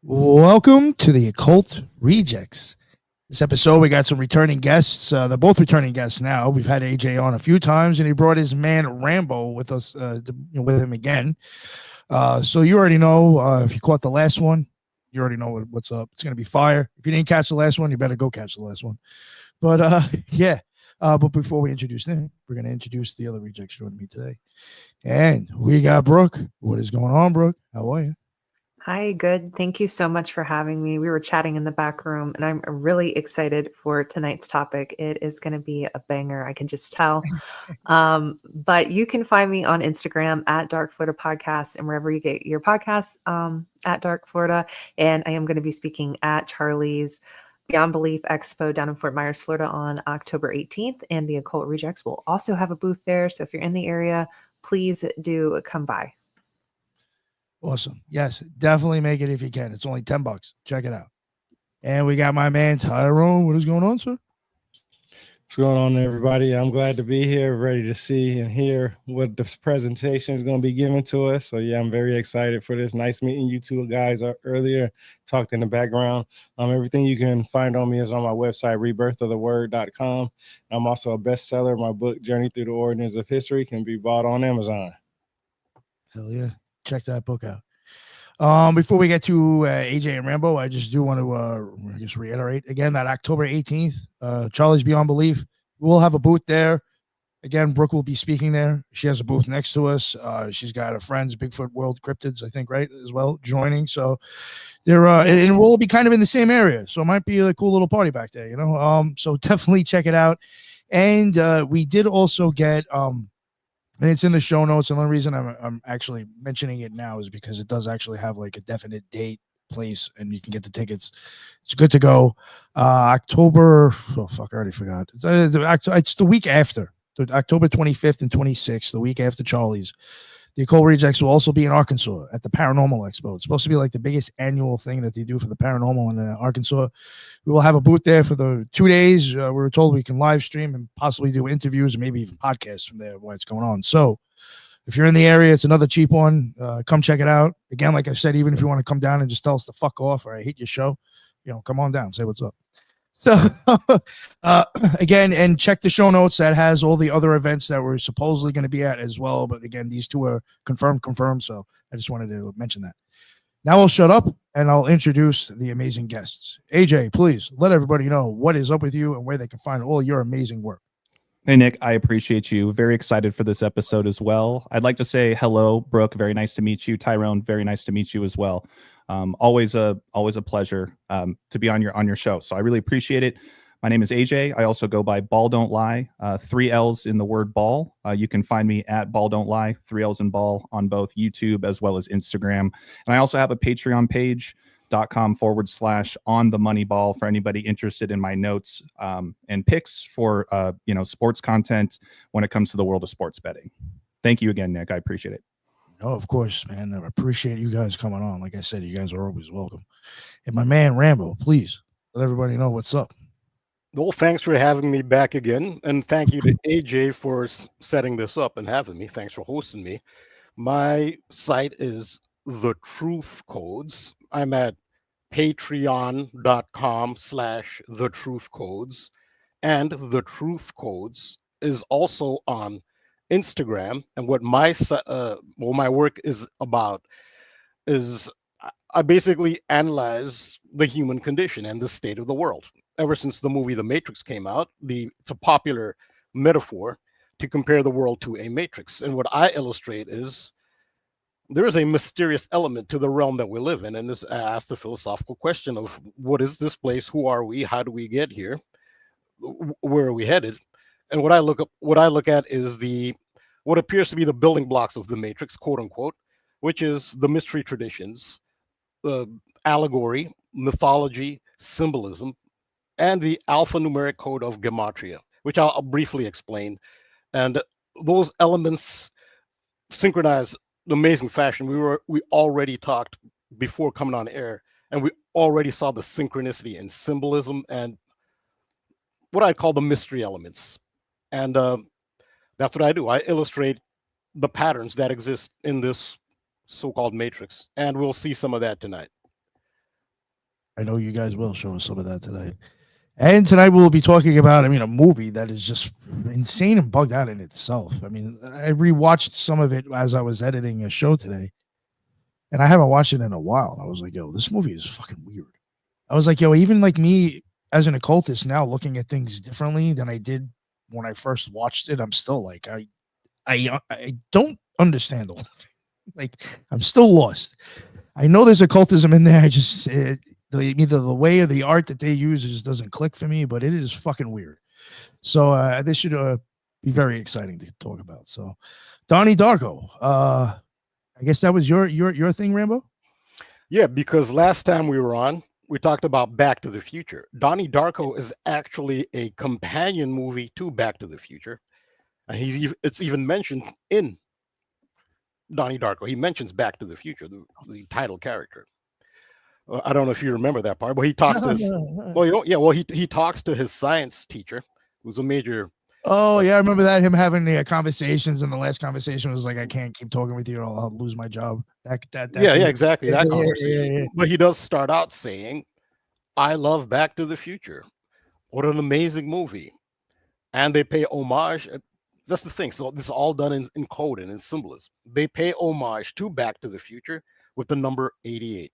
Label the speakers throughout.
Speaker 1: Welcome to the Occult Rejects. This episode, we got some returning guests. They're both returning guests now. We've had AJ on a few times, and he brought his man Rambo with us, with him again. So you already know, if you caught the last one, you already know what's up. It's going to be fire. If you didn't catch the last one, you better go catch the last one. But yeah. But before we introduce them, we're going to introduce the other rejects joining me today. And we got Brooke. What is going on, Brooke? How are you?
Speaker 2: Hi, good. Thank you so much for having me. We were chatting in the back room, and I'm really excited for tonight's topic. It is going to be a banger, I can just tell. But you can find me on Instagram at Dark Florida Podcast and wherever you get your podcasts at Dark Florida. And I am going to be speaking at Charlie's Beyond Belief Expo down in Fort Myers, Florida on October 18th. And the Occult Rejects will also have a booth there. So if you're in the area, please do come by.
Speaker 1: Awesome. Yes, definitely make it if you can. It's only $10. Check it out. And we got my man Tyrone. What is going on, sir?
Speaker 3: What's going on, everybody? I'm glad to be here, ready to see and hear what this presentation is going to be given to us. So yeah, I'm very excited for this. Nice meeting you two guys earlier. Talked in the background. Everything you can find on me is on my website, rebirthoftheword.com. I'm also a bestseller. My book, Journey Through the Origins of History, can be bought on Amazon.
Speaker 1: Hell yeah. Check that book out. Before we get to AJ and Rambo, I just do want to just reiterate again that October 18th, Charlie's Beyond Belief, we'll have a booth there. Again, Brooke will be speaking there. She has a booth next to us. She's got her friends, Bigfoot World Cryptids, I think, right, as well, joining. So they're and we'll be kind of in the same area. So it might be a cool little party back there, you know. So definitely check it out. And we did also get and it's in the show notes. And the only reason I'm actually mentioning it now is because it does actually have like a definite date, place, and you can get the tickets. It's good to go. October, oh fuck, I already forgot. It's the week after, October 25th and 26th, the week after Charlie's. The Occult Rejects will also be in Arkansas at the Paranormal Expo. It's supposed to be like the biggest annual thing that they do for the paranormal in Arkansas. We will have a booth there for the 2 days. We were told we can live stream and possibly do interviews and maybe even podcasts from there while it's going on. So if you're in the area, it's another cheap one. Come check it out. Again, like I said, even if you want to come down and just tell us to fuck off or I hate your show, come on down, say what's up. So again, and check the show notes. That has all the other events that we're supposedly going to be at as well. But again, these two are confirmed. So I just wanted to mention that. Now I'll shut up and I'll introduce the amazing guests. AJ, please let everybody know what is up with you and where they can find all your amazing work.
Speaker 4: Hey, Nick, I appreciate you. Very excited for this episode as well. I'd like to say hello, Brooke. Very nice to meet you. Tyrone, very nice to meet you as well. Always a pleasure to be on your show. So I really appreciate it. My name is AJ. I also go by Ball Don't Lie, 3 L's in the word ball. You can find me at Ball Don't Lie, 3 L's in ball on both YouTube as well as Instagram. And I also have a Patreon page, .com/onthemoneyball for anybody interested in my notes and picks for sports content when it comes to the world of sports betting. Thank you again, Nick. I appreciate it.
Speaker 1: Oh, of course, man. I appreciate you guys coming on. Like I said, you guys are always welcome. And my man Rambo, please let everybody know what's up.
Speaker 5: Well, thanks for having me back again. And thank you to AJ for setting this up and having me. Thanks for hosting me. My site is The Truth Codes. I'm at patreon.com/thetruthcodes. And The Truth Codes is also on Instagram. And what my work is about is I basically analyze the human condition and the state of the world. Ever since the movie The Matrix came out, it's a popular metaphor to compare the world to a matrix. And what I illustrate is there is a mysterious element to the realm that we live in. And this asks the philosophical question of what is this place? Who are we? How do we get here? Where are we headed? And what I look at is what appears to be the building blocks of the matrix, quote unquote, which is the mystery traditions, allegory, mythology, symbolism, and the alphanumeric code of gematria, which I'll briefly explain. And those elements synchronize in amazing fashion. We already talked before coming on air, and we already saw the synchronicity in symbolism and what I call the mystery elements. And that's what I do. I illustrate the patterns that exist in this so-called matrix, and we'll see some of that tonight.
Speaker 1: I know you guys will show us some of that tonight. And tonight we'll be talking about, a movie that is just insane and bugged out in itself. I mean, I rewatched some of it as I was editing a show today, and I haven't watched it in a while. I was like, yo, this movie is fucking weird. I was like, yo, even like me as an occultist now looking at things differently than I did when I first watched it, I'm still like, I don't understand the whole thing. Like, I'm still lost. I know there's occultism in there. I just either the way or the art that they use just doesn't click for me, but it is fucking weird. So this should be very exciting to talk about. So, Donnie Darko. I guess that was your thing, Rambo.
Speaker 5: Yeah, because last time we were on, we talked about Back to the Future. Donnie Darko is actually a companion movie to Back to the Future, and it's even mentioned in Donnie Darko. He mentions Back to the Future, the title character. I don't know if you remember that part, but he talks to his. Well, you don't. Yeah, well, he talks to his science teacher, who's a major.
Speaker 1: Oh yeah, I remember that, him having the conversations, and the last conversation was like, "I can't keep talking with you, or I'll lose my job."
Speaker 5: Yeah, exactly. That conversation.
Speaker 1: Yeah.
Speaker 5: But he does start out saying, "I love Back to the Future. What an amazing movie!" And they pay homage. That's the thing. So this is all done in code and in symbolism. They pay homage to Back to the Future with the number 88.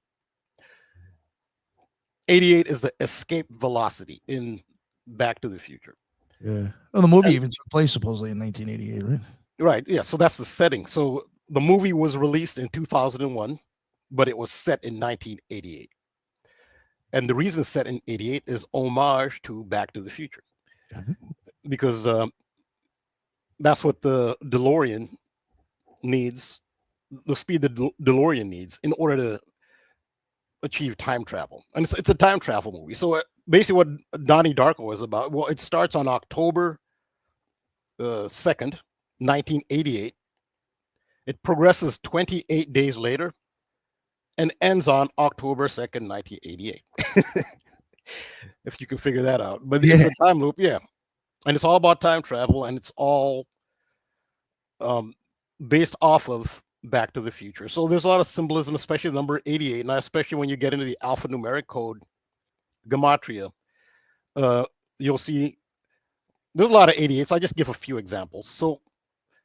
Speaker 5: 88 is the escape velocity in Back to the Future.
Speaker 1: Yeah. Well, the movie even took place supposedly in 1988, right?
Speaker 5: Right. Yeah. So that's the setting. So the movie was released in 2001, but it was set in 1988. And the reason it's set in 88 is homage to Back to the Future. Because that's what the DeLorean needs, the speed the DeLorean needs in order to achieve time travel. And it's a time travel movie. So basically what Donnie Darko is about, well, it starts on October 2nd, 1988. It progresses 28 days later and ends on October 2nd, 1988. If you can figure that out. But it's a time loop, yeah. And it's all about time travel, and it's all based off of Back to the Future. So there's a lot of symbolism, especially the number 88, and especially when you get into the alphanumeric code, gematria, you'll see there's a lot of 88s. I just give a few examples. So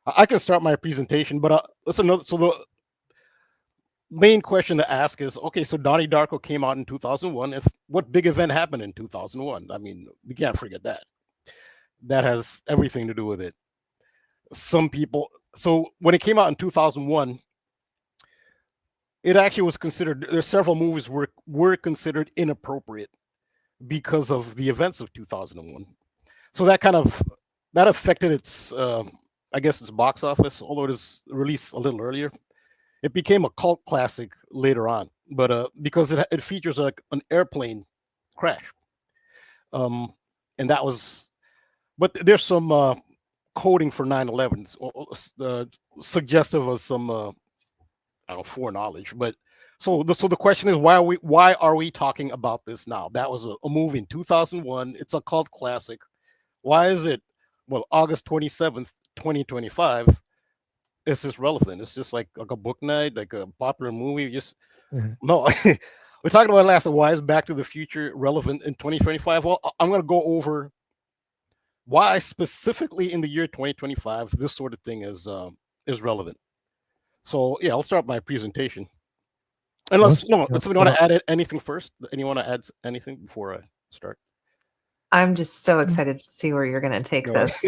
Speaker 5: I can start my presentation, but let's another. So the main question to ask is, okay, so Donnie Darko came out in 2001. What big event happened in 2001? I mean, we can't forget that. That has everything to do with it. Some people. So when it came out in 2001, it actually was considered. There's several movies were considered inappropriate because of the events of 2001. So that affected its, I guess, its box office. Although it was released a little earlier, it became a cult classic later on. But because it features like an airplane crash, and that was. But there's some coding for 9/11, suggestive of some foreknowledge. But so the question is, why are we talking about this now? That was a movie in 2001. It's a cult classic. Why is it? Well, August 27th, 2025. It's just relevant. It's just like a book night, like a popular movie. Just no. We're talking about last. Why is Back to the Future relevant in 2025? Well, I'm going to go over why specifically in the year 2025 this sort of thing is relevant. So yeah, I'll start my presentation. Unless somebody want to add anything first. Anyone want to add anything before I start?
Speaker 2: I'm just so excited to see where you're going to take this.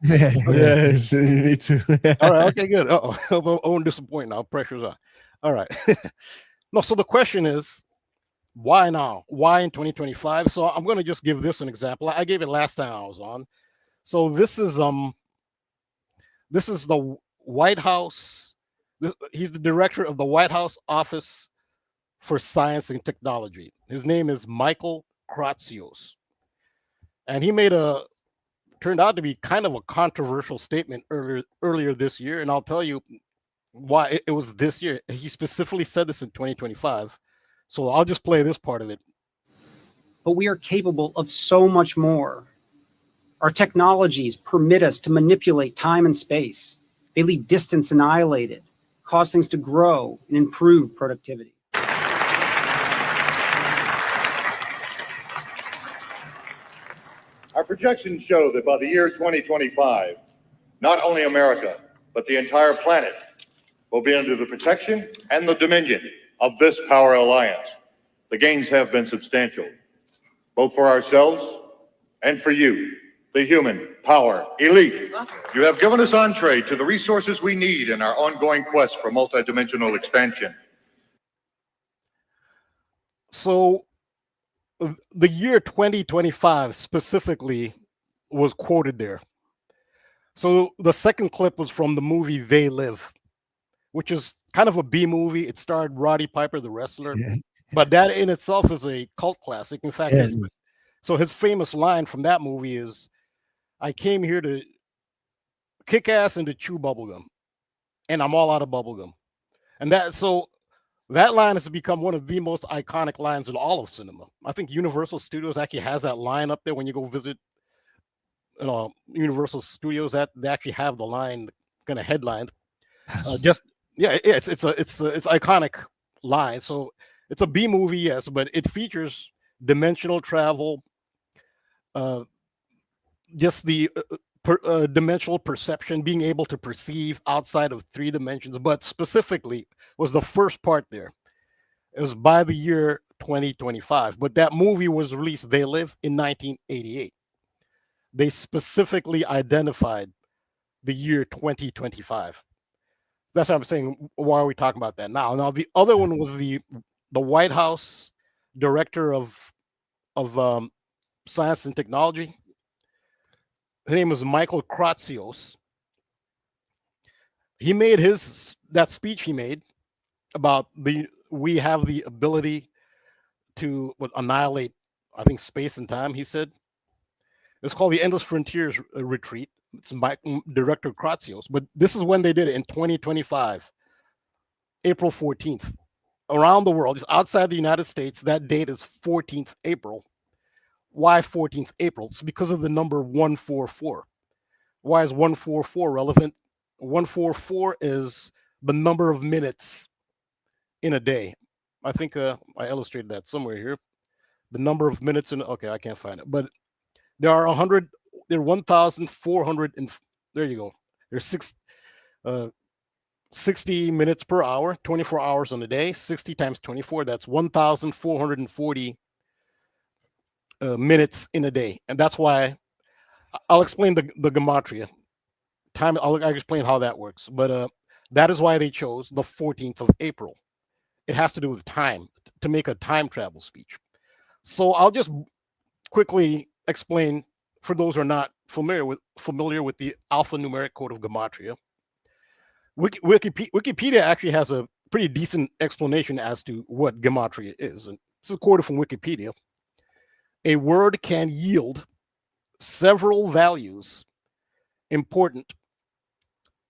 Speaker 3: Yes, me too.
Speaker 5: All right, okay, good. I won't disappoint now. Pressure's on. All right. No, so the question is, why now? Why in 2025? So I'm going to just give this an example. I gave it last time I was on. So this is the White House. He's the director of the White House Office for Science and Technology. His name is Michael Kratsios. And he turned out to be kind of a controversial statement earlier this year. And I'll tell you why it was this year. He specifically said this in 2025. So I'll just play this part of it.
Speaker 6: But we are capable of so much more. Our technologies permit us to manipulate time and space. They leave distance annihilated, cause things to grow and improve productivity.
Speaker 7: projections show that by the year 2025, not only America, but the entire planet will be under the protection and the dominion of this power alliance. The gains have been substantial, both for ourselves and for you, the human power elite. You have given us entree to the resources we need in our ongoing quest for multidimensional expansion.
Speaker 5: So the year 2025 specifically was quoted there. So the second clip was from the movie They Live, which is kind of a B movie. It starred Roddy Piper, the wrestler, but that in itself is a cult classic. In fact, so his famous line from that movie is, "I came here to kick ass and to chew bubblegum, and I'm all out of bubblegum." And that line has become one of the most iconic lines in all of cinema. I think Universal Studios actually has that line up there when you go visit Universal Studios. That they actually have the line kind of headlined. It's iconic line. So it's a B movie, yes, but it features dimensional travel, just the dimensional perception, being able to perceive outside of 3 dimensions, but specifically was the first part there. It was by the year 2025, but that movie was released, They Live, in 1988. They specifically identified the year 2025. That's what I'm saying. Why are we talking about that now? Now, the other one was the White House director of science and technology. His name was Michael Kratsios. He made that speech he made about we have the ability to annihilate, I think, space and time. He said it's called the Endless Frontiers Retreat. It's by Director Kratsios, but this is when they did it in 2025, April 14th, around the world. It's outside the United States. That date is 14th April. Why 14th April? It's because of the number 144. Why is 144 relevant? 144 is the number of minutes in a day. I think I illustrated that somewhere here. The number of minutes okay, I can't find it, but there are 1,400, and there you go. There's 60 minutes per hour, 24 hours on a day. 60 times 24, that's 1,440 minutes in a day. And that's why I'll explain the gematria. I'll explain how that works. But that is why they chose the 14th of April. It has to do with time, to make a time travel speech. So I'll just quickly explain, for those who are not familiar with the alphanumeric code of gematria. Wikipedia actually has a pretty decent explanation as to what gematria is. And this is quoted from Wikipedia. A word can yield several values important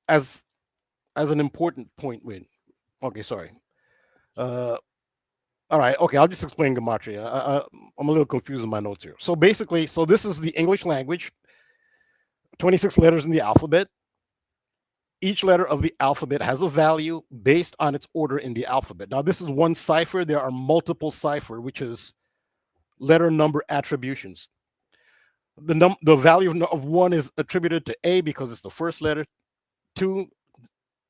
Speaker 5: as an important point. Wait, okay, sorry. All right, okay, I'll just explain gematria. I'm a little confused in my notes here. So basically, this is the English language, 26 letters in the alphabet. Each letter of the alphabet has a value based on its order in the alphabet. Now, this is one cipher. There are multiple cipher, which is letter number attributions. The value of 1 is attributed to A because it's the first letter. 2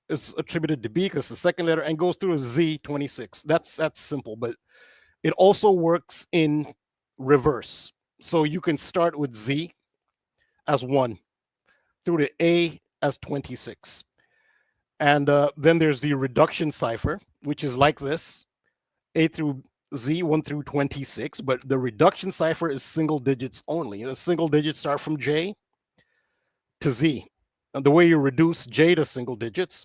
Speaker 5: is attributed to B because it's the second letter, and goes through a Z, 26. That's simple, but it also works in reverse. So you can start with Z as 1 through to A as 26. And then there's the reduction cipher, which is like this: A through Z, 1 through 26, but the reduction cipher is single digits only. Single digits start from J to Z. And the way you reduce J to single digits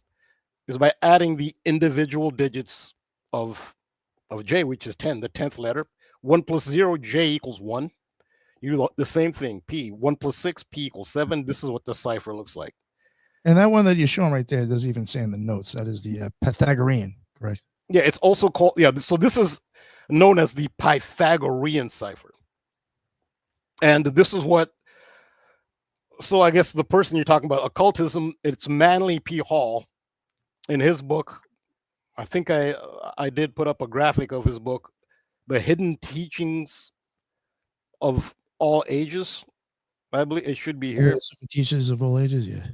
Speaker 5: is by adding the individual digits of J, which is 10, the 10th letter. 1 plus 0, J equals 1. You the same thing, P. 1 plus 6, P equals 7. This is what the cipher looks like.
Speaker 1: And that one that you're showing right there doesn't even say in the notes. That is the Pythagorean, correct?
Speaker 5: Yeah, it's also called, so this is known as the Pythagorean cipher. And this is what, so I guess the person you're talking about, occultism, it's Manly P. Hall. In his book, I think I did put up a graphic of his book, The Hidden Teachings of All Ages. I believe it should be
Speaker 1: Yeah,
Speaker 5: here.
Speaker 1: so for teachers of all ages, yeah.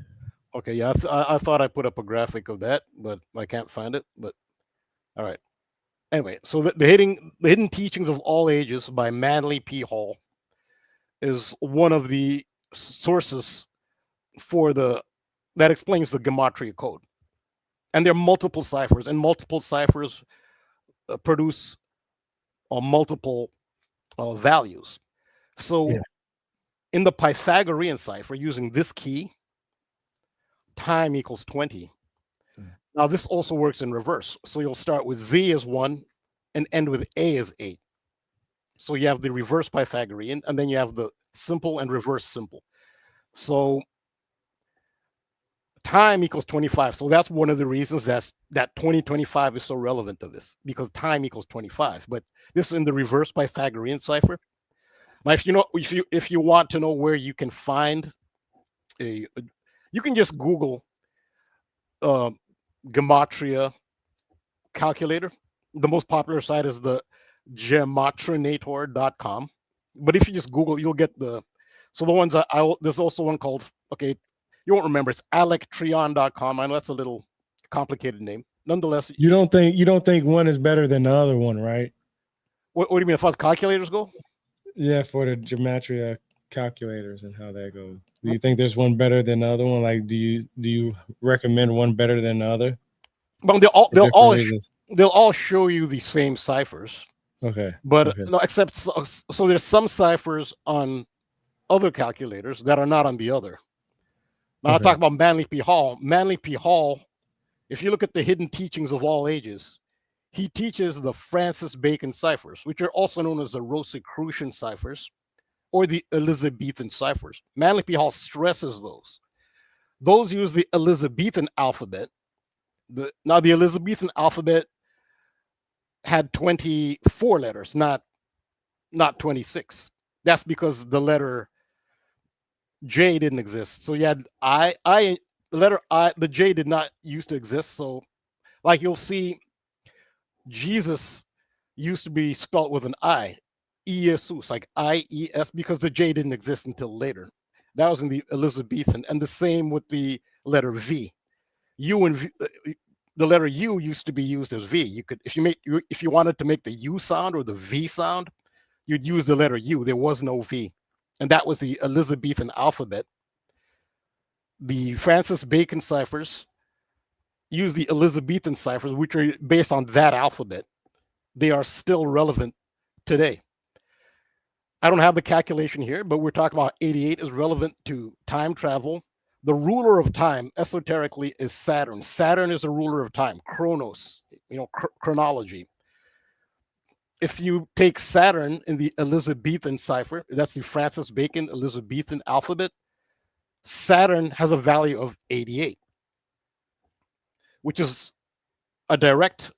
Speaker 5: Okay, yeah, I thought I put up a graphic of that, but I can't find it. But all right. Anyway, so the hidden teachings of all ages by Manly P. Hall is one of the sources for that explains the gematria code. And there are multiple ciphers, and multiple ciphers produce multiple values. So
Speaker 1: Yeah.
Speaker 5: in the Pythagorean cipher, using this key, time equals 20. Now this also works in reverse. So you'll start with Z as 1 and end with A as 8. So you have the reverse Pythagorean, and then you have the simple and reverse simple. So time equals 25. So that's one of the reasons that 2025 is so relevant to this, because time equals 25. But this is in the reverse Pythagorean cipher. Now, if you want to know where you can find you can just Google gematria calculator. The most popular site is the gematrinator.com. But if you just Google, you'll get the ones there's also one called, okay, you won't remember, it's alectreon.com. I know that's a little complicated name. Nonetheless,
Speaker 3: You don't think one is better than the other one, right?
Speaker 5: What do you mean, as far as calculators go?
Speaker 3: Yeah, for the gematria calculators and how that goes. Do you think there's one better than the other one? Like, do you recommend one better than the other?
Speaker 5: Well, they'll all show you the same ciphers.
Speaker 3: Okay.
Speaker 5: But
Speaker 3: okay.
Speaker 5: No, except so there's some ciphers on other calculators that are not on the other. Now I'll talk about Manly P. Hall. Manly P. Hall, if you look at the hidden teachings of all ages, he teaches the Francis Bacon ciphers, which are also known as the Rosicrucian ciphers or the Elizabethan ciphers. Manly P. Hall stresses those. Those use the Elizabethan alphabet. Now the Elizabethan alphabet had 24 letters, not 26. That's because the letter J didn't exist. So you had the letter I, the J did not used to exist. So like you'll see, Jesus used to be spelled with an I, Iesus, like I-E-S, because the J didn't exist until later. That was in the Elizabethan, and the same with the letter V. U and V, the letter U used to be used as V. You could, if you wanted to make the U sound or the V sound, you'd use the letter U. There was no V, and that was the Elizabethan alphabet. The Francis Bacon ciphers use the Elizabethan ciphers, which are based on that alphabet. They are still relevant today. I don't have the calculation here, but we're talking about 88 is relevant to time travel. The ruler of time, esoterically, is Saturn. Saturn is the ruler of time, chronos, chronology. If you take Saturn in the Elizabethan cipher, that's the Francis Bacon Elizabethan alphabet, Saturn has a value of 88, which is a direct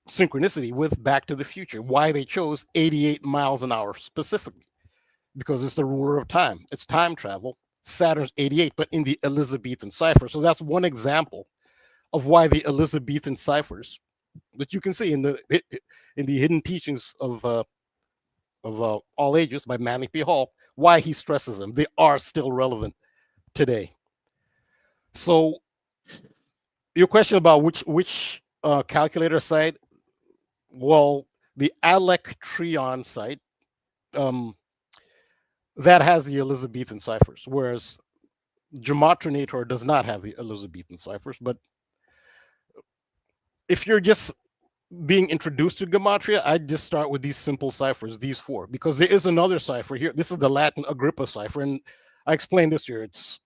Speaker 5: synchronicity with Back to the Future. Why they chose 88 miles an hour specifically, because it's the ruler of time. It's time travel. Saturn's 88, but in the Elizabethan cipher. So that's one example of why the Elizabethan ciphers, that you can see in the hidden teachings of all ages by Manly P. Hall, why he stresses them. They are still relevant today. So your question about which calculator site, well, the Alectreon site, that has the Elizabethan ciphers, whereas Gematrinator does not have the Elizabethan ciphers. But if you're just being introduced to Gematria, I'd just start with these simple ciphers, these four, because there is another cipher here. This is the Latin Agrippa cipher, and I explained this here. It's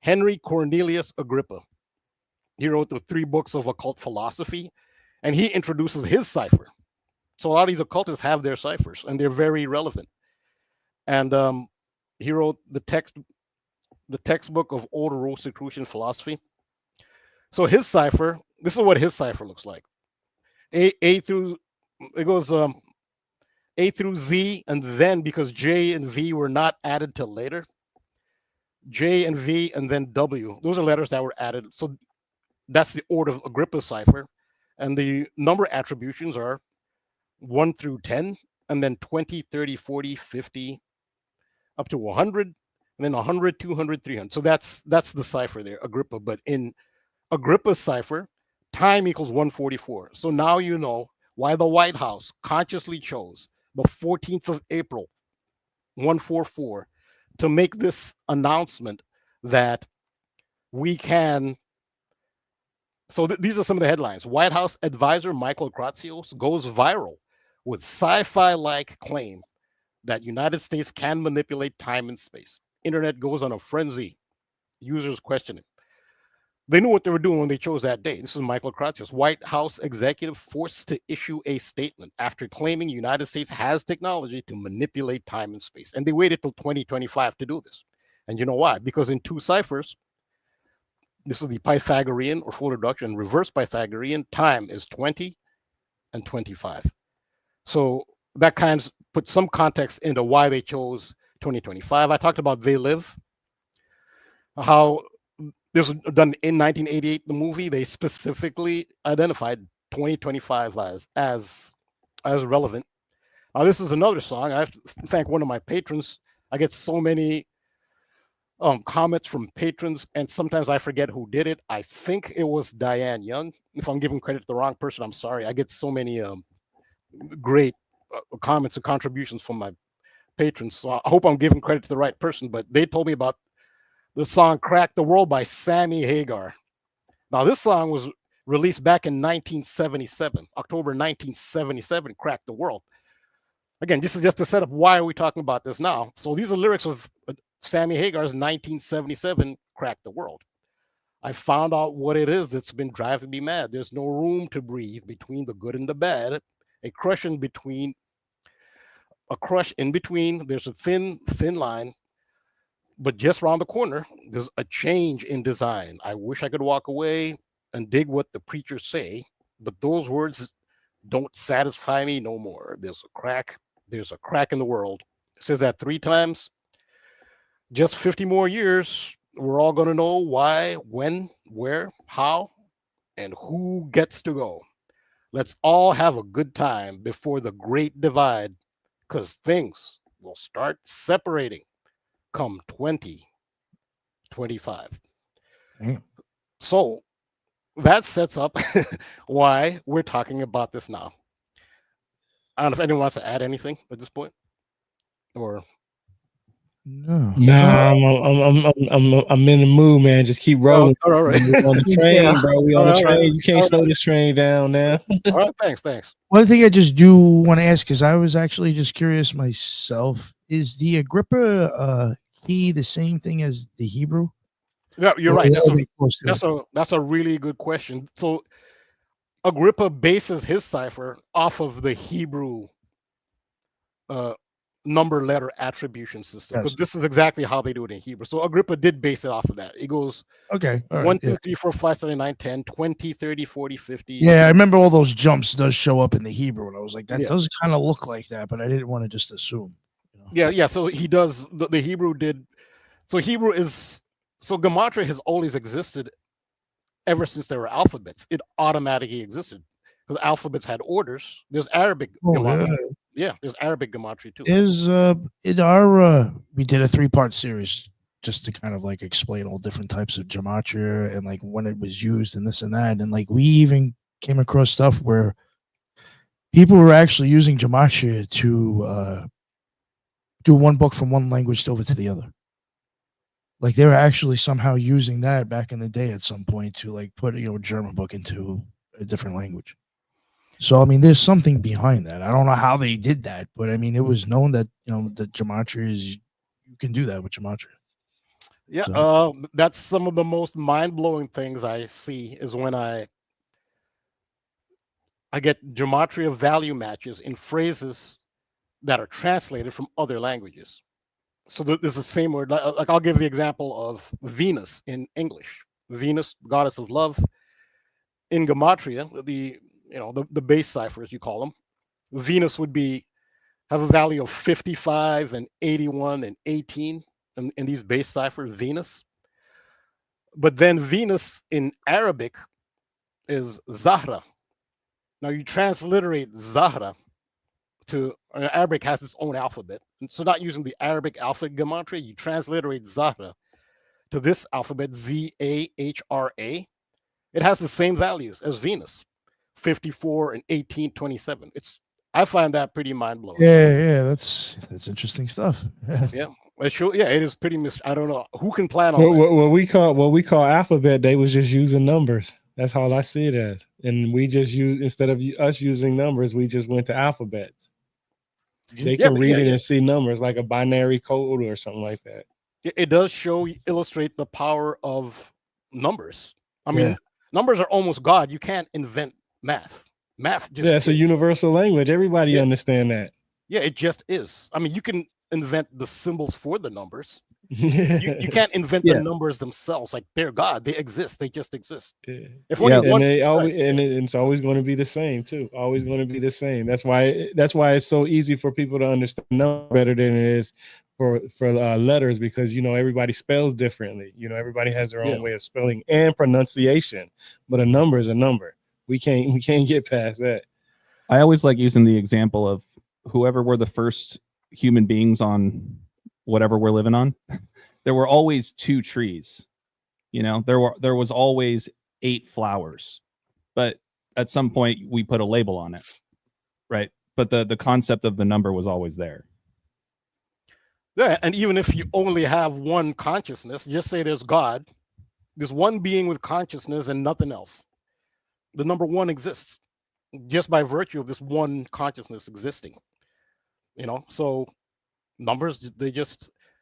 Speaker 5: Henry Cornelius Agrippa. He wrote the 3 books of occult philosophy, and he introduces his cipher. So a lot of these occultists have their ciphers, and they're very relevant. And he wrote the textbook of Old Rosicrucian philosophy. So his cipher, this is what his cipher looks like. A through, it goes A through Z, and then because J and V were not added till later, J and V, and then W. Those are letters that were added. So that's the order of Agrippa's cipher. And the number attributions are 1 through 10, and then 20, 30, 40, 50, up to 100, and then 100, 200, 300. So that's the cipher there, Agrippa. But in Agrippa's cipher, time equals 144. So now you know why the White House consciously chose the 14th of April, 144, to make this announcement that we can. So these are some of the headlines. White House advisor Michael Kratsios goes viral with sci-fi-like claim that United States can manipulate time and space. Internet goes on a frenzy. Users question it. They knew what they were doing when they chose that date. This is Michael Kratsios, White House executive forced to issue a statement after claiming United States has technology to manipulate time and space. And they waited till 2025 to do this. And you know why? Because in two ciphers, this is the Pythagorean or full reduction, reverse Pythagorean, time is 20 and 25. So that kind of put some context into why they chose 2025. I talked about They Live, how this was done in 1988, the movie. They specifically identified 2025 as relevant. Now, this is another song. I have to thank one of my patrons. I get so many comments from patrons, and sometimes I forget who did it. I think it was Diane Young. If I'm giving credit to the wrong person, I'm sorry. I get so many great comments and contributions from my patrons, so I hope I'm giving credit to the right person. But they told me about the song Crack the World by Sammy Hagar. Now, this song was released back in 1977, October 1977, Crack the World. Again, this is just to set up why are we talking about this now. So these are lyrics of Sammy Hagar's 1977 Crack the World. I found out what it is that's been driving me mad. There's no room to breathe between the good and the bad. A crush in between. There's a thin line. But just around the corner, there's a change in design. I wish I could walk away and dig what the preachers say, but those words don't satisfy me no more. There's a crack in the world. It says that 3 times. Just 50 more years, we're all going to know why, when, where, how, and who gets to go. Let's all have a good time before the great divide, because things will start separating come 2025.
Speaker 1: Damn.
Speaker 5: So that sets up why we're talking about this now. I don't know if anyone wants to add anything at this point, or
Speaker 1: No.
Speaker 3: Nah, I'm in the mood, man. Just keep rolling.
Speaker 5: all right.
Speaker 3: We on the train,
Speaker 2: Yeah.
Speaker 3: bro. We on the
Speaker 5: All right.
Speaker 3: train. You can't slow this train down now.
Speaker 5: All right, thanks.
Speaker 1: One thing I just do want to ask, because I was actually just curious myself, is the Agrippa key the same thing as the Hebrew?
Speaker 5: Yeah, you're
Speaker 1: Or
Speaker 5: right.
Speaker 1: are they close to it?
Speaker 5: That's a really good question. So Agrippa bases his cipher off of the Hebrew number letter attribution system, because
Speaker 1: Yes.
Speaker 5: this is exactly how they do it in Hebrew. So Agrippa did base it off of that. It goes
Speaker 1: Okay. All right.
Speaker 5: 1,
Speaker 1: Yeah.
Speaker 5: 2, 3, 4, 5, 7, 8, 9, 10, 20, 30, 40, 50.
Speaker 1: Yeah, I remember all those jumps does show up in the Hebrew, and I was like, that
Speaker 5: Yeah.
Speaker 1: does kind of look like that, but I didn't want to just assume. You know?
Speaker 5: Yeah. So he does. The Hebrew did. So Hebrew is. So gematria has always existed ever since there were alphabets. It automatically existed because alphabets had orders. There's Arabic gematria. Yeah, there's Arabic gematria too.
Speaker 1: Is in our we did a 3-part series just to kind of like explain all different types of gematria and like when it was used and this and that, and like we even came across stuff where people were actually using gematria to do one book from one language over to the other. Like they were actually somehow using that back in the day at some point to like put a German book into a different language. So I mean, there's something behind that. I don't know how they did that, but I mean, it was known that the gematria is you can do that with gematria.
Speaker 5: Yeah,
Speaker 1: So.
Speaker 5: that's some of the most mind-blowing things I see is when I get gematria value matches in phrases that are translated from other languages. So there's the same word. Like I'll give the example of Venus in English. Venus, goddess of love. In gematria, the base ciphers you call them, Venus would have a value of 55 and 81 and 18 in these base ciphers, Venus. But then Venus in Arabic is Zahra. Now you transliterate Zahra to Arabic has its own alphabet. So not using the Arabic alphabet gematria, you transliterate Zahra to this alphabet, Zahra. It has the same values as Venus, 54 and 1827. I find that pretty mind blowing.
Speaker 1: Yeah, that's interesting stuff.
Speaker 5: Yeah, it is pretty. I don't know who can plan on that.
Speaker 3: What we call alphabet. They was just using numbers. That's all I see it as. And we just use, instead of us using numbers, we just went to alphabets. They can read it and see numbers like a binary code or something like that.
Speaker 5: It does illustrate the power of numbers. I mean, numbers are almost God. You can't invent math. Math just
Speaker 3: it's a universal language. Everybody understand that.
Speaker 5: Yeah, it just is. I mean, you can invent the symbols for the numbers. You can't invent the numbers themselves. Like they're God. They exist. They just exist. If
Speaker 3: it's always going to be the same too. Always going to be the same. That's why it's so easy for people to understand numbers better than it is for letters, because everybody spells differently. Everybody has their own way of spelling and pronunciation. But a number is a number. We can't get past that.
Speaker 4: I always like using the example of whoever were the first human beings on whatever we're living on. There were always 2 trees. There was always 8 flowers. But at some point we put a label on it. Right? But the concept of the number was always there.
Speaker 5: Yeah, and even if you only have one consciousness, just say there's God, there's one being with consciousness and nothing else. The number 1 exists just by virtue of this one consciousness existing. So numbers,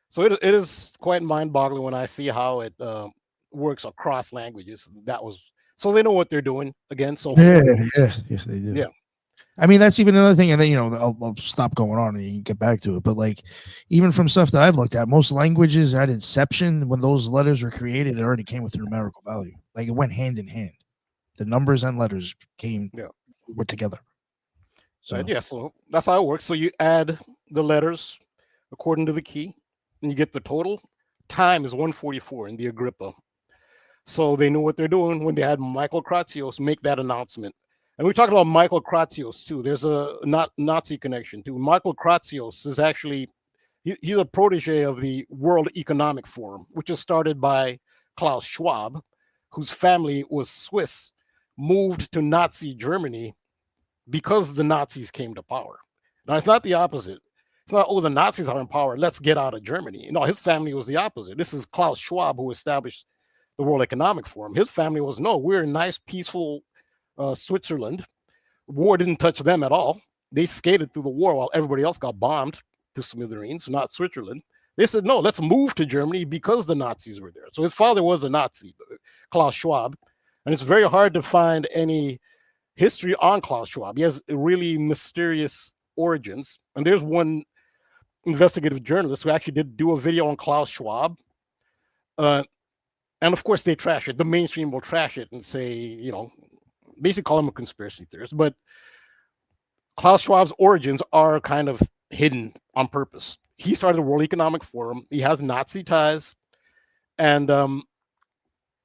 Speaker 5: so it is quite mind-boggling when I see how it works across languages. So they know what they're doing again. So
Speaker 1: yes, they do.
Speaker 5: Yeah.
Speaker 1: I mean, that's even another thing, and then I'll stop going on and you can get back to it. But like, even from stuff that I've looked at, most languages at inception, when those letters were created, it already came with a numerical value. Like it went hand in hand. The numbers and letters were together.
Speaker 5: So so that's how it works. So you add the letters according to the key, and you get the total. Time is 144 in the Agrippa. So they knew what they're doing when they had Michael Kratsios make that announcement. And we talked about Michael Kratsios too. There's a Nazi connection too. Michael Kratsios is actually he's a protege of the World Economic Forum, which was started by Klaus Schwab, whose family was Swiss, moved to Nazi Germany because the Nazis came to power. Now, it's not the opposite. It's not, the Nazis are in power, let's get out of Germany. No, his family was the opposite. This is Klaus Schwab, who established the World Economic Forum. His family was, no, we're in nice, peaceful Switzerland. War didn't touch them at all. They skated through the war while everybody else got bombed to smithereens, not Switzerland. They said, no, let's move to Germany because the Nazis were there. So his father was a Nazi, Klaus Schwab. And it's very hard to find any history on Klaus Schwab. He has really mysterious origins. And there's one investigative journalist who actually did do a video on Klaus Schwab. And of course, they trash it. The mainstream will trash it and say, basically call him a conspiracy theorist. But Klaus Schwab's origins are kind of hidden on purpose. He started the World Economic Forum. He has Nazi ties. And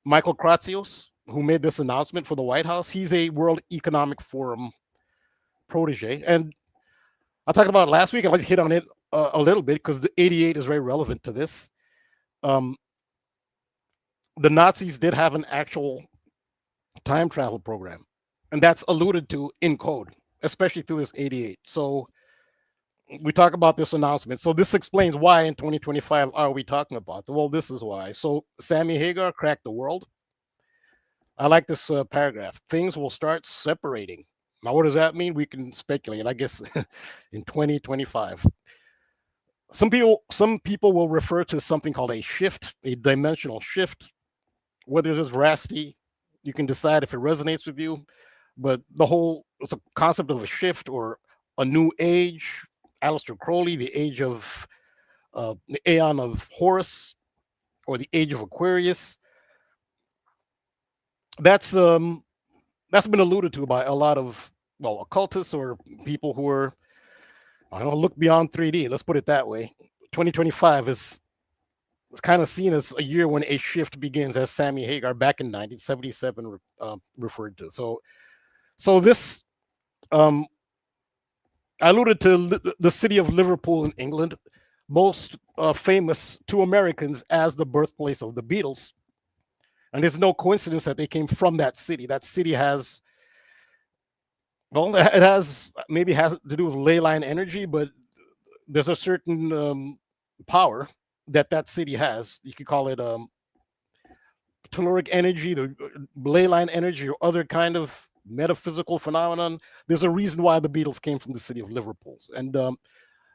Speaker 5: Michael Kratsios, who made this announcement for the White House, he's a World Economic Forum protege. And I talked about it last week. I'd like to hit on it a little bit because the 88 is very relevant to this. The Nazis did have an actual time travel program, and that's alluded to in code, especially through this 88. So we talk about this announcement. So this explains why in 2025 are we talking about it? Well, this is why. So Sammy Hagar cracked the world. I like this paragraph. Things will start separating. Now, what does that mean? We can speculate, I guess, in 2025. Some people will refer to something called a shift, a dimensional shift. Whether there's veracity, you can decide if it resonates with you. But it's a concept of a shift or a new age. Aleister Crowley, the age of the Aeon of Horus, or the age of Aquarius. That's been alluded to by a lot of occultists or people who are, look beyond 3D. Let's put it that way. 2025 is kind of seen as a year when a shift begins, as Sammy Hagar back in 1977 referred to. So this, I alluded to the city of Liverpool in England. most famous to Americans as the birthplace of the Beatles. And it's no coincidence that they came from that city. That city has, well, it has maybe has to do with ley line energy, but there's a certain power that city has. You could call it telluric energy, the ley line energy, or other kind of metaphysical phenomenon. There's a reason why the Beatles came from the city of Liverpool. And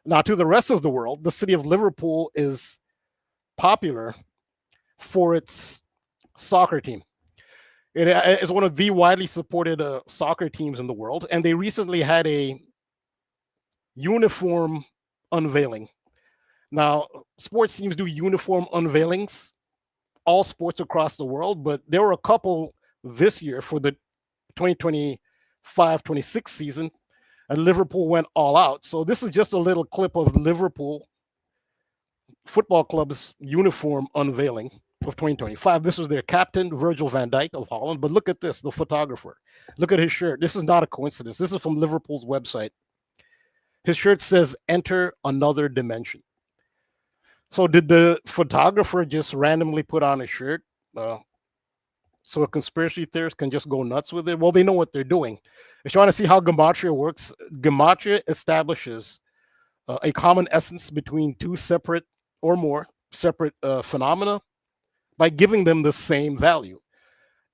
Speaker 5: now to the rest of the world, the city of Liverpool is popular for its soccer team. It is one of the widely supported soccer teams in the world, and they recently had a uniform unveiling. Now, sports teams do uniform unveilings, all sports across the world, but there were a couple this year for the 2025-26 season, and Liverpool went all out. So this is just a little clip of Liverpool Football Club's uniform unveiling of 2025. This was their captain, Virgil van Dijk of Holland. But look at this, the photographer. Look at his shirt. This is not a coincidence. This is from Liverpool's website. His shirt says, "Enter another dimension." So did the photographer just randomly put on a shirt so a conspiracy theorist can just go nuts with it? Well, they know what they're doing. If you want to see how Gematria works, Gematria establishes a common essence between two separate or more separate phenomena by giving them the same value.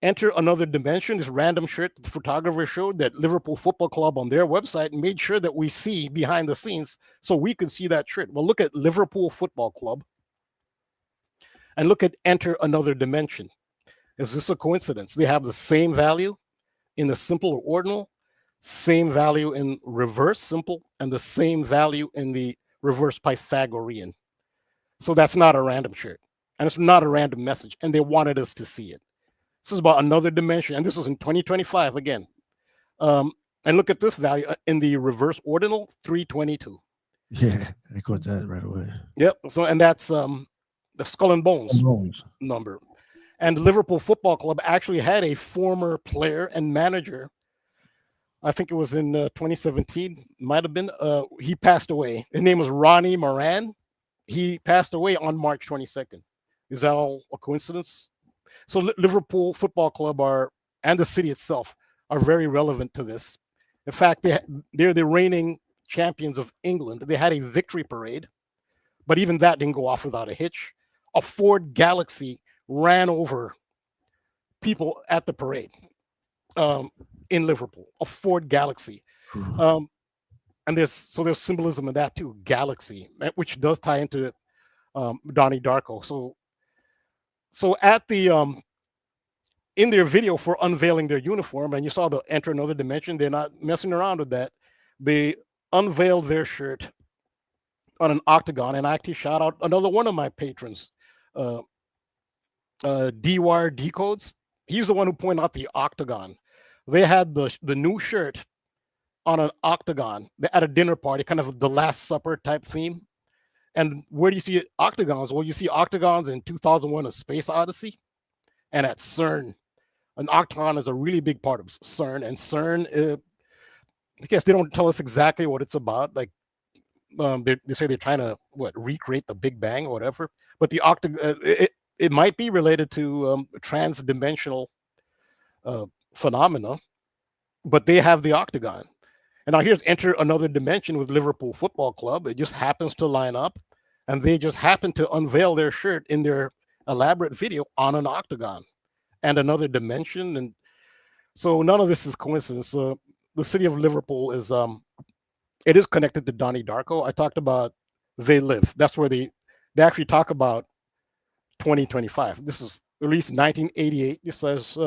Speaker 5: Enter another dimension. This random shirt the photographer showed that Liverpool Football Club on their website and made sure that we see behind the scenes so we could see that shirt. Well, look at Liverpool Football Club and look at Enter Another Dimension. Is this a coincidence? They have the same value in the simple or ordinal, same value in reverse simple, and the same value in the reverse Pythagorean. So that's not a random shirt, and it's not a random message, and they wanted us to see it. This is about another dimension, and this was in 2025 again. And look at this value in the reverse ordinal, 322.
Speaker 1: Yeah, I caught that right away.
Speaker 5: Yep. So, and that's the skull and bones number. And the Liverpool Football Club actually had a former player and manager. I think it was in 2017, might have been. He passed away. His name was Ronnie Moran. He passed away on March 22nd. Is that all a coincidence? So Liverpool Football Club and the city itself are very relevant to this. In fact, they're the reigning champions of England. They had a victory parade, but even that didn't go off without a hitch. A Ford Galaxy ran over people at the parade in Liverpool. A Ford Galaxy. And there's symbolism in that too, Galaxy, which does tie into Donnie Darko. So at the in their video for unveiling their uniform, and you saw the Enter Another Dimension, they're not messing around with that. They unveiled their shirt on an octagon, and I actually shout out another one of my patrons, D-Wire Decodes. He's the one who pointed out the octagon. They had the new shirt on an octagon at a dinner party, kind of the Last Supper type theme. And where do you see octagons? Well, you see octagons in 2001: A Space Odyssey, and at CERN. An octagon is a really big part of CERN, and CERN, I guess they don't tell us exactly what it's about. Like they say they're trying to recreate the Big Bang or whatever. But the octagon, it might be related to trans-dimensional phenomena. But they have the octagon. And now here's Enter Another Dimension with Liverpool Football Club. It just happens to line up, and they just happen to unveil their shirt in their elaborate video on an octagon and another dimension. And so none of this is coincidence. The city of Liverpool is it is connected to Donnie Darko. I talked about They Live. That's where they actually talk about 2025. This is released in 1988. It says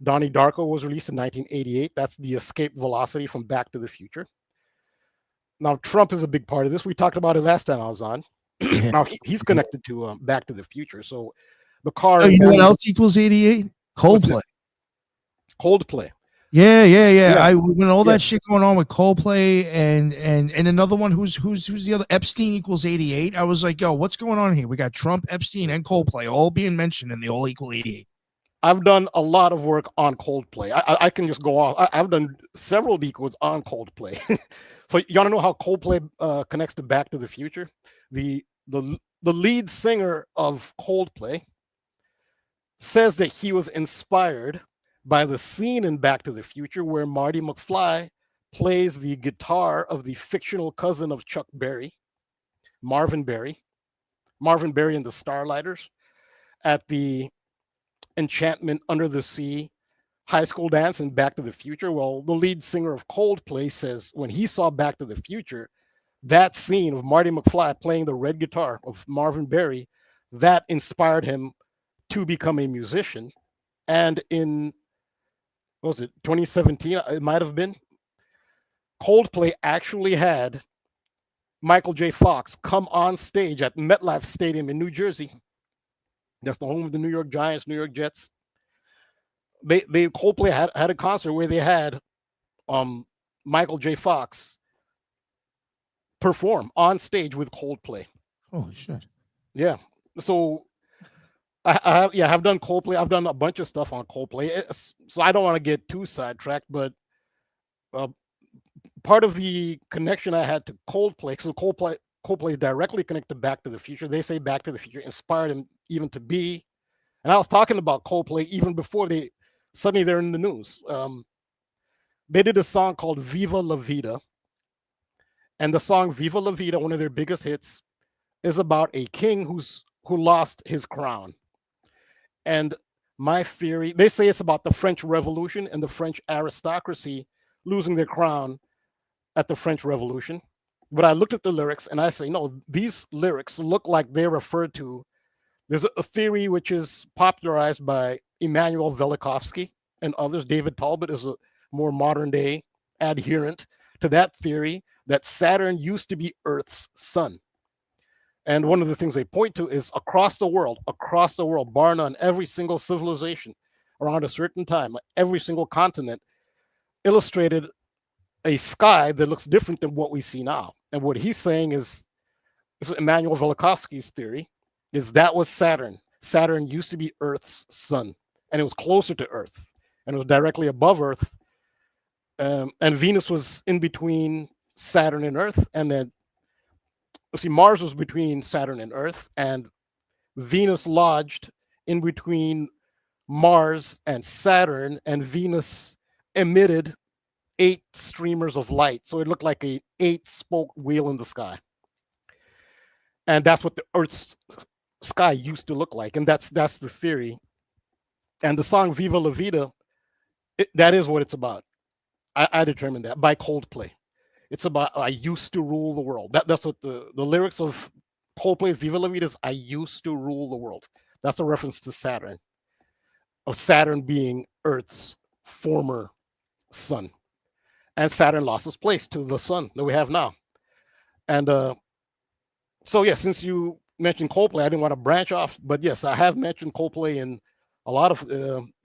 Speaker 5: Donnie Darko was released in 1988. That's the escape velocity from Back to the Future. Now, Trump is a big part of this. We talked about it last time I was on. Now, he's connected to Back to the Future. So the car...
Speaker 1: Oh, you know what else equals 88? Coldplay.
Speaker 5: Coldplay.
Speaker 1: Yeah. When all that shit going on with Coldplay and another one who's the other, Epstein equals 88. I was like, yo, what's going on here? We got Trump, Epstein, and Coldplay all being mentioned, and they all equal 88.
Speaker 5: I've done a lot of work on Coldplay. I can just go off. I've done several decodes on Coldplay. So you want to know how Coldplay connects to Back to the Future? the lead singer of Coldplay says that he was inspired by the scene in Back to the Future where Marty McFly plays the guitar of the fictional cousin of Chuck Berry, Marvin Berry and the Starlighters at the Enchantment Under the Sea high school dance in Back to the Future. Well, the lead singer of Coldplay says when he saw Back to the Future, that scene of Marty McFly playing the red guitar of Marvin Berry, that inspired him to become a musician. And in, what was it, 2017, it might have been, Coldplay actually had Michael J. Fox come on stage at MetLife Stadium in New Jersey. That's the home of the New York Giants, New York Jets. Coldplay had a concert where they had Michael J. Fox perform on stage with Coldplay.
Speaker 1: Holy shit.
Speaker 5: Yeah. So I have done Coldplay. I've done a bunch of stuff on Coldplay. So I don't want to get too sidetracked, but part of the connection I had to Coldplay, so Coldplay directly connected to Back to the Future. They say Back to the Future inspired him even to be. And I was talking about Coldplay even before suddenly they're in the news. They did a song called Viva La Vida. And the song Viva La Vida, one of their biggest hits, is about a king who lost his crown. And my theory, they say it's about the French Revolution and the French aristocracy losing their crown at the French Revolution. But I looked at the lyrics and I say, no, these lyrics look like they're referred to. There's a theory which is popularized by Immanuel Velikovsky and others. David Talbot is a more modern day adherent to that theory that Saturn used to be Earth's sun. And one of the things they point to is across the world, bar none, every single civilization around a certain time, every single continent illustrated a sky that looks different than what we see now. And what he's saying is Immanuel Velikovsky's theory, is that was Saturn. Saturn used to be Earth's sun, and it was closer to Earth, and it was directly above Earth. And Venus was in between Saturn and Earth, and then Mars was between Saturn and Earth, and Venus lodged in between Mars and Saturn, and Venus emitted 8 streamers of light. So it looked like a 8-spoke wheel in the sky. And that's what the Earth's sky used to look like. And that's the theory. And the song Viva La Vida, that is what it's about. I determined that by Coldplay. It's about I used to rule the world. That's what the lyrics of Coldplay's Viva La Vida is. I used to rule the world. That's a reference to Saturn, of Saturn being Earth's former sun. And Saturn lost its place to the sun that we have now. And so, yeah, since you mentioned Coldplay, I didn't want to branch off. But yes, I have mentioned Coldplay in a lot of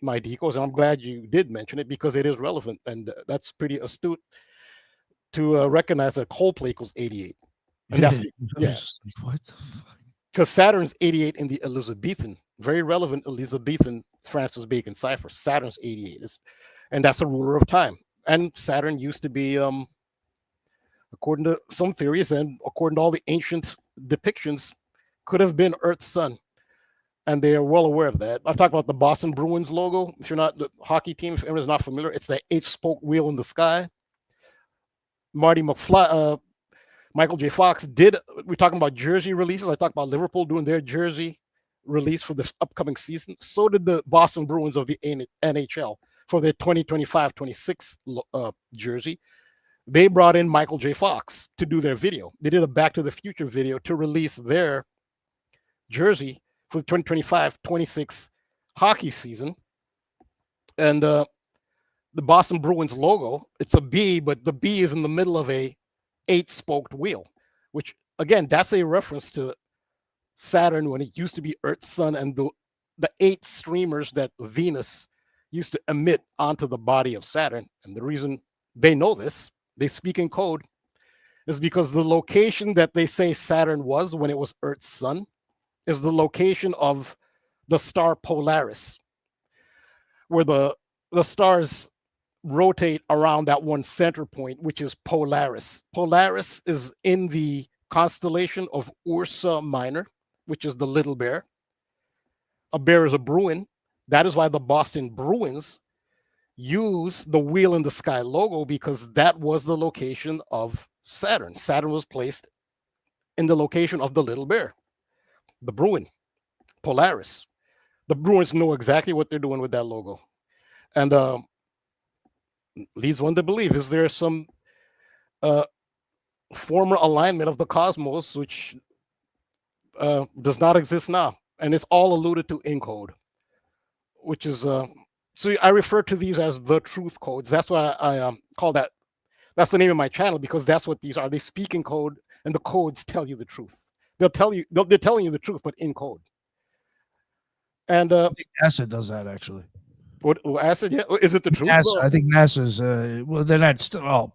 Speaker 5: my decos, and I'm glad you did mention it because it is relevant. And that's pretty astute to recognize that Coldplay equals 88. And that's, yeah.
Speaker 1: Like, what the fuck?
Speaker 5: Because Saturn's 88 in the Elizabethan, very relevant Elizabethan Francis Bacon cipher. Saturn's 88, and that's a ruler of time. And Saturn used to be, according to some theories and according to all the ancient depictions, could have been Earth's sun. And they are well aware of that. I've talked about the Boston Bruins logo. If you're not the hockey team, if everyone's not familiar, it's the 8-spoke wheel in the sky. Marty McFly, Michael J. Fox did. We're talking about jersey releases. I talked about Liverpool doing their jersey release for the upcoming season. So did the Boston Bruins of the NHL for their 2025-26 jersey. They brought in Michael J. Fox to do their video. They did a Back to the Future video to release their jersey for the 2025-26 hockey season. And the Boston Bruins logo, it's a B, but the B is in the middle of a 8-spoked wheel, which again, that's a reference to Saturn when it used to be Earth's sun, and the 8 streamers that Venus used to emit onto the body of Saturn. And the reason they know this, they speak in code, is because the location that they say Saturn was when it was Earth's sun is the location of the star Polaris, where the stars rotate around that one center point, which is Polaris. Polaris is in the constellation of Ursa Minor, which is the little bear. A bear is a Bruin. That is why the Boston Bruins use the wheel in the sky logo, because that was the location of Saturn. Saturn was placed in the location of the little bear, the Bruin, Polaris. The Bruins know exactly what they're doing with that logo. And leads one to believe, is there some former alignment of the cosmos which does not exist now? And it's all alluded to in code, which is so I refer to these as the truth codes. That's why I call that, that's the name of my channel, because that's what these are. They speak in code, and the codes tell you the truth. They're telling you the truth, but in code. And
Speaker 1: I think NASA does that actually.
Speaker 5: what acid? Yeah, is it the truth?
Speaker 1: NASA, I think NASA's well, they're not still. Oh,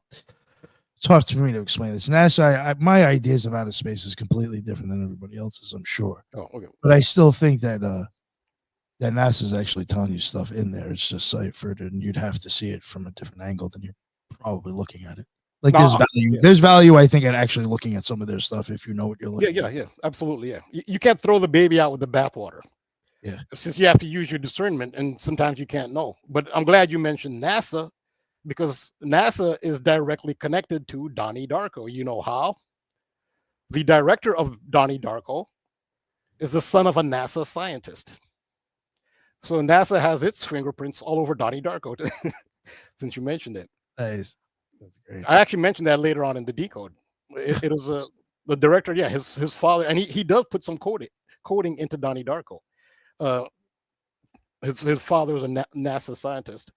Speaker 1: it's hard for me to explain this. NASA, my ideas of outer space is completely different than everybody else's, I'm sure.
Speaker 5: Oh, okay.
Speaker 1: But I still think that that NASA's actually telling you stuff in there. It's just ciphered, and you'd have to see it from a different angle than you're probably looking at it. Like there's value.
Speaker 5: Yeah.
Speaker 1: There's value, I think, at actually looking at some of their stuff if you know what you're looking at.
Speaker 5: Yeah, absolutely. Yeah, you can't throw the baby out with the bathwater.
Speaker 1: Yeah,
Speaker 5: since you have to use your discernment, and sometimes you can't know. But I'm glad you mentioned NASA, because NASA is directly connected to Donnie Darko. You know how? The director of Donnie Darko is the son of a NASA scientist. So NASA has its fingerprints all over Donnie Darko, since you mentioned it.
Speaker 1: nice. That's great.
Speaker 5: I actually mentioned that later on in the decode. It was the director, yeah, his father, and he does put some coding into Donnie Darko. His father was a NASA scientist.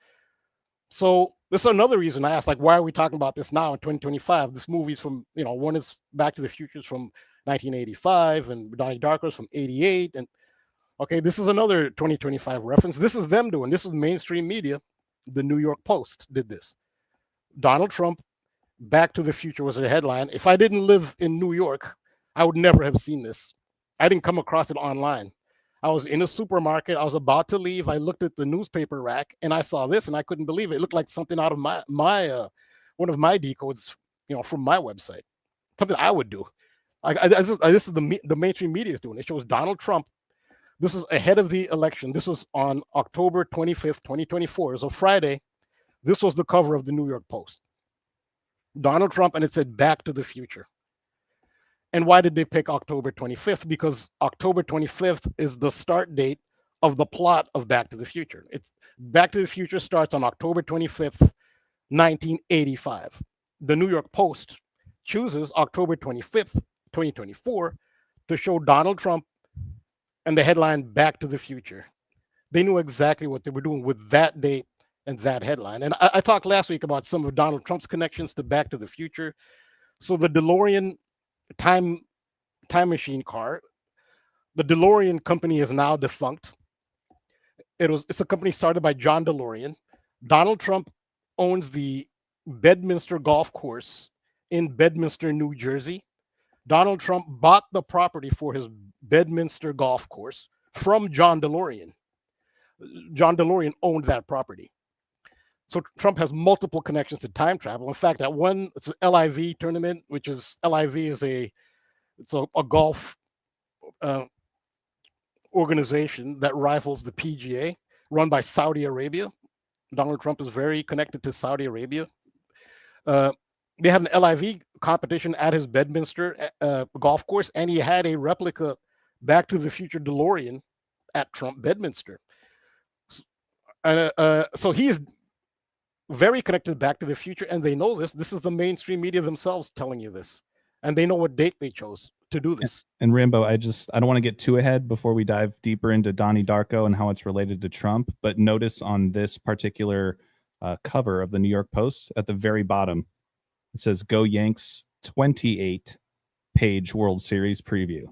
Speaker 5: So this is another reason I asked, like, why are we talking about this now in 2025? This movie's from, one is Back to the Future is from 1985, and Donnie Darko is from 88. And okay, this is another 2025 reference. This is them doing, this is mainstream media. The New York Post did this. Donald Trump, Back to the Future was their headline. If I didn't live in New York, I would never have seen this. I didn't come across it online. I was in a supermarket. I was about to leave. I looked at the newspaper rack and I saw this, and I couldn't believe it. It looked like something out of my one of my decodes, from my website. Something I would do. This is the mainstream media is doing. It shows Donald Trump. This is ahead of the election. This was on October 25th, 2024. It was a Friday. This was the cover of the New York Post. Donald Trump, and it said Back to the Future. And why did they pick October 25th? Because October 25th is the start date of the plot of Back to the Future. Back to the Future starts on October 25th, 1985. The New York Post chooses October 25th, 2024 to show Donald Trump and the headline Back to the Future. They knew exactly what they were doing with that date and that headline. And I talked last week about some of Donald Trump's connections to Back to the Future. So the DeLorean time machine car, the DeLorean company is now defunct. It's a company started by John DeLorean. Donald Trump owns the Bedminster Golf Course in Bedminster, New Jersey. Donald Trump bought the property for his Bedminster Golf Course from John DeLorean. John DeLorean owned that property. So Trump has multiple connections to time travel. In fact, it's an LIV tournament, which is LIV is a golf organization that rivals the PGA, run by Saudi Arabia. Donald Trump is very connected to Saudi Arabia. They have an LIV competition at his Bedminster golf course, and he had a replica Back to the Future DeLorean at Trump Bedminster. So he's very connected Back to the Future, and they know this. This is the mainstream media themselves telling you this, and they know what date they chose to do this.
Speaker 4: And Rambo, I don't want to get too ahead before we dive deeper into Donnie Darko and how it's related to Trump, but notice on this particular cover of the New York Post at the very bottom, it says Go Yanks 28-page World Series preview.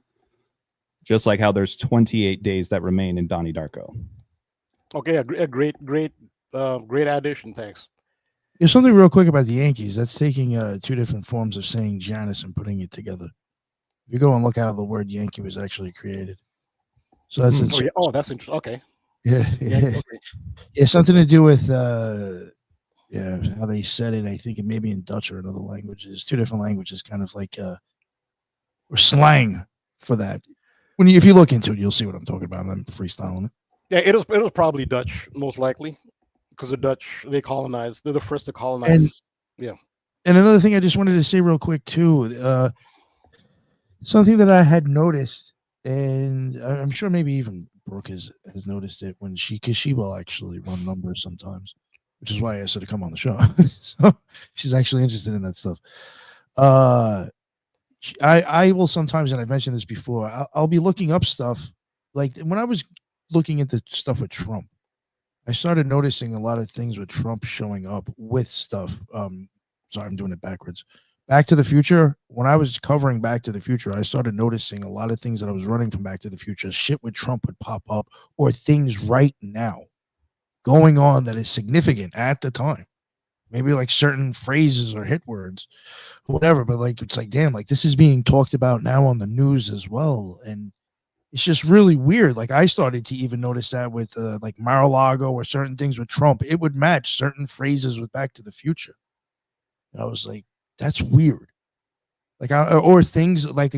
Speaker 4: Just like how there's 28 days that remain in Donnie Darko.
Speaker 5: Okay, a great addition. Thanks.
Speaker 1: There's something real quick about the Yankees. That's taking two different forms of saying Janus and putting it together. If you go and look how the word Yankee was actually created. So that's
Speaker 5: that's interesting. Okay.
Speaker 1: Yeah. Yeah, something to do with how they said it. I think it may be in Dutch or another language. It's two different languages, kind of like or slang for that. If you look into it, you'll see what I'm talking about. I'm freestyling it.
Speaker 5: Yeah, it was probably Dutch, most likely, because the Dutch, they colonized. They're the first to colonize.
Speaker 1: And another thing I just wanted to say real quick too, something that I had noticed, and I'm sure maybe even Brooke has noticed it because she will actually run numbers sometimes, which is why I asked her to come on the show. So she's actually interested in that stuff. I will sometimes, and I've mentioned this before, I'll be looking up stuff. Like when I was looking at the stuff with Trump, I started noticing a lot of things with Trump showing up with stuff. Sorry, I'm doing it backwards. Back to the Future. When I was covering Back to the Future, I started noticing a lot of things that I was running from Back to the Future. Shit with Trump would pop up, or things right now going on that is significant at the time. Maybe like certain phrases or hit words, whatever. But like, it's like, damn, like this is being talked about now on the news as well. And it's just really weird. Like I started to even notice that with like Mar-a-Lago or certain things with Trump, it would match certain phrases with Back to the Future. And I was like, that's weird. Like, or things like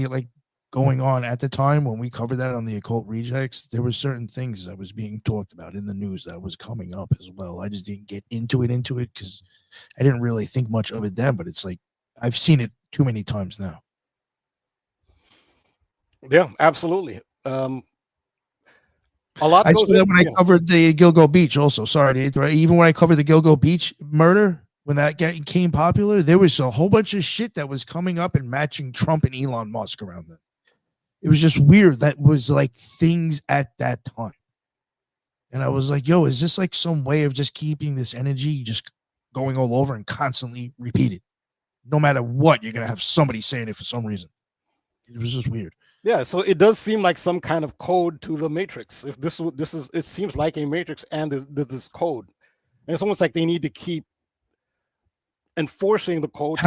Speaker 1: going on at the time when we covered that on the Occult Rejects, there were certain things that was being talked about in the news that was coming up as well. I just didn't get into it because I didn't really think much of it then, but it's like, I've seen it too many times now.
Speaker 5: Yeah, absolutely. A lot
Speaker 1: I
Speaker 5: goes
Speaker 1: saw that
Speaker 5: in,
Speaker 1: when I covered the Gilgo Beach also. Sorry, even when I covered the Gilgo Beach murder, when that became popular, there was a whole bunch of shit that was coming up and matching Trump and Elon Musk around them. It was just weird. That was like things at that time. And I was like, yo, is this like some way of just keeping this energy just going all over and constantly repeated? No matter what, you're going to have somebody saying it for some reason. It was just weird.
Speaker 5: Yeah, so it does seem like some kind of code to the Matrix. If this is, it seems like a Matrix and this code. And it's almost like they need to keep enforcing the code.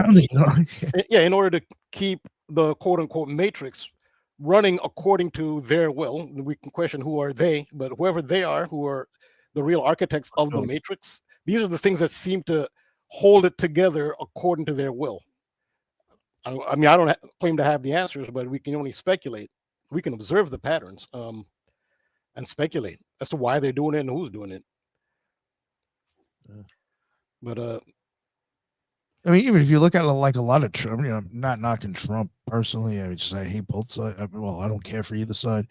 Speaker 5: In order to keep the quote unquote Matrix running according to their will. We can question who are they, but whoever they are, who are the real architects of the Matrix, these are the things that seem to hold it together according to their will. I mean, I don't claim to have the answers, but we can only speculate. We can observe the patterns and speculate as to why they're doing it and who's doing it. But
Speaker 1: I mean, even if you look at it like a lot of Trump, you know, I'm not knocking Trump personally. I hate both sides. Well, I don't care for either side.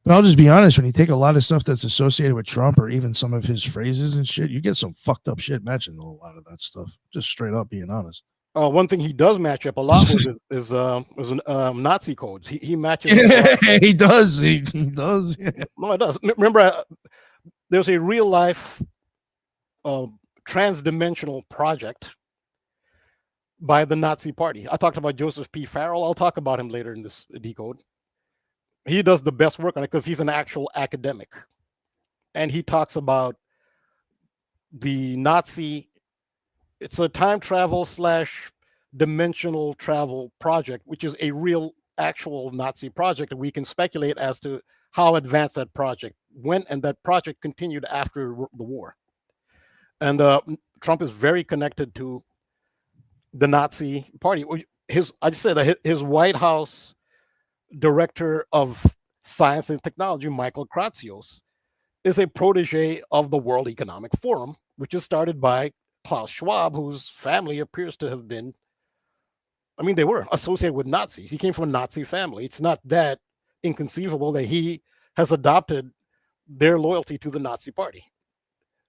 Speaker 1: But I'll just be honest, when you take a lot of stuff that's associated with Trump or even some of his phrases and shit, you get some fucked up shit matching a lot of that stuff. Just straight up being honest.
Speaker 5: One thing he does match up a lot with is Nazi codes. He matches.
Speaker 1: He does. He does. Yeah.
Speaker 5: No, it does. Remember, there's a real life transdimensional project by the Nazi Party. I talked about Joseph P. Farrell. I'll talk about him later in this decode. He does the best work on it because he's an actual academic, and he talks about the Nazi. It's a time travel / dimensional travel project, which is a real actual Nazi project, and we can speculate as to how advanced that project went, and that project continued after the war. And Trump is very connected to the Nazi Party. I'd say that his White House director of science and technology, Michael Kratsios, is a protege of the World Economic Forum, which is started by Klaus Schwab, whose family appears to have been, I mean, they were associated with Nazis. He came from a Nazi family. It's not that inconceivable that he has adopted their loyalty to the Nazi Party,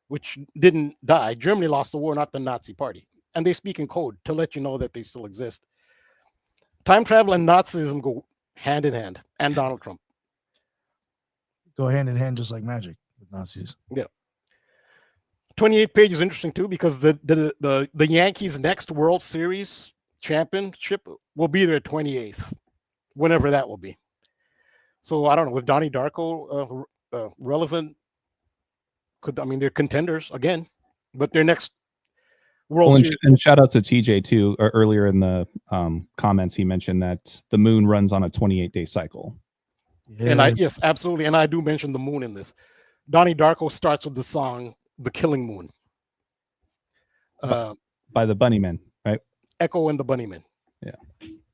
Speaker 5: which didn't die. Germany lost the war, not the Nazi Party. And they speak in code to let you know that they still exist. Time travel and Nazism go hand in hand, and Donald Trump.
Speaker 1: Go hand in hand just like magic with Nazis.
Speaker 5: Yeah. 28 pages is interesting too, because the Yankees' next World Series championship will be their 28th, whenever that will be. So I don't know, with Donnie Darko relevant, they're contenders again, but their next World Series.
Speaker 4: And shout out to TJ too. Earlier in the comments, he mentioned that the moon runs on a 28-day cycle.
Speaker 5: Yeah. And yes, absolutely. And I do mention the moon in this. Donnie Darko starts with the song "The Killing Moon"
Speaker 4: by the Bunnymen, right?
Speaker 5: Echo and the Bunnymen.
Speaker 4: Yeah.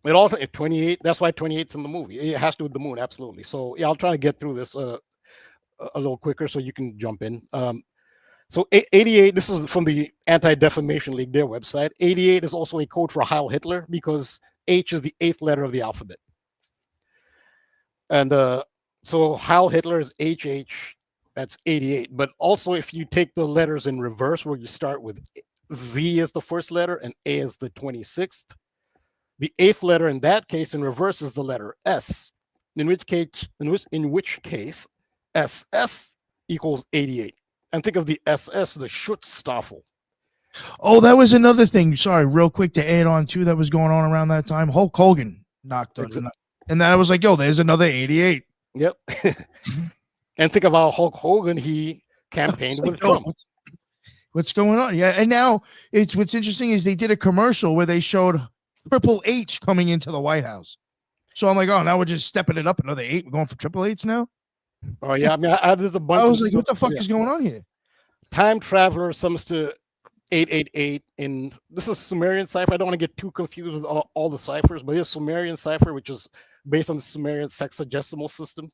Speaker 5: It also at 28. That's why 28's in the movie. It has to do with the moon, absolutely. So yeah, I'll try to get through this a little quicker so you can jump in. So 88. This is from the Anti-Defamation League, their website. 88 is also a code for Heil Hitler because H is the 8th letter of the alphabet, and so Heil Hitler is HH. That's 88. But also, if you take the letters in reverse, where you start with Z as the first letter and A as the 26th. The 8th letter in that case in reverse is the letter S, in which case SS equals 88. And think of the SS, the Schutzstaffel.
Speaker 1: Oh, that was another thing. Sorry, real quick to add on too. That was going on around that time. Hulk Hogan knocked on, and then I was like, "Yo, there's another 88."
Speaker 5: Yep. And think of how Hulk Hogan he campaigned with Trump.
Speaker 1: What's going on? Yeah, and now what's interesting is they did a commercial where they showed Triple H coming into the White House. So I'm like, oh, now we're just stepping it up another 8. We're going for Triple H now.
Speaker 5: Oh yeah, I mean, I did a bunch.
Speaker 1: I was like, what the fuck is going on here?
Speaker 5: Time Traveler sums to 888 in this is Sumerian cipher. I don't want to get too confused with all the ciphers, but it's Sumerian cipher, which is based on the Sumerian sexagesimal system.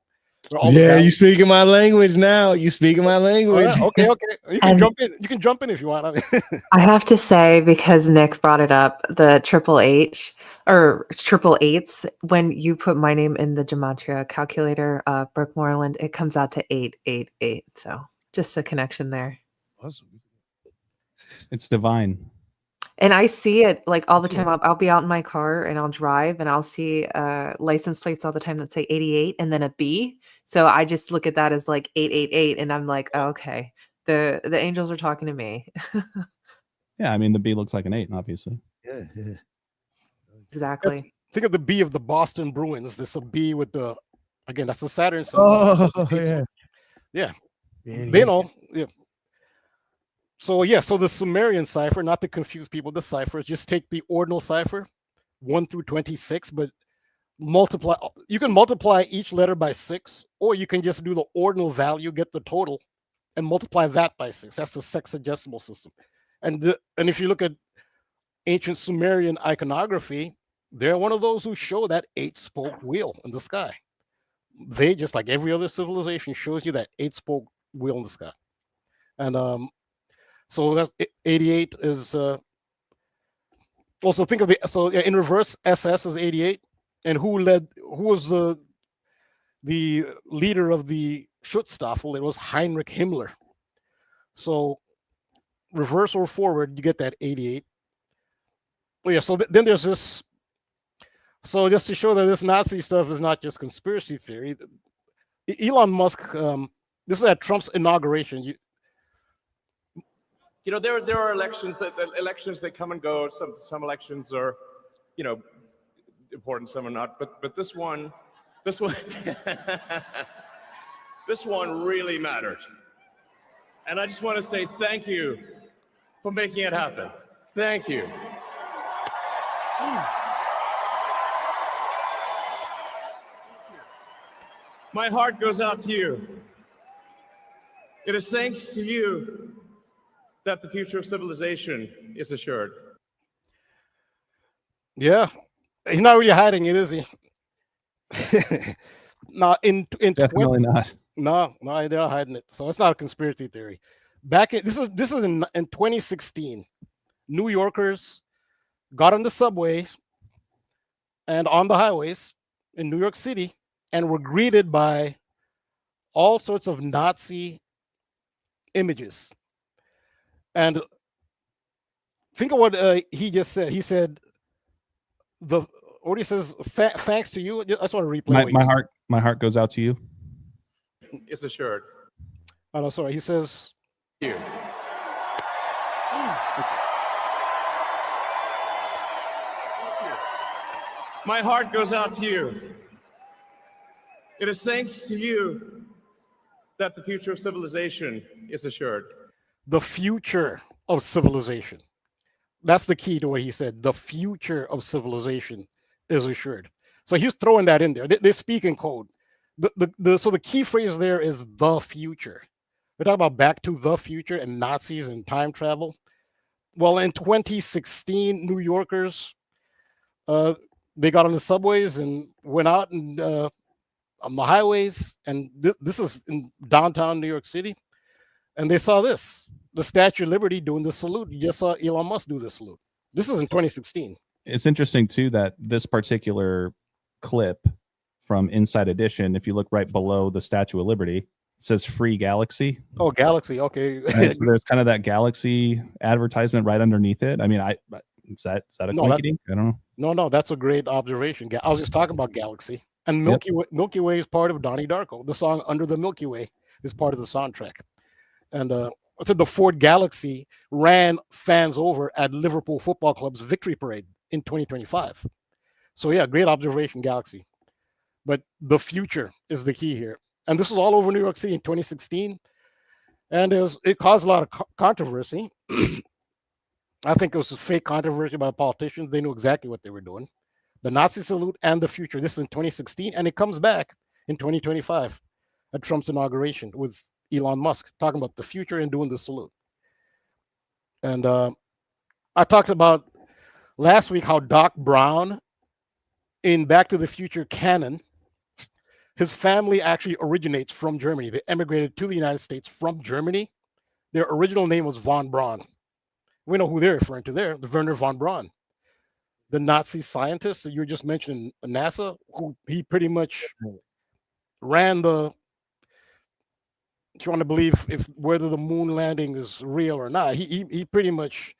Speaker 3: Yeah, you speaking my language now. You speaking my language.
Speaker 5: Oh, yeah. Okay. You can jump in. You can jump in if you want.
Speaker 2: I have to say, because Nick brought it up, the Triple H or Triple Eights, when you put my name in the gematria calculator, Brooke Moreland, it comes out to 888. So just a connection there.
Speaker 1: Awesome.
Speaker 4: It's divine.
Speaker 2: And I see it like all the time. I'll be out in my car and I'll drive and I'll see license plates all the time that say 88 and then a B. So I just look at that as like 888 and I'm like, oh, okay, the angels are talking to me.
Speaker 4: Yeah, I mean the B looks like an 8, obviously.
Speaker 1: Yeah.
Speaker 2: Exactly.
Speaker 5: Think of the B of the Boston Bruins. This a B with the again. That's the Saturn.
Speaker 1: Oh yeah.
Speaker 5: They know. Yeah. So yeah, so the Sumerian cipher, not to confuse people, the cipher, just take the ordinal cipher, 1 through 26, but multiply. You can multiply each letter by 6, or you can just do the ordinal value, get the total, and multiply that by 6. That's the sexagesimal system. And if you look at ancient Sumerian iconography, they're one of those who show that 8-spoke wheel in the sky. They, just like every other civilization, shows you that 8-spoke wheel in the sky. And so that's 88 is also think of in reverse, SS is 88. And who was the leader of the Schutzstaffel? It was Heinrich Himmler. So reverse or forward, you get that 88. Oh yeah, so then there's this. So just to show that this Nazi stuff is not just conspiracy theory, Elon Musk, this is at Trump's inauguration.
Speaker 8: You know, there are elections that come and go. Some elections are, important. Some are not. But this one, this one really mattered. And I just want to say thank you for making it happen. Thank you. My heart goes out to you. It is thanks to you that the future of civilization is assured.
Speaker 5: Yeah, he's not really hiding it, is he? No, in
Speaker 4: Definitely not.
Speaker 5: No, they're not hiding it. So it's not a conspiracy theory. This is in 2016. New Yorkers got on the subways and on the highways in New York City and were greeted by all sorts of Nazi images. And think of what he just said. He said, what he says, thanks to you. I just want to replay.
Speaker 4: My heart goes out to you.
Speaker 8: It's assured.
Speaker 5: Oh, no, sorry. He says,
Speaker 8: you. My heart goes out to you. It is thanks to you that the future of civilization is assured.
Speaker 5: The future of civilization. That's the key to what he said. The future of civilization is assured. So he's throwing that in there. They speak in code. So the key phrase there is the future. We're talking about Back to the Future and Nazis and time travel. Well, in 2016, New Yorkers, they got on the subways and went out and on the highways, and this is in downtown New York City, and they saw this, the Statue of Liberty doing the salute. You just saw Elon Musk do the salute. This is in 2016.
Speaker 4: It's interesting too that this particular clip from Inside Edition, if you look right below the Statue of Liberty, it says "Free Galaxy."
Speaker 5: Oh, Galaxy. Okay.
Speaker 4: So there's kind of that Galaxy advertisement right underneath it. I mean, is that a coincidence? I don't know.
Speaker 5: No, that's a great observation. I was just talking about Galaxy, and Milky Way is part of Donnie Darko. The song "Under the Milky Way" is part of the soundtrack, and I said the Ford Galaxy ran fans over at Liverpool Football Club's victory parade in 2025. So yeah, great observation, Galaxy. But the future is the key here, and this is all over New York City in 2016, and it caused a lot of controversy. I think it was a fake controversy by politicians. They knew exactly what they were doing. The Nazi salute and the future. This is in 2016, and it comes back in 2025 at Trump's inauguration with Elon Musk talking about the future and doing the salute. And I talked about last week how Doc Brown in Back to the Future canon, his family actually originates from Germany. They emigrated to the United States from Germany. Their original name was von Braun. We know who they're referring to there, the Werner von Braun, the Nazi scientist that you were just mentioning, NASA, who he pretty much ran the, if you want to believe whether the moon landing is real or not, he pretty much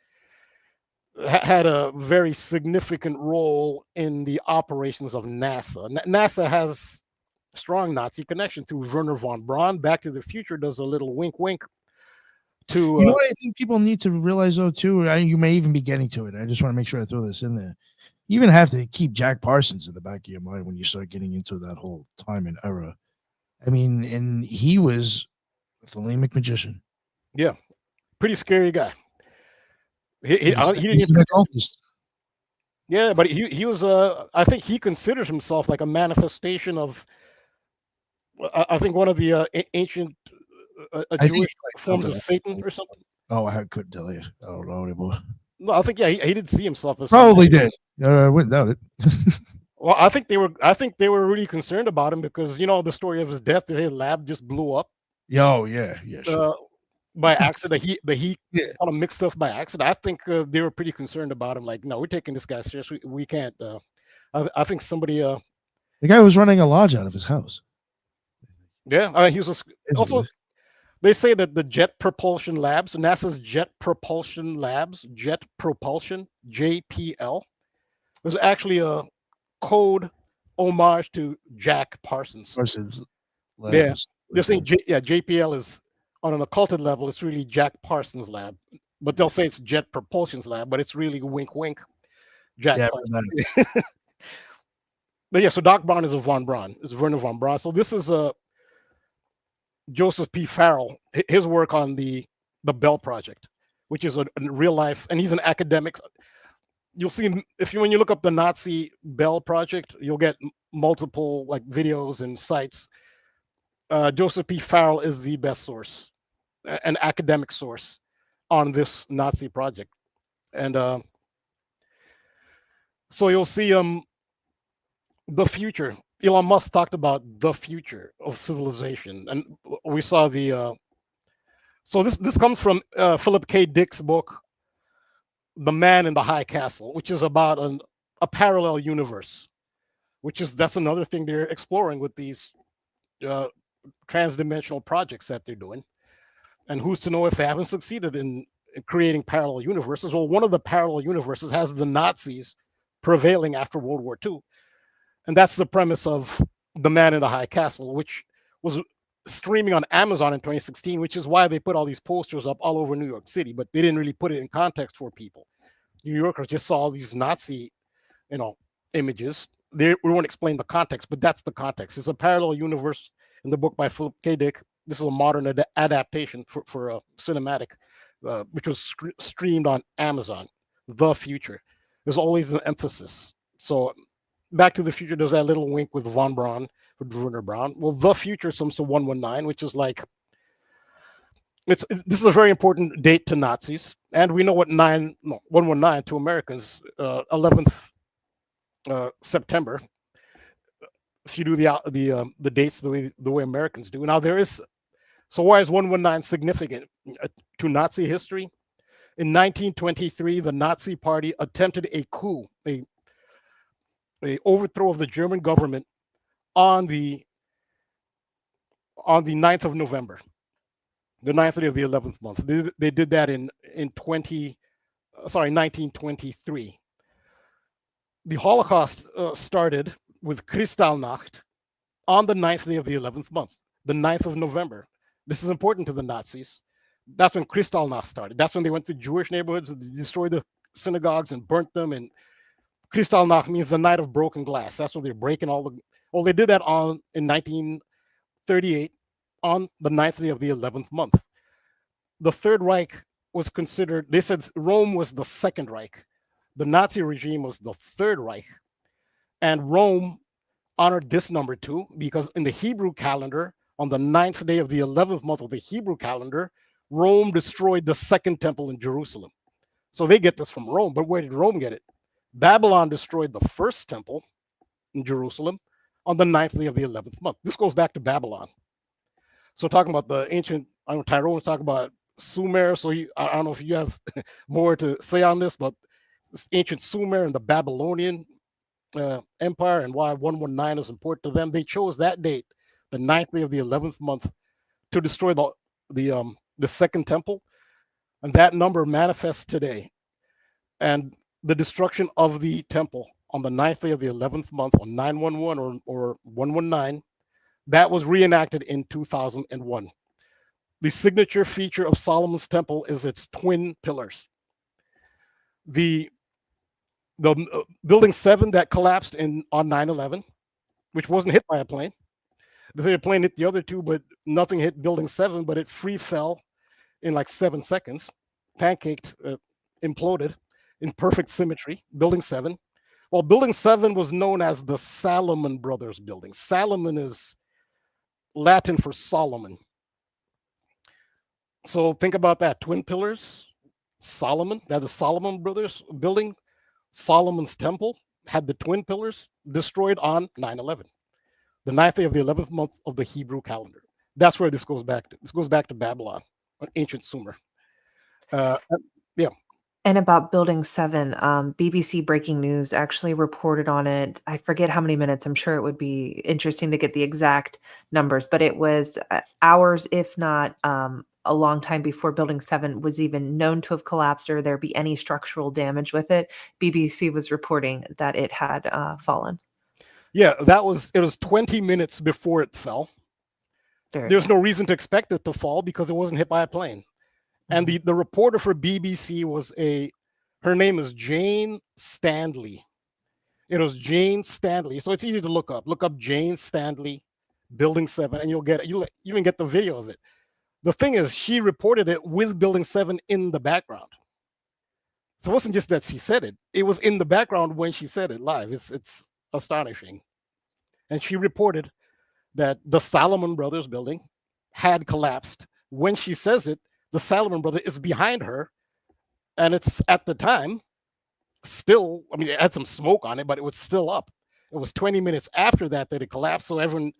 Speaker 5: had a very significant role in the operations of NASA. NASA has strong Nazi connection to Werner von Braun. Back to the Future does a little wink to
Speaker 1: you know what I think people need to realize though too. You may even be getting to it. I just want to make sure I throw this in there. You even have to keep Jack Parsons in the back of your mind when you start getting into that whole time and era. I mean, and he was a Thelemic magician.
Speaker 5: Yeah, pretty scary guy. He didn't even yeah, but he was I think he considers himself like a manifestation of I think one of the ancient Jewish forms of Satan or something.
Speaker 1: Oh, I couldn't tell you. I don't know anymore.
Speaker 5: No, I think he did see himself as
Speaker 1: probably did. I wouldn't doubt it.
Speaker 5: Well, I think they were really concerned about him because you know the story of his death. His lab just blew up.
Speaker 1: Yo, yeah, sure.
Speaker 5: By accident, he kind of mixed stuff by accident. I think they were pretty concerned about him. Like, no, we're taking this guy seriously. We can't. I think somebody.
Speaker 1: The guy was running a lodge out of his house.
Speaker 5: Yeah, he was also. They say that the Jet Propulsion Labs, NASA's Jet Propulsion Labs, Jet Propulsion (JPL), was actually a code homage to Jack Parsons.
Speaker 1: Labs.
Speaker 5: Yeah, they're saying JPL is on an occulted level. It's really Jack Parsons' lab, but they'll say it's Jet Propulsion's lab, but it's really wink, wink. Jack. Yeah, but yeah, so Doc Brown is a von Braun. It's Werner von Braun. So this is a Joseph P. Farrell, his work on the Bell Project, which is a real life, and he's an academic. You'll see when you look up the Nazi Bell Project, you'll get multiple like videos and sites. Joseph P. Farrell is the best source, an academic source on this Nazi project, and so you'll see the future. Elon Musk talked about the future of civilization, and we saw the. So this comes from Philip K. Dick's book, "The Man in the High Castle," which is about a parallel universe, that's another thing they're exploring with these transdimensional projects that they're doing. And who's to know if they haven't succeeded in creating parallel universes? Well, one of the parallel universes has the Nazis prevailing after World War II. And that's the premise of The Man in the High Castle, which was streaming on Amazon in 2016, which is why they put all these posters up all over New York City, but they didn't really put it in context for people. New Yorkers just saw these Nazi, images. We won't explain the context, but that's the context. It's a parallel universe in the book by Philip K. Dick. This is a modern adaptation for a cinematic, which was streamed on Amazon. The future. There's always an emphasis. So Back to the Future does that little wink with von Braun, with Werner Braun. Well, the future comes to 119, which is like, this is a very important date to Nazis. And we know what 119 to Americans, 11th September. So you do the dates the way Americans do. Now there is, so why is 119 significant to Nazi history? In 1923, the Nazi Party attempted a coup, a overthrow of the German government on the 9th of November, the 9th day of the 11th month. They did that in 1923. The Holocaust started with Kristallnacht on the 9th day of the 11th month, the 9th of November. This is important to the Nazis. That's when Kristallnacht started. That's when they went to Jewish neighborhoods, destroyed the synagogues and burnt them. And Kristallnacht means the night of broken glass. That's when they're breaking all the. Well, they did that in 1938 on the 9th day of the 11th month. The Third Reich was considered. They said Rome was the Second Reich. The Nazi regime was the Third Reich, and Rome honored this number too, because in the Hebrew calendar, on the 9th day of the 11th month of the Hebrew calendar, Rome destroyed the Second Temple in Jerusalem. So they get this from Rome, but where did Rome get it? Babylon destroyed the First Temple in Jerusalem on the 9th day of the 11th month. This goes back to Babylon. So talking about the ancient, Tyrone was talking about Sumer, so I don't know if you have more to say on this, but ancient Sumer and the Babylonian Empire and why 119 is important to them. They chose that date, the 9th day of the 11th month, to destroy the Second Temple, and that number manifests today. And the destruction of the temple on the 9th day of the 11th month on 911 or 119, that was reenacted in 2001. The signature feature of Solomon's temple is its twin pillars. The building 7 that collapsed on 9/11, which wasn't hit by a plane. The plane hit the other two, but nothing hit building 7, but it free fell in like 7 seconds, pancaked, imploded in perfect symmetry, building 7. Well, building 7 was known as the Salomon Brothers building. Salomon is Latin for Solomon. So think about that, twin pillars, Solomon, that's the Solomon Brothers building. Solomon's temple had the twin pillars destroyed on 9/11, the 9th day of the 11th month of the Hebrew calendar. That's where this goes back to. This goes back to Babylon, ancient Sumer. Yeah.
Speaker 2: And about Building 7, BBC Breaking News actually reported on it. I forget how many minutes. I'm sure it would be interesting to get the exact numbers, but it was hours, if not a long time before Building 7 was even known to have collapsed or there be any structural damage with it. BBC was reporting that it had fallen.
Speaker 5: Yeah, it was 20 minutes before it fell. There's no reason to expect it to fall because it wasn't hit by a plane. And the reporter for BBC was her name is Jane Stanley. It was Jane Stanley. So it's easy to look up. Look up Jane Stanley, Building 7, and you'll get it. You even get the video of it. The thing is, she reported it with Building 7 in the background. So it wasn't just that she said it. It was in the background when she said it live. It's astonishing. And she reported that the Salomon Brothers building had collapsed. When she says it, the Salomon brother is behind her, and it's at the time still, it had some smoke on it, but it was still up. It was 20 minutes after that it collapsed. So everyone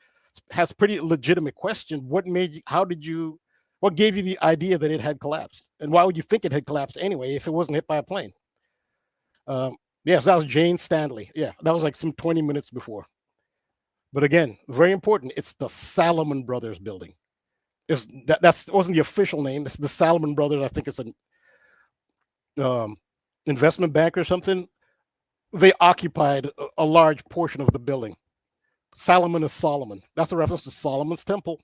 Speaker 5: has pretty legitimate question. What gave you the idea that it had collapsed? And why would you think it had collapsed anyway if it wasn't hit by a plane? Yes, that was Jane Stanley. Yeah, that was like some 20 minutes before. But again, very important. It's the Salomon Brothers building. That wasn't the official name. It's the Salomon Brothers. I think it's an investment bank or something. They occupied a large portion of the building. Salomon is Solomon. That's a reference to Solomon's temple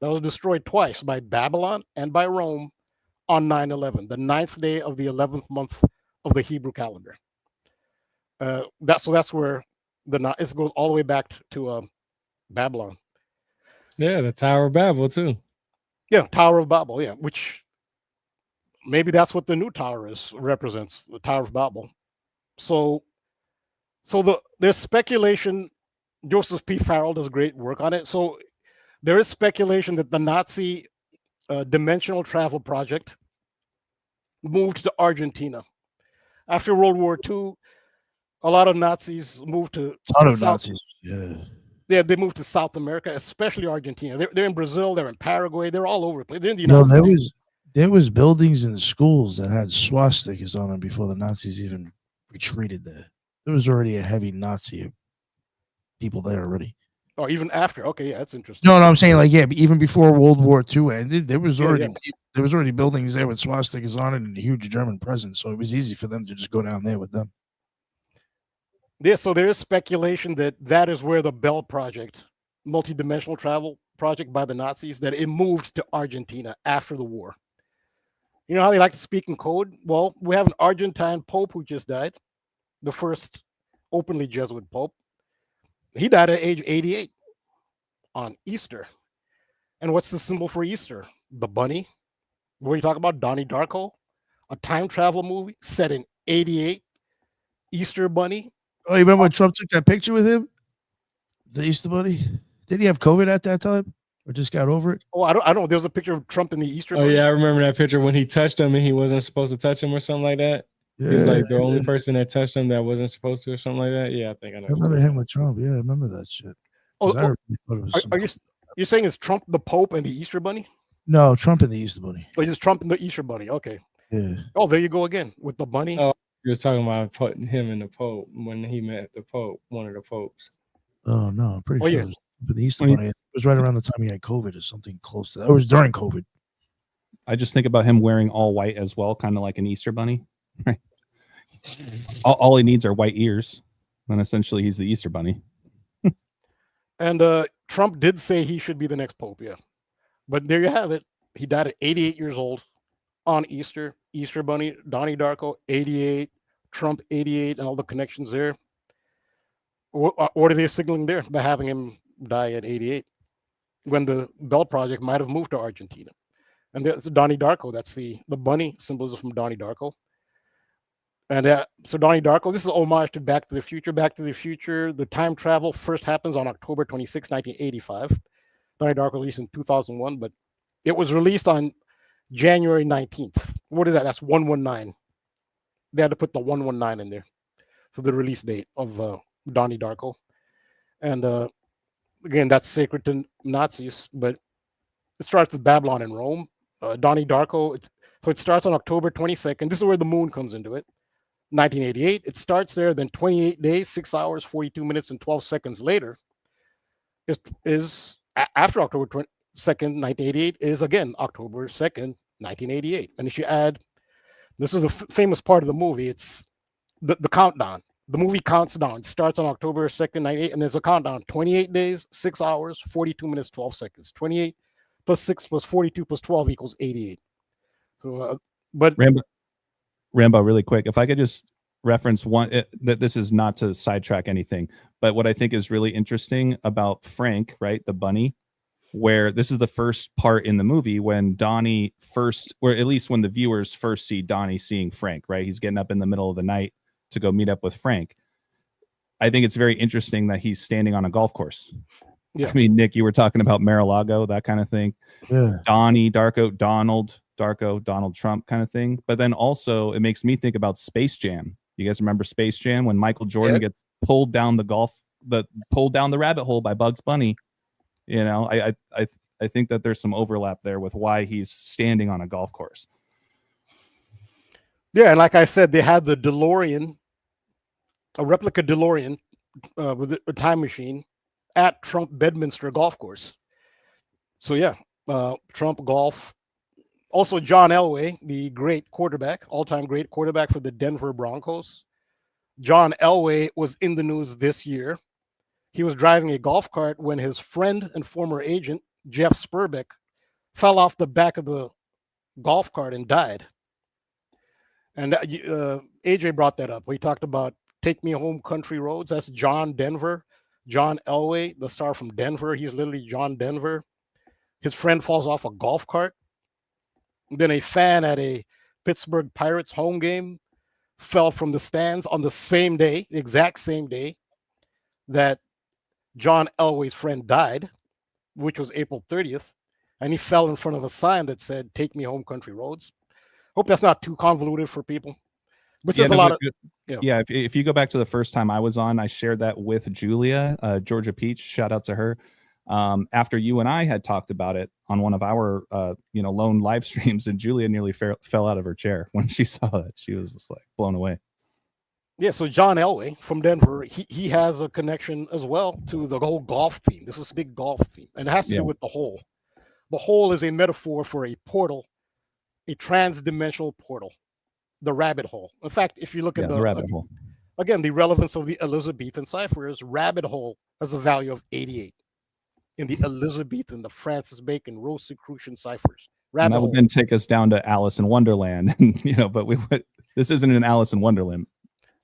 Speaker 5: that was destroyed twice by Babylon and by Rome on 9/11, the 9th day of the 11th month of the Hebrew calendar. That's where it goes all the way back to Babylon.
Speaker 3: Yeah, the Tower of Babel too.
Speaker 5: Yeah, Tower of Babel. Yeah, which maybe that's what the new tower represents, the Tower of Babel. So there's speculation. Joseph P. Farrell does great work on it. So there is speculation that the Nazi dimensional travel project moved to Argentina after World War II. a lot of Nazis moved to
Speaker 1: A lot of
Speaker 5: South.
Speaker 1: Nazis. Yeah.
Speaker 5: Yeah, they moved to South America, especially Argentina. They're in Brazil. They're in Paraguay. They're all over the place. They're in the
Speaker 1: No,
Speaker 5: United States.
Speaker 1: there was buildings in schools that had swastikas on them before the Nazis even retreated there. There was already a heavy Nazi people there already.
Speaker 5: Or even after. Okay, yeah, that's interesting.
Speaker 1: No, I'm saying like even before World War II ended, there was
Speaker 5: Yeah,
Speaker 1: already
Speaker 5: yeah.
Speaker 1: there was already buildings there with swastikas on it and a huge German presence. So it was easy for them to just go down there with them.
Speaker 5: Yeah, so there is speculation that that is where the Bell Project, multi-dimensional travel project by the Nazis, that it moved to Argentina after the war. You know how they like to speak in code? Well, we have an Argentine Pope who just died, the first openly Jesuit Pope. He died at age 88 on Easter. And what's the symbol for Easter? The bunny. What are you talking about? Donnie Darko, a time travel movie set in 88. Easter bunny.
Speaker 1: Oh, you remember when Trump took that picture with him? The Easter Bunny? Did he have COVID at that time? Or just got over it?
Speaker 5: Oh, I don't know. There's a picture of Trump in the Easter
Speaker 3: Oh
Speaker 5: bunny.
Speaker 3: yeah, I remember that picture when he touched him and he wasn't supposed to touch him or something like that.
Speaker 1: Yeah,
Speaker 3: He's like the only person that touched him that wasn't supposed to or something like that. Yeah, I think I know.
Speaker 1: I remember him with Trump. Yeah, I remember that shit.
Speaker 5: Oh,
Speaker 1: I really thought it was
Speaker 5: are you saying it's Trump the Pope and the Easter bunny?
Speaker 1: No, Trump and the Easter Bunny.
Speaker 5: Oh, it's Trump and the Easter bunny. Okay.
Speaker 1: Yeah.
Speaker 5: Oh, there you go again with the bunny.
Speaker 3: Oh, you was talking about putting him in the Pope when he met the Pope, one of the popes.
Speaker 1: Oh no, I'm pretty
Speaker 5: Oh,
Speaker 1: sure
Speaker 5: yeah.
Speaker 1: it was Trump and the Easter Bunny. It was right around the time he had COVID or something close to that. It was during COVID.
Speaker 4: I just think about him wearing all white as well, kind of like an Easter bunny. Right. All he needs are white ears. Then essentially he's the Easter bunny.
Speaker 5: And Trump did say he should be the next Pope, yeah. But there you have it. He died at 88 years old on Easter. Easter bunny, Donnie Darko, 88, Trump, 88, and all the connections there. What are they signaling there by having him die at 88 when the Bell Project might have moved to Argentina? And there's Donnie Darko. That's the bunny symbolism from Donnie Darko. And so Donnie Darko, this is homage to Back to the Future. Back to the Future, the time travel first happens on October 26, 1985. Donnie Darko released in 2001, but it was released on January 19th. What is that? That's 119. They had to put the 119 in there for the release date of Donnie Darko. And again, that's sacred to Nazis, but it starts with Babylon and Rome. Donnie Darko, so it starts on October 22nd. This is where the moon comes into it. 1988. It starts there, then 28 days, 6 hours, 42 minutes, and 12 seconds later is after October 22nd, 1988, is again October 2nd, 1988. And if you add, this is the famous part of the movie, it's the countdown. The movie counts down. It starts on October 2nd, 1988, and there's a countdown. 28 days, 6 hours, 42 minutes, 12 seconds. 28 plus 6 plus 42 plus 12 equals 88. So, but
Speaker 4: Rambo, really quick, if I could just reference that this is not to sidetrack anything, but what I think is really interesting about Frank, right, the bunny, where this is the first part in the movie when Donnie first, or at least when the viewers first see Donnie seeing Frank, right? He's getting up in the middle of the night to go meet up with Frank. I think it's very interesting that he's standing on a golf course. Yeah. I mean, Nick, you were talking about Mar-a-Lago, that kind of thing.
Speaker 1: Yeah.
Speaker 4: Donnie Darko, Donald Darko, Donald Trump kind of thing. But then also it makes me think about Space Jam. You guys remember Space Jam when Michael Jordan gets pulled down the rabbit hole by Bugs Bunny? You know, I think that there's some overlap there with why he's standing on a golf course.
Speaker 5: Yeah, and like I said, they had the DeLorean, a replica DeLorean with a time machine at Trump Bedminster Golf Course. So yeah, Trump golf. Also, John Elway, the great quarterback, all-time great quarterback for the Denver Broncos. John Elway was in the news this year. He was driving a golf cart when his friend and former agent, Jeff Spurbeck, fell off the back of the golf cart and died. And AJ brought that up. We talked about Take Me Home Country Roads. That's John Denver. John Elway, the star from Denver. He's literally John Denver. His friend falls off a golf cart. Then a fan at a Pittsburgh Pirates home game fell from the stands on the same day, the exact same day that John Elway's friend died, which was April 30th. And he fell in front of a sign that said, Take Me Home Country Roads. Hope that's not too convoluted for people. Which
Speaker 4: Yeah,
Speaker 5: is
Speaker 4: no,
Speaker 5: a lot
Speaker 4: good-
Speaker 5: of
Speaker 4: good.
Speaker 5: yeah.
Speaker 4: If you go back to the first time I was on, I shared that with Julia, Georgia Peach. Shout out to her. After you and I had talked about it on one of our lone live streams, and Julia nearly fell out of her chair when she saw it. She was just like blown away.
Speaker 5: Yeah, so John Elway from Denver, he has a connection as well to the whole golf theme. This is a big golf theme, and it has to
Speaker 4: Yeah.
Speaker 5: do with the hole. The hole is a metaphor for a portal, a trans-dimensional portal, the rabbit hole. In fact, if you look
Speaker 4: Yeah,
Speaker 5: at
Speaker 4: the rabbit hole.
Speaker 5: again, the relevance of the Elizabethan ciphers, rabbit hole has a value of 88 in the Elizabethan, the Francis Bacon, Rosicrucian ciphers.
Speaker 4: And
Speaker 5: Rabbit
Speaker 4: that would
Speaker 5: hole.
Speaker 4: then take us down to Alice in Wonderland, but this isn't an Alice in Wonderland.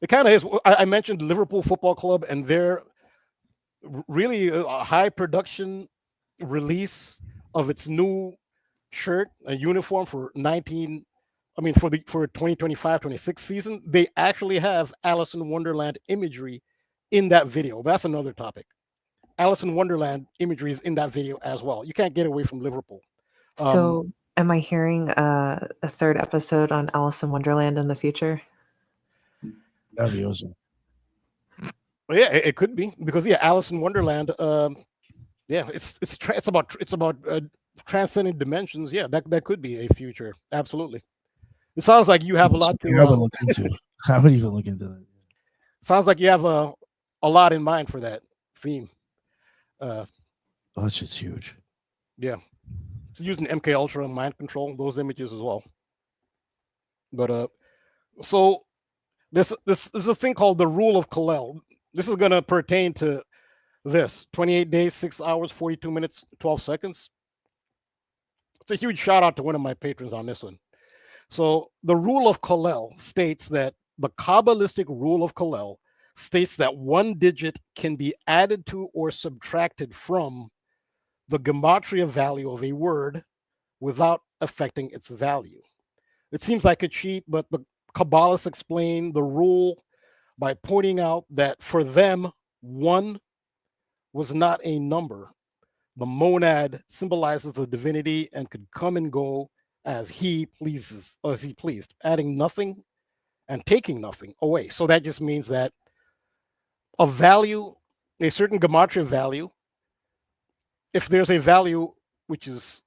Speaker 5: It kind of is. I mentioned Liverpool Football Club and their really a high production release of its new shirt, a uniform for 2025-26 season. They actually have Alice in Wonderland imagery in that video. That's another topic. Alice in Wonderland imagery is in that video as well. You can't get away from Liverpool.
Speaker 2: So, am I hearing a third episode on Alice in Wonderland in the future?
Speaker 1: That'd be awesome.
Speaker 5: Well, yeah, it could be because Alice in Wonderland. It's about transcending dimensions. Yeah, that could be a future. Absolutely. It sounds like you have a lot to
Speaker 1: I would look into. I would even look into that.
Speaker 5: Sounds like you have a lot in mind for that theme.
Speaker 1: That's just huge.
Speaker 5: Yeah, it's using MK Ultra and mind control, those images as well. But so this is a thing called the rule of Kal-El. This is going to pertain to this 28 days, 6 hours, 42 minutes, 12 seconds. It's a huge shout out to one of my patrons on this one. So the rule of Kal-El states that the Kabbalistic rule of Kal-El states that one digit can be added to or subtracted from the gematria value of a word without affecting its value. It seems like a cheat, but the Kabbalists explain the rule by pointing out that for them, one was not a number. The monad symbolizes the divinity and could come and go as he pleases, or as he pleased, adding nothing and taking nothing away. So that just means that a value, a certain gematria value, if there's a value which is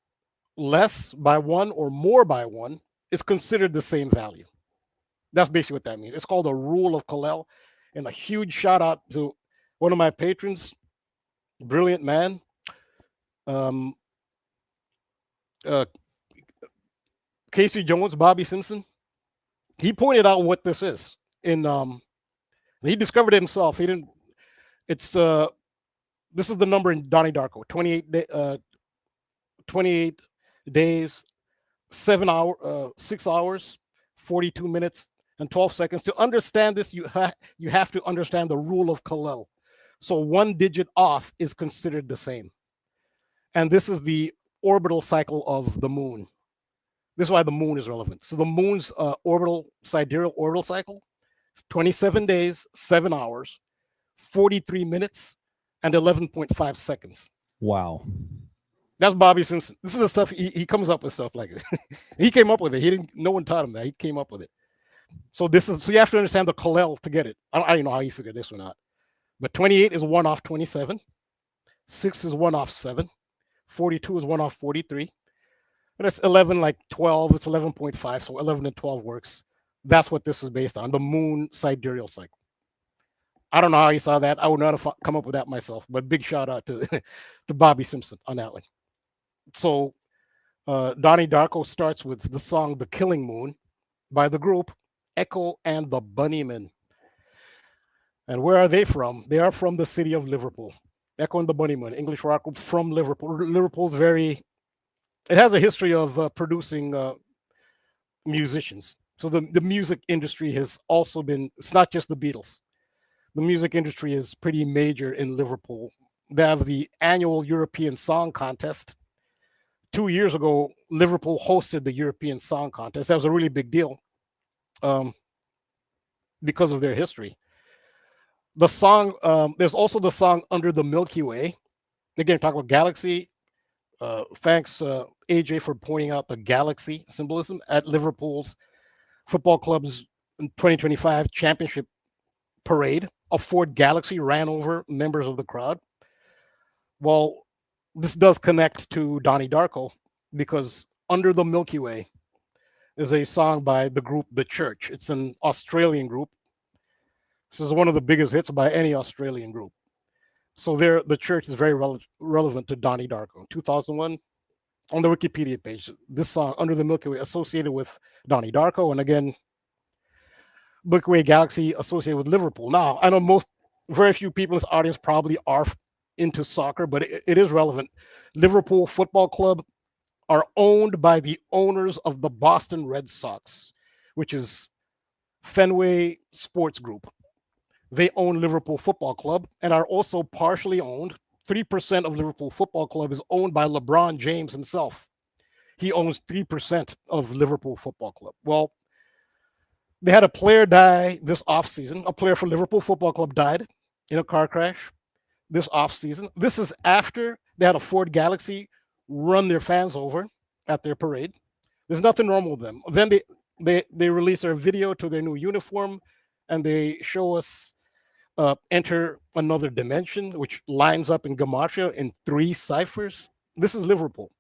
Speaker 5: less by one or more by one, is considered the same value. That's basically what that means. It's called a rule of Kal-El. And a huge shout out to one of my patrons, brilliant man, Casey Jones, Bobby Simpson. He pointed out what this is. He discovered it himself. He didn't. It's this is the number in Donnie Darko. 28 days, 6 hours, 42 minutes, and 12 seconds. To understand this, you have to understand the rule of Kal-El. So one digit off is considered the same. And this is the orbital cycle of the moon. This is why the moon is relevant. So the moon's sidereal orbital cycle is 27 days, 7 hours, 43 minutes, and 11.5 seconds.
Speaker 4: Wow.
Speaker 5: That's Bobby Simpson. This is the stuff he comes up with stuff like it. He came up with it. No one taught him that. He came up with it. So you have to understand the Kal-El to get it. I don't know how you figured this one out. But 28 is 1 off 27. 6 is 1 off 7. 42 is 1 off 43. And it's 11 like 12. It's 11.5. So 11 and 12 works. That's what this is based on. The moon sidereal cycle. I don't know how you saw that. I would not have come up with that myself. But big shout out to Bobby Simpson on that one. So Donnie Darko starts with the song The Killing Moon by the group Echo and the Bunnymen. And where are they from? They are from the city of Liverpool. Echo and the Bunnymen, English rock group from Liverpool. Liverpool's it has a history of producing musicians. So the music industry has also been, it's not just the Beatles. The music industry is pretty major in Liverpool. They have the annual European Song Contest. 2 years ago, Liverpool hosted the European Song Contest. That was a really big deal because of their history. The song, there's also the song Under the Milky Way. Again, talk about galaxy. Thanks, AJ, for pointing out the galaxy symbolism at Liverpool's football club's 2025 championship parade, a Ford Galaxy ran over members of the crowd. Well, this does connect to Donnie Darko, because Under the Milky Way is a song by the group The Church. It's an Australian group. This is one of the biggest hits by any Australian group. So the Church is very relevant to Donnie Darko. In 2001, on the Wikipedia page, this song, Under the Milky Way, associated with Donnie Darko. And again, Milky Way Galaxy associated with Liverpool. Now, I know very few people in this audience probably are into soccer, but it is relevant. Liverpool Football Club are owned by the owners of the Boston Red Sox, which is Fenway Sports Group. They own Liverpool Football Club and are also partially owned. 3% of Liverpool Football Club is owned by LeBron James himself. He owns 3% of Liverpool Football Club. Well, they had a player die this offseason. A player for Liverpool Football Club died in a car crash this offseason. This is after they had a Ford Galaxy run their fans over at their parade. There's nothing wrong with them. Then they release their video to their new uniform, and they show us Enter Another Dimension, which lines up in gematria in 3 ciphers. This is Liverpool.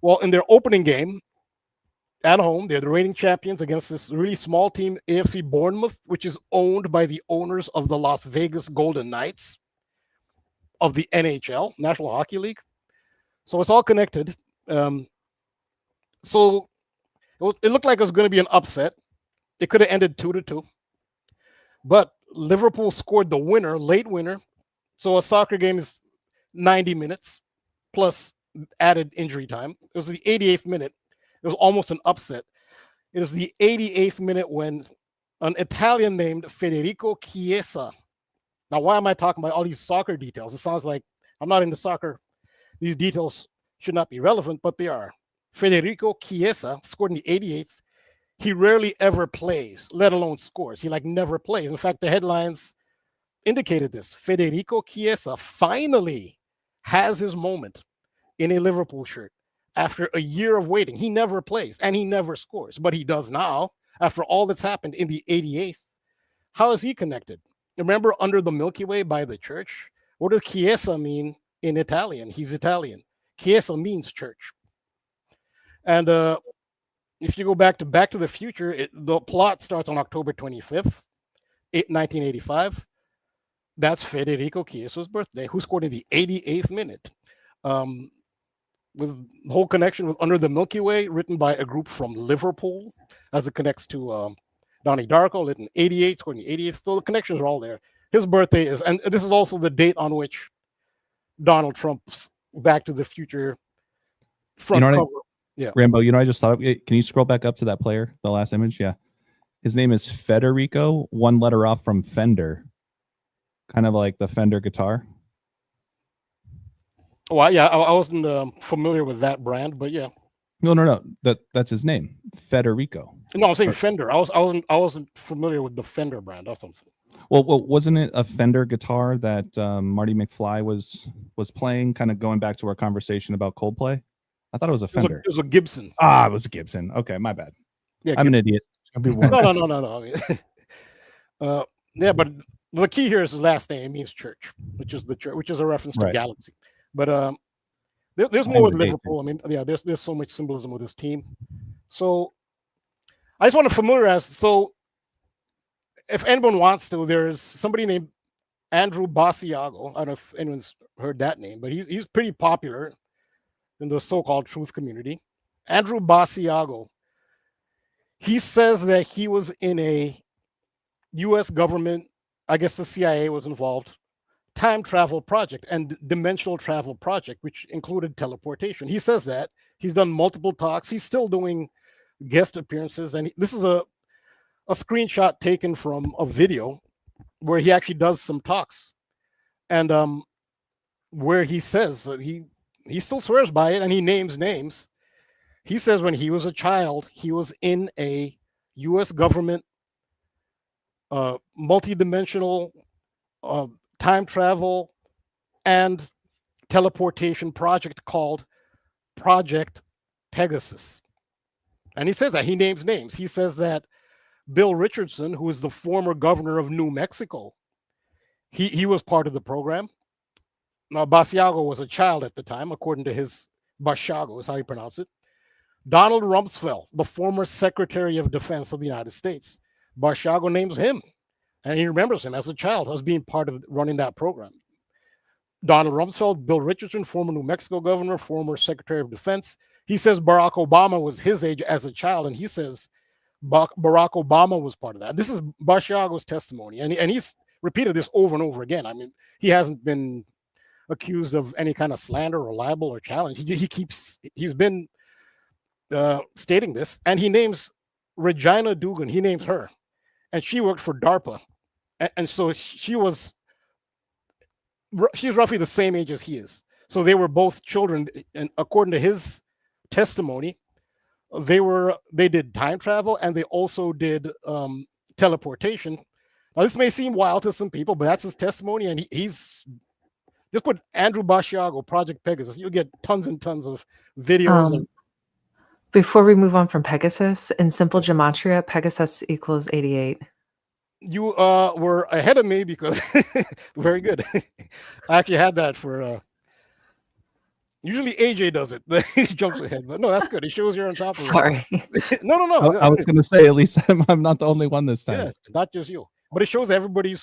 Speaker 5: Well, in their opening game at home, they're the reigning champions against this really small team, AFC Bournemouth, which is owned by the owners of the Las Vegas Golden Knights of the NHL, National Hockey League. So it's all connected. So it looked like it was going to be an upset. It could have ended 2-2. But Liverpool scored the winner, late winner. So a soccer game is 90 minutes plus added injury time. It was the 88th minute. It was almost an upset. It was the 88th minute when an Italian named Federico Chiesa. Now, why am I talking about all these soccer details? It sounds like I'm not into soccer. These details should not be relevant, but they are. Federico Chiesa scored in the 88th. He rarely ever plays, let alone scores. He never plays. In fact, the headlines indicated this. Federico Chiesa finally has his moment in a Liverpool shirt after a year of waiting. He never plays and he never scores, but he does now after all that's happened in the 88th. How is he connected? Remember Under the Milky Way by The Church? What does Chiesa mean in Italian? He's Italian. Chiesa means church. And if you go back to the Future, the plot starts on October 25th, 1985. That's Federico Chiesa's birthday, who scored in the 88th minute. With the whole connection with Under the Milky Way, written by a group from Liverpool, as it connects to Donnie Darko, lit in 88, scored in the 80th. So the connections are all there. His birthday is, and this is also the date on which Donald Trump's Back to the Future front cover. Yeah,
Speaker 4: Rambo, I just thought, can you scroll back up to that player, the last image? Yeah. His name is Federico, one letter off from Fender. Kind of like the Fender guitar.
Speaker 5: Oh, yeah, I wasn't familiar with that brand, but yeah.
Speaker 4: No. That's his name, Federico.
Speaker 5: No, I'm saying Fender. I wasn't familiar with the Fender brand. That's what I'm saying.
Speaker 4: Well, wasn't it a Fender guitar that Marty McFly was playing? Kind of going back to our conversation about Coldplay. I thought it was a Fender.
Speaker 5: It was a Gibson.
Speaker 4: Ah, it was a Gibson. Okay, my bad.
Speaker 5: Yeah,
Speaker 4: I'm an idiot.
Speaker 5: No. Yeah, but the key here is his last name. It means church, which is the church, which is a reference to Galaxy. But there's more with Liverpool. I mean, yeah, there's so much symbolism with this team. So I just want to familiarize. So if anyone wants to, there's somebody named Andrew Basiago. I don't know if anyone's heard that name, but he's pretty popular in the so-called truth community. Andrew Basiago. He says that he was in a U.S. government, I guess the CIA was involved, time travel project and dimensional travel project, which included teleportation. He says that. He's done multiple talks. He's still doing guest appearances. And this is a screenshot taken from a video where he actually does some talks. And where he says that he still swears by it and he names names. He says when he was a child, he was in a U.S. government multi-dimensional time travel and teleportation project called Project Pegasus. And he says that. He names names. He says that Bill Richardson, who is the former governor of New Mexico, he was part of the program. Now, Basiago was a child at the time, according to his Basiago is how you pronounce it. Donald Rumsfeld, the former Secretary of Defense of the United States. Basiago names him, and he remembers him as a child as being part of running that program. Donald Rumsfeld, Bill Richardson, former New Mexico governor, former Secretary of Defense. He says Barack Obama was his age as a child, and he says Barack Obama was part of that. This is Basiago's testimony, and he's repeated this over and over again. I mean, he hasn't been accused of any kind of slander or libel or challenge. He's been stating this, and he names Regina Dugan. He names her, and she worked for DARPA, and so she's roughly the same age as he is. So they were both children, and according to his testimony, they did time travel, and they also did teleportation. Now, this may seem wild to some people, but that's his testimony, and he's just put Andrew Basiago, Project Pegasus. You'll get tons and tons of videos.
Speaker 2: Before we move on from Pegasus, in simple gematria, Pegasus equals 88.
Speaker 5: You were ahead of me because very good. I actually had that for usually AJ does it. He jumps ahead, but no, that's good. He shows you're on top of it.
Speaker 2: Sorry.
Speaker 5: No.
Speaker 4: I was going to say, at least I'm not the only one this time.
Speaker 5: Yeah, not just you, but it shows everybody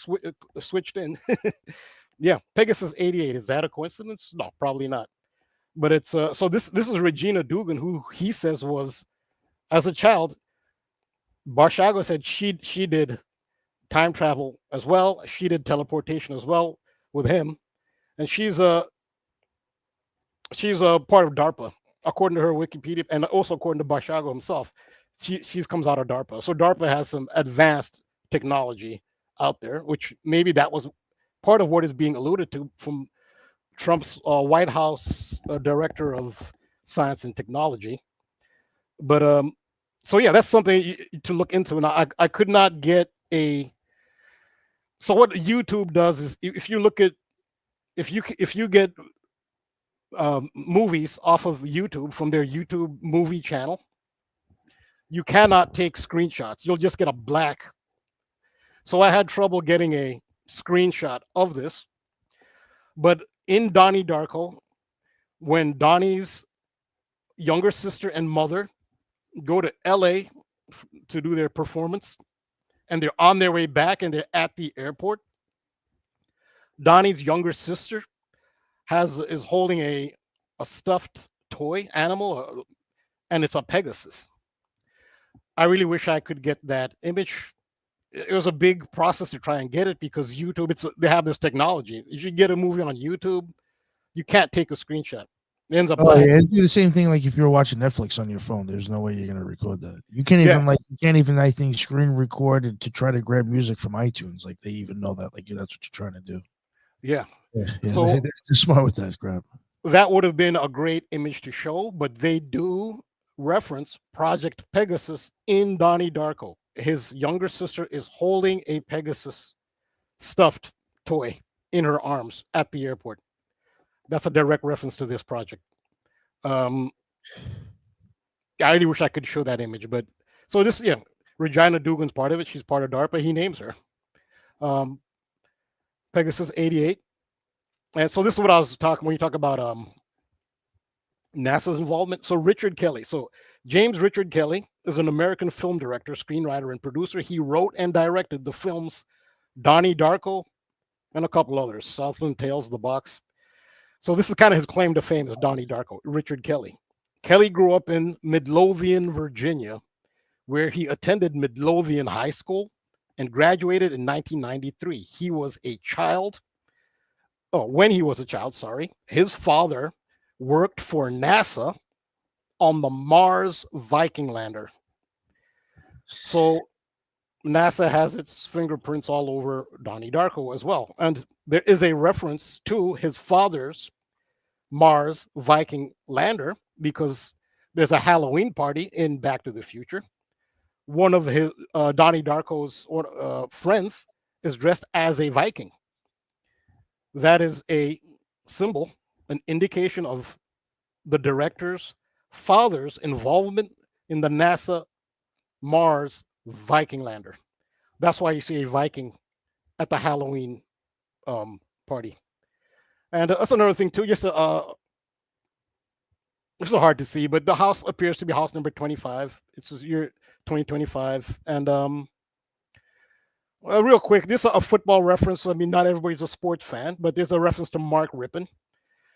Speaker 5: switched in. Yeah, Pegasus 88. Is that a coincidence? No, probably not. But it's so this is Regina Dugan, who he says was, as a child, Basiago said she did time travel as well. She did teleportation as well with him, and she's a part of DARPA, according to her Wikipedia, and also according to Basiago himself. She's comes out of DARPA, so DARPA has some advanced technology out there, which maybe that was part of what is being alluded to from Trump's White House director of science and technology. But so yeah, that's something to look into. And I could not get a. So what YouTube does is, if you look at, if you get movies off of YouTube from their YouTube movie channel, you cannot take screenshots. You'll just get a black. So I had trouble getting a screenshot of this, but in Donnie Darko, when Donnie's younger sister and mother go to LA to do their performance, and they're on their way back and they're at the airport, Donnie's younger sister is holding a stuffed toy animal, and it's a Pegasus. I really wish I could get that image. It was a big process to try and get it because YouTube, they have this technology. You should get a movie on YouTube, you can't take a screenshot. It ends up
Speaker 1: yeah, do the same thing like if you're watching Netflix on your phone. There's no way you're gonna record that. You can't even I think screen record to try to grab music from iTunes. Like they even know that. Like that's what you're trying to do.
Speaker 5: Yeah.
Speaker 1: So they're smart with that crap.
Speaker 5: That would have been a great image to show, but they do reference Project Pegasus in Donnie Darko. His younger sister is holding a Pegasus stuffed toy in her arms at the airport. That's a direct reference to this project. I really wish I could show that image, but so this, yeah, Regina Dugan's part of it. She's part of DARPA. He names her Pegasus 88. And so this is what I was talking when you talk about NASA's involvement. So Richard Kelly. So James Richard Kelly is an American film director, screenwriter, and producer. He wrote and directed the films Donnie Darko and a couple others, Southland Tales, The Box. So this is kind of his claim to fame as Donnie Darko, Richard Kelly. Kelly grew up in Midlothian, Virginia, where he attended Midlothian High School and graduated in 1993. He was a child. When he was a child, his father worked for NASA on the Mars Viking lander. So NASA has its fingerprints all over Donnie Darko as well. And there is a reference to his father's Mars Viking lander because there's a Halloween party in Back to the Future. One of his Donnie Darko's friends is dressed as a Viking. That is a symbol, an indication of the director's father's involvement in the NASA Mars Vikinglander. That's why you see a Viking at the Halloween party. And that's another thing too. Just it's hard to see, but the house appears to be house number 25. It's year 2025. And real quick, this is a football reference. I mean, not everybody's a sports fan, but there's a reference to Mark Rippon.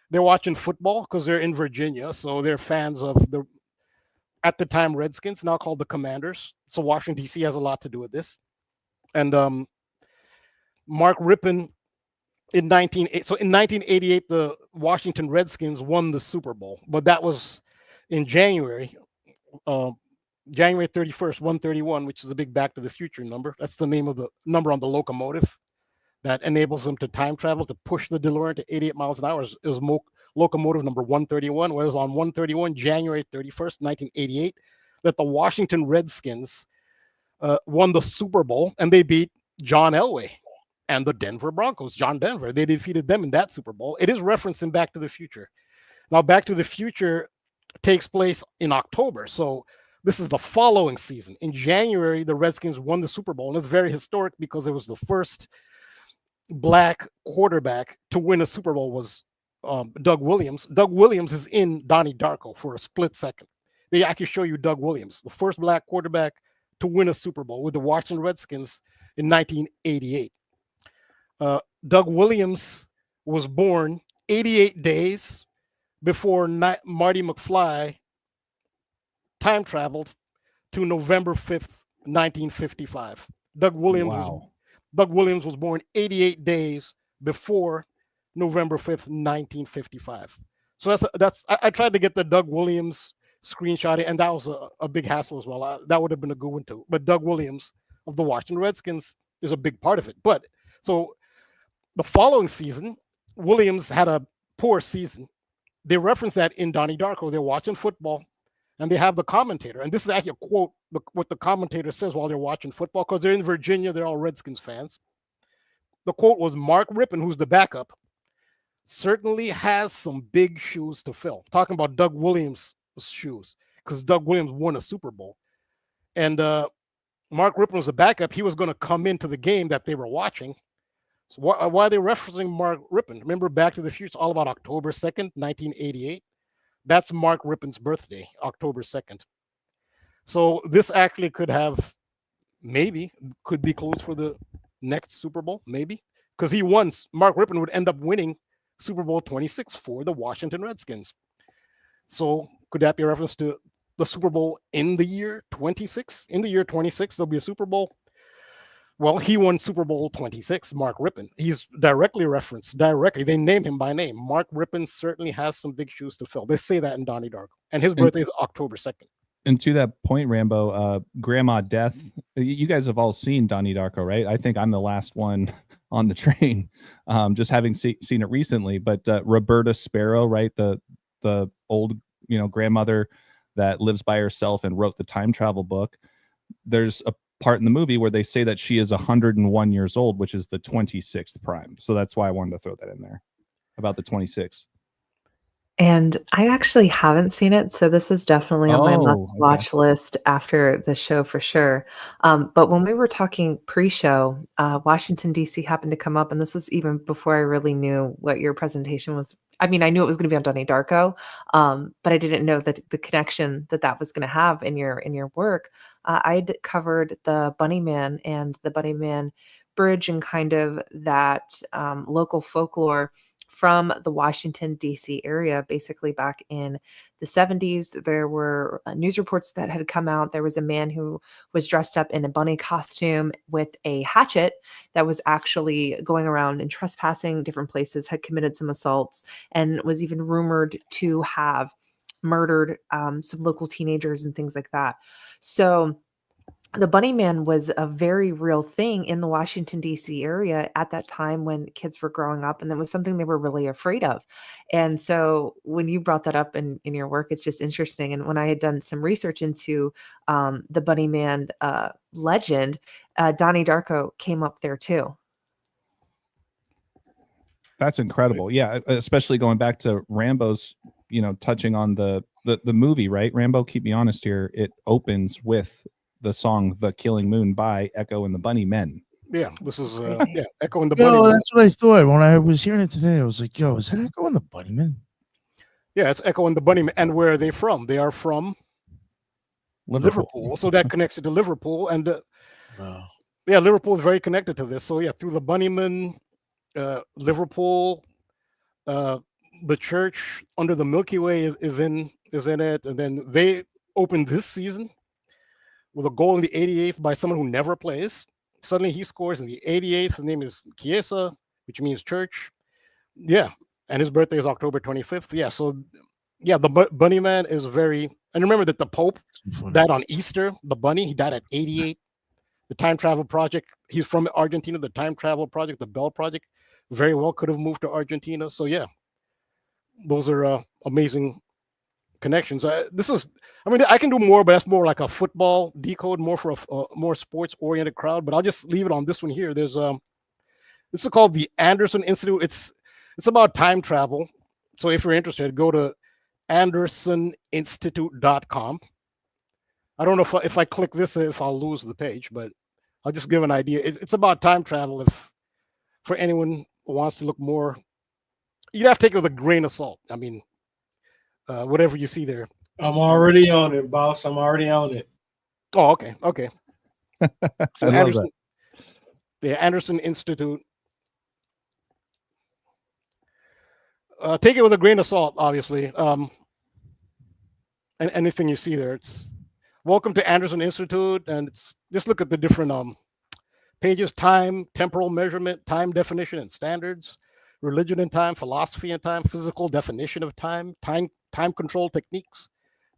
Speaker 5: They're watching football because they're in Virginia, so they're fans of the, at the time, Redskins, now called the Commanders. So Washington, D.C. has a lot to do with this. And Mark Rippon in 1988, the Washington Redskins won the Super Bowl, but that was in January, January 31st, 131, which is a big Back to the Future number. That's the name of the number on the locomotive that enables them to time travel to push the DeLorean to 88 miles an hour. It was locomotive number 131. Where it was on 131, January 31st, 1988, that the Washington Redskins won the Super Bowl, and they beat John Elway and the Denver Broncos. John Denver, they defeated them in that Super Bowl. It is referenced in Back to the Future. Now, Back to the Future takes place in October, so this is the following season. In January, the Redskins won the Super Bowl, and it's very historic because it was the first black quarterback to win a Super Bowl was Doug Williams. Doug Williams is in Donnie Darko for a split second. They actually show you Doug Williams, the first black quarterback to win a Super Bowl with the Washington Redskins in 1988. Doug Williams was born 88 days before Marty McFly time traveled to November 5th, 1955. Doug Williams was born 88 days before November 5th, 1955. So I tried to get the Doug Williams screenshot, and that was a big hassle as well. That would have been a good one too. But Doug Williams of the Washington Redskins is a big part of it. But so the following season, Williams had a poor season. They reference that in Donnie Darko. They're watching football, and they have the commentator. And this is actually a quote, what the commentator says while they're watching football, because they're in Virginia. They're all Redskins fans. The quote was, "Mark Rippon, who's the backup, certainly has some big shoes to fill." Talking about Doug Williams' shoes, because Doug Williams won a Super Bowl. And Mark Rippon was a backup. He was going to come into the game that they were watching. So why are they referencing Mark Rippon? Remember, Back to the Future, it's all about October 2nd, 1988. That's Mark Rippon's birthday, October 2nd. So this actually could be closed for the next Super Bowl, maybe. Because Mark Rippon would end up winning Super Bowl 26 for the Washington Redskins. So could that be a reference to the Super Bowl in the year 26? In the year 26, there'll be a Super Bowl. Well, he won Super Bowl 26, Mark Rippon. He's directly referenced. They name him by name. Mark Rippon certainly has some big shoes to fill. They say that in Donnie Darko. And his birthday is October 2nd.
Speaker 4: And to that point, Rambo, Grandma Death, you guys have all seen Donnie Darko, right? I think I'm the last one on the train, just having seen it recently. But Roberta Sparrow, right? The old, grandmother that lives by herself and wrote the time travel book. There's a part in the movie where they say that she is 101 years old, which is the 26th prime. So that's why I wanted to throw that in there about the 26th.
Speaker 2: And I actually haven't seen it, so this is definitely on my must-watch list after the show for sure. But when we were talking pre-show, Washington, D.C. happened to come up, and this was even before I really knew what your presentation was. I mean, I knew it was going to be on Donnie Darko, but I didn't know that the connection that was going to have in your work. I'd covered the Bunny Man and the Bunny Man Bridge and kind of that local folklore from the Washington, D.C. area. Basically, back in the 70s, there were news reports that had come out. There was a man who was dressed up in a bunny costume with a hatchet that was actually going around and trespassing different places, had committed some assaults, and was even rumored to have murdered some local teenagers and things like that. So the Bunny Man was a very real thing in the Washington, D.C. area at that time when kids were growing up, and that was something they were really afraid of. And so when you brought that up in your work, it's just interesting. And when I had done some research into the Bunny Man legend, Donnie Darko came up there too.
Speaker 4: That's incredible. Yeah, especially going back to Rambo's, touching on the movie, right? Rambo, keep me honest here. It opens with the song "The Killing Moon" by Echo and the Bunnymen.
Speaker 5: Yeah, this is
Speaker 2: Crazy.
Speaker 5: Echo and the
Speaker 1: Yo,
Speaker 5: Bunnymen.
Speaker 1: that's what I thought when I was hearing it today. I was like, "Yo, is that Echo and the Bunnymen?"
Speaker 5: Yeah, it's Echo and the Bunnymen. And where are they from? They are from Liverpool. So that connects it to Liverpool. And
Speaker 1: Wow.
Speaker 5: yeah, Liverpool is very connected to this. So yeah, through the Bunnymen, Liverpool, the church under the Milky Way is in it. And then they opened this season with a goal in the 88th by someone who never plays. Suddenly he scores in the 88th. His name is Chiesa, which means church. Yeah. And his birthday is October 25th. Yeah. So yeah, the Bunnyman is very, and remember that the Pope died on Easter, the bunny, he died at 88. The Time Travel Project, he's from Argentina. The Time Travel Project, the Bell Project, very well could have moved to Argentina. So yeah, those are amazing connections. This is, I mean, I can do more, but that's more like a football decode, more for a more sports oriented crowd. But I'll just leave it on this one here. There's this is called the Anderson Institute. It's about time travel. So if you're interested, go to andersoninstitute.com. I don't know if I click this, if I'll lose the page, but I'll just give an idea. It's about time travel. If for anyone who wants to look more, you have to take it with a grain of salt. I mean, whatever you see there.
Speaker 3: I'm already on it, boss. I'm already on it.
Speaker 5: Oh, okay, okay. So
Speaker 4: I love
Speaker 5: Anderson,
Speaker 4: that.
Speaker 5: the Anderson Institute. Take it with a grain of salt, obviously. And anything you see there, it's welcome to Anderson Institute, and it's just look at the different pages: time, temporal measurement, time definition and standards, religion and time, philosophy and time, physical definition of time, time control techniques,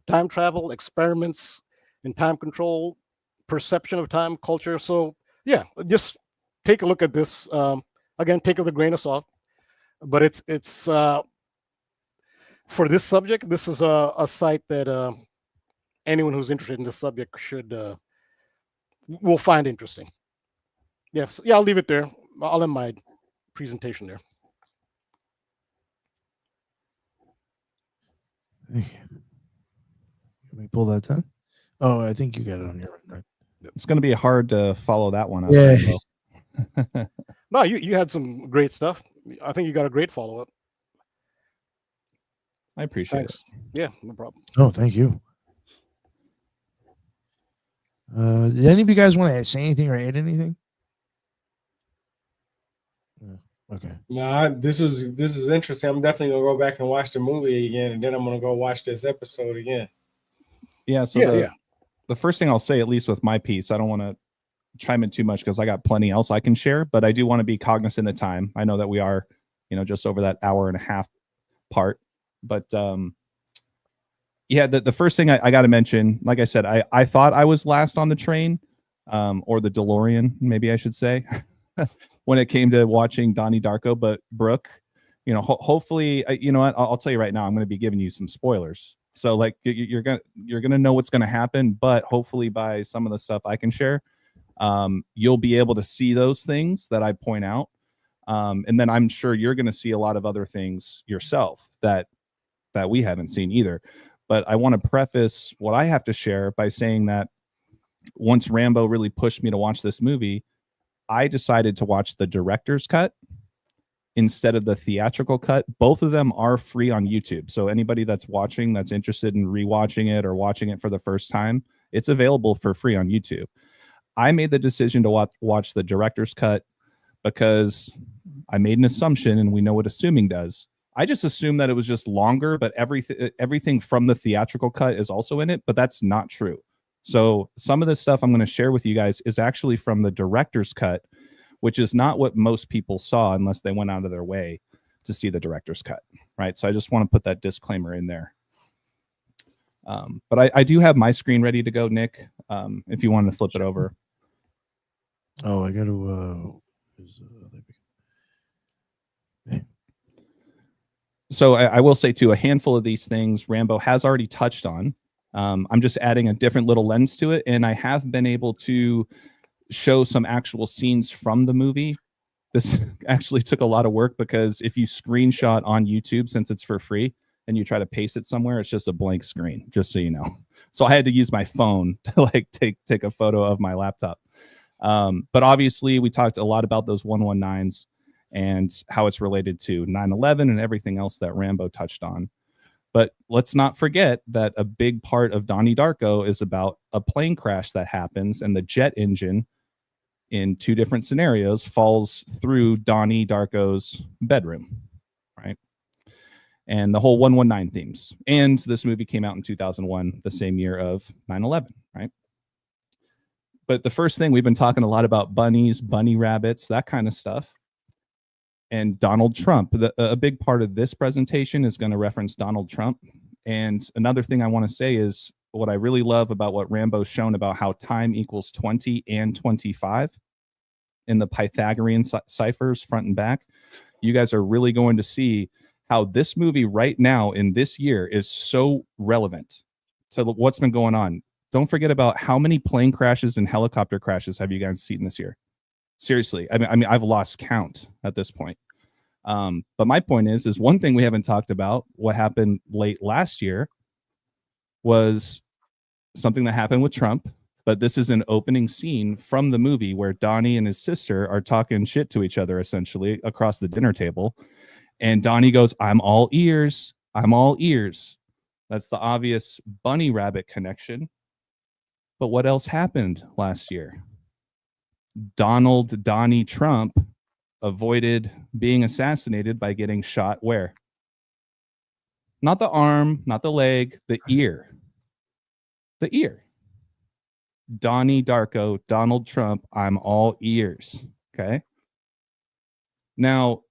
Speaker 5: time travel, experiments in time control, perception of time, culture. So yeah, just take a look at this. Again, take it with a grain of salt. But it's for this subject, this is a site that anyone who's interested in this subject will find interesting. Yes, yeah, I'll leave it there. I'll end my presentation there.
Speaker 1: Thank you. Let me pull that down. Oh, I think you got it on your right.
Speaker 4: It's going to be hard to follow that one up.
Speaker 1: Yeah.
Speaker 5: No, you had some great stuff. I think you got a great follow up.
Speaker 4: I appreciate
Speaker 5: Thanks. Yeah, no problem.
Speaker 1: Oh, thank you. Did any of you guys want to say anything or add anything? Okay.
Speaker 3: No, this is interesting. I'm definitely gonna go back and watch the movie again, and then I'm gonna go watch this episode again.
Speaker 4: Yeah. So the first thing I'll say, at least with my piece, I don't want to chime in too much because I got plenty else I can share, but I do want to be cognizant of time. I know that we are, just over that hour and a half part, but yeah, the first thing I got to mention, like I said, I thought I was last on the train, or the DeLorean, maybe I should say, when it came to watching Donnie Darko. But Brooke, hopefully, you know what? I'll tell you right now, I'm going to be giving you some spoilers. So like you're gonna know what's going to happen, but hopefully by some of the stuff I can share, you'll be able to see those things that I point out, and then I'm sure you're going to see a lot of other things yourself that we haven't seen either. But I want to preface what I have to share by saying that once Rambo really pushed me to watch this movie, I decided to watch the director's cut instead of the theatrical cut. Both of them are free on YouTube. So anybody that's watching, that's interested in rewatching it or watching it for the first time, it's available for free on YouTube. I made the decision to watch the director's cut because I made an assumption, and we know what assuming does. I just assumed that it was just longer, but everything from the theatrical cut is also in it, but that's not true. So some of the stuff I'm going to share with you guys is actually from the director's cut, which is not what most people saw unless they went out of their way to see the director's cut, right? So I just want to put that disclaimer in there. But I do have my screen ready to go, Nick, if you wanted to flip it over.
Speaker 1: Oh, I got to.
Speaker 4: So I will say, too, a handful of these things Rambo has already touched on. I'm just adding a different little lens to it, and I have been able to show some actual scenes from the movie. This actually took a lot of work because if you screenshot on YouTube, since it's for free, and you try to paste it somewhere, it's just a blank screen, just so you know. So I had to use my phone to like take a photo of my laptop. But obviously we talked a lot about those 119s and how it's related to 9/11 and everything else that Rambo touched on. But let's not forget that a big part of Donnie Darko is about a plane crash that happens, and the jet engine in two different scenarios falls through Donnie Darko's bedroom, right? And the whole 119 themes. And this movie came out in 2001, the same year of 9/11, right? But the first thing, we've been talking a lot about bunnies, bunny rabbits, that kind of stuff. And Donald Trump. A big part of this presentation is going to reference Donald Trump. And another thing I want to say is what I really love about what Rambo's shown about how time equals 20 and 25 in the Pythagorean ciphers front and back. You guys are really going to see how this movie right now in this year is so relevant to what's been going on. Don't forget about how many plane crashes and helicopter crashes have you guys seen this year? Seriously, I mean, I've lost count at this point. But my point is one thing we haven't talked about, what happened late last year, was something that happened with Trump. But this is an opening scene from the movie where Donnie and his sister are talking shit to each other, essentially, across the dinner table. And Donnie goes, "I'm all ears. I'm all ears." That's the obvious bunny rabbit connection. But what else happened last year? Donnie Trump avoided being assassinated by getting shot where? Not the arm, not the leg, the ear. The ear. Donnie Darko, Donald Trump, I'm all ears. Okay. Now,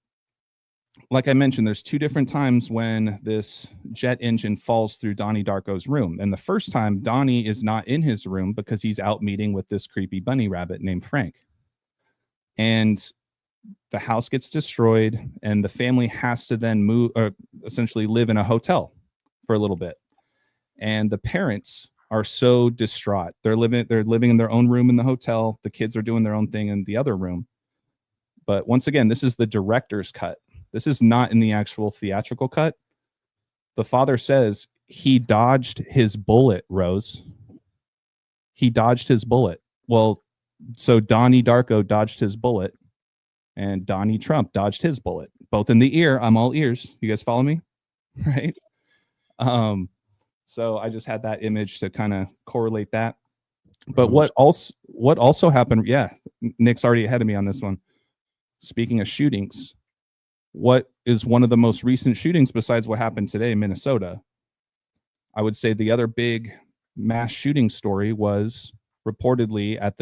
Speaker 4: like I mentioned, there's two different times when this jet engine falls through Donnie Darko's room. And the first time, Donnie is not in his room because he's out meeting with this creepy bunny rabbit named Frank. And the house gets destroyed, and the family has to then move, or essentially live in a hotel for a little bit. And the parents are so distraught. They're living in their own room in the hotel. The kids are doing their own thing in the other room. But once again, this is the director's cut. This is not in the actual theatrical cut. The father says he dodged his bullet, Rose. He dodged his bullet. Well, so Donnie Darko dodged his bullet, and Donnie Trump dodged his bullet. Both in the ear. I'm all ears. You guys follow me? Right? So I just had that image to kind of correlate that. But what also happened? Yeah, Nick's already ahead of me on this one. Speaking of shootings, what is one of the most recent shootings besides what happened today in Minnesota? I would say the other big mass shooting story was reportedly at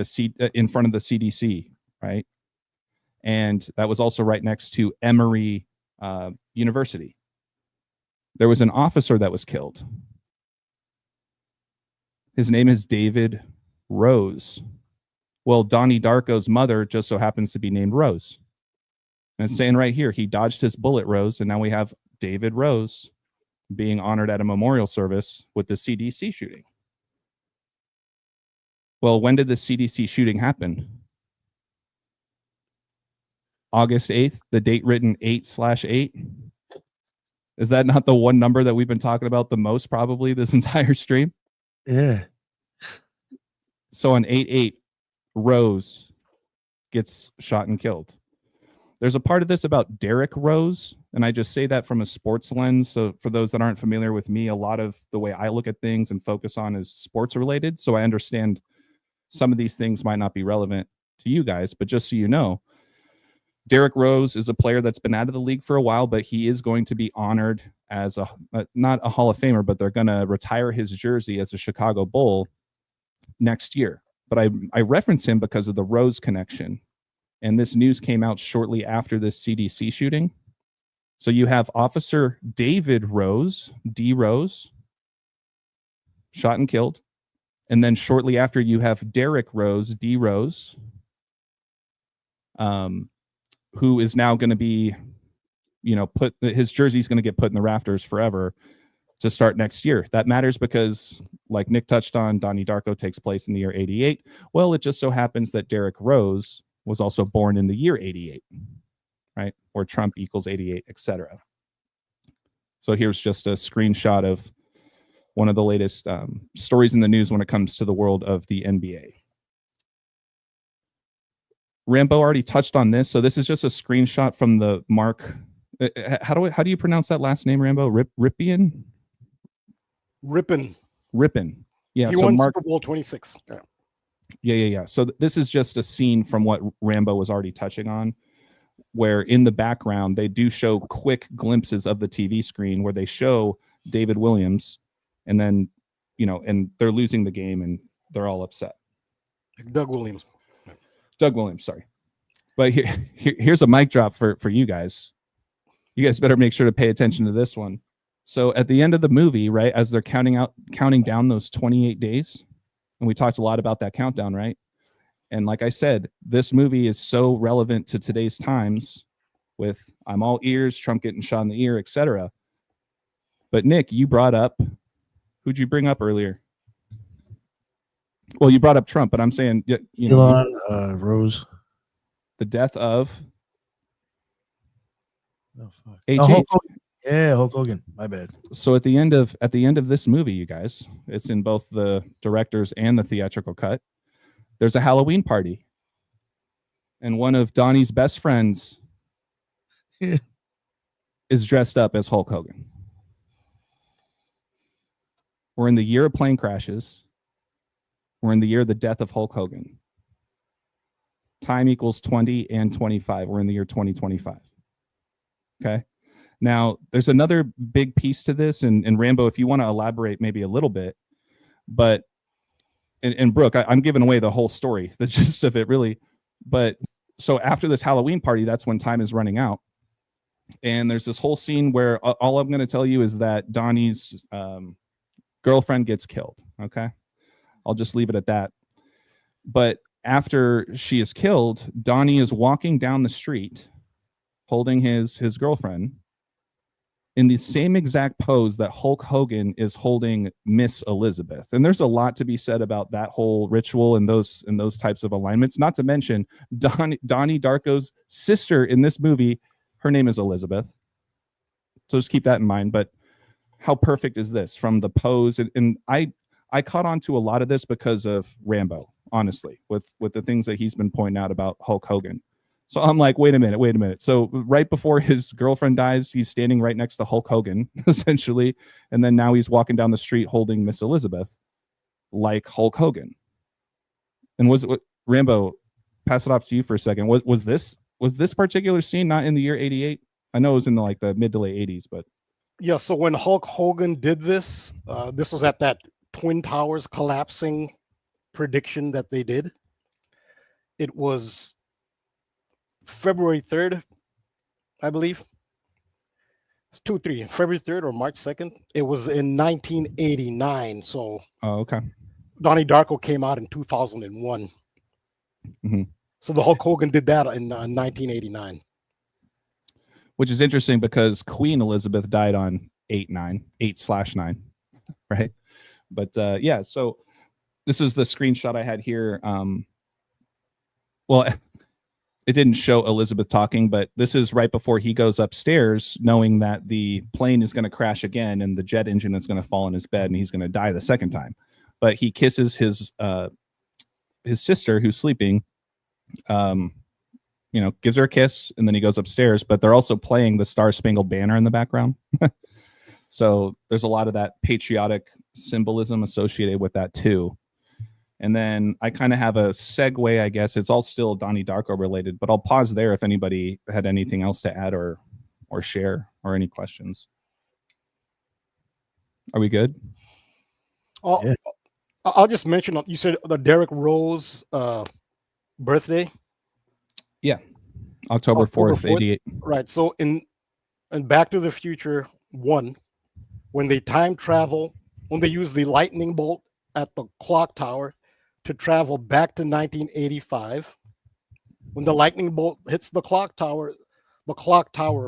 Speaker 4: in front of the CDC, right? And that was also right next to Emory University. There was an officer that was killed. His name is David Rose. Well, Donnie Darko's mother just so happens to be named Rose. And it's saying right here, he dodged his bullet, Rose, and now we have David Rose being honored at a memorial service with the CDC shooting. Well, when did the CDC shooting happen? August 8th, the date written 8/8. Is that not the one number that we've been talking about the most probably this entire stream?
Speaker 1: Yeah.
Speaker 4: So on 8/8, Rose gets shot and killed. There's a part of this about Derrick Rose, and I just say that from a sports lens. So for those that aren't familiar with me, a lot of the way I look at things and focus on is sports related. So I understand some of these things might not be relevant to you guys, but just so you know, Derrick Rose is a player that's been out of the league for a while, but he is going to be honored as not a Hall of Famer, but they're going to retire his jersey as a Chicago Bull next year. But I reference him because of the Rose connection. And this news came out shortly after this CDC shooting. So you have Officer David Rose, D. Rose, shot and killed. And then shortly after, you have Derrick Rose, D. Rose, who is now going to be, his jersey's going to get put in the rafters forever to start next year. That matters because, like Nick touched on, Donnie Darko takes place in the year 88. Well, it just so happens that Derrick Rose was also born in the year 88, right? Or Trump equals 88, etc. So here's just a screenshot of one of the latest stories in the news when it comes to the world of the NBA. Rambo already touched on this, so this is just a screenshot from the Mark. How do you pronounce that last name, Rambo? Ripien?
Speaker 5: Rippin.
Speaker 4: Yeah.
Speaker 5: He
Speaker 4: so
Speaker 5: won
Speaker 4: Mark,
Speaker 5: Super Bowl 26. Yeah.
Speaker 4: Yeah. So this is just a scene from what Rambo was already touching on, where in the background they do show quick glimpses of the TV screen where they show David Williams, and then, and they're losing the game and they're all upset.
Speaker 5: Doug Williams,
Speaker 4: sorry. But here's a mic drop for you guys. You guys better make sure to pay attention to this one. So at the end of the movie, right, as they're counting down those 28 days, and we talked a lot about that countdown, right? And like I said, this movie is so relevant to today's times with I'm all ears, Trump getting shot in the ear, etc. But Nick, you brought up, who'd you bring up earlier? Well, you brought up Trump, but I'm saying,
Speaker 1: Elon Rose.
Speaker 4: The death of
Speaker 1: Hulk Hogan. Yeah, Hulk Hogan. My bad.
Speaker 4: So at the end of this movie, you guys, it's in both the director's and the theatrical cut. There's a Halloween party, and one of Donnie's best friends is dressed up as Hulk Hogan. We're in the year of plane crashes. We're in the year of the death of Hulk Hogan. Time equals 20 and 25. We're in the year 2025. Okay. Now, there's another big piece to this, and Rambo, if you want to elaborate maybe a little bit, but, and Brooke, I'm giving away the whole story, the gist of it, really. But so after this Halloween party, that's when time is running out. And there's this whole scene where all I'm going to tell you is that Donnie's girlfriend gets killed. Okay. I'll just leave it at that. But after she is killed, Donnie is walking down the street holding his girlfriend in the same exact pose that Hulk Hogan is holding Miss Elizabeth. And there's a lot to be said about that whole ritual and those types of alignments, not to mention Donnie Darko's sister in this movie, her name is Elizabeth. So just keep that in mind. But how perfect is this from the pose? And I caught on to a lot of this because of Rambo, honestly, with the things that he's been pointing out about Hulk Hogan. So I'm like, wait a minute. So right before his girlfriend dies, he's standing right next to Hulk Hogan, essentially. And then now he's walking down the street holding Miss Elizabeth like Hulk Hogan. And Rambo, pass it off to you for a second. Was this particular scene not in the year 88? I know it was in the mid to late 80s, but.
Speaker 5: Yeah, so when Hulk Hogan did this, this was at that Twin Towers collapsing prediction that they did. It was February 3rd, I believe. It's 2-3, February 3rd or March 2nd. It was in 1989. So
Speaker 4: okay.
Speaker 5: Donnie Darko came out in 2001.
Speaker 4: Mm-hmm.
Speaker 5: So the Hulk Hogan did that in 1989.
Speaker 4: Which is interesting because Queen Elizabeth died on 8/9, right? But yeah, so this is the screenshot I had here. Well, it didn't show Elizabeth talking, but this is right before he goes upstairs, knowing that the plane is going to crash again and the jet engine is going to fall in his bed and he's going to die the second time. But he kisses his sister who's sleeping, gives her a kiss, and then he goes upstairs. But they're also playing the Star Spangled Banner in the background. So there's a lot of that patriotic symbolism associated with that too. And then I kind of have a segue, I guess. It's all still Donnie Darko related, but I'll pause there if anybody had anything else to add or share or any questions. Are we good?
Speaker 5: Yeah. I'll just mention, you said the Derek Rose birthday?
Speaker 4: Yeah. October 4th, 88.
Speaker 5: Right. So in Back to the Future 1, when they time travel, when they use the lightning bolt at the clock tower to travel back to 1985, when the lightning bolt hits the clock tower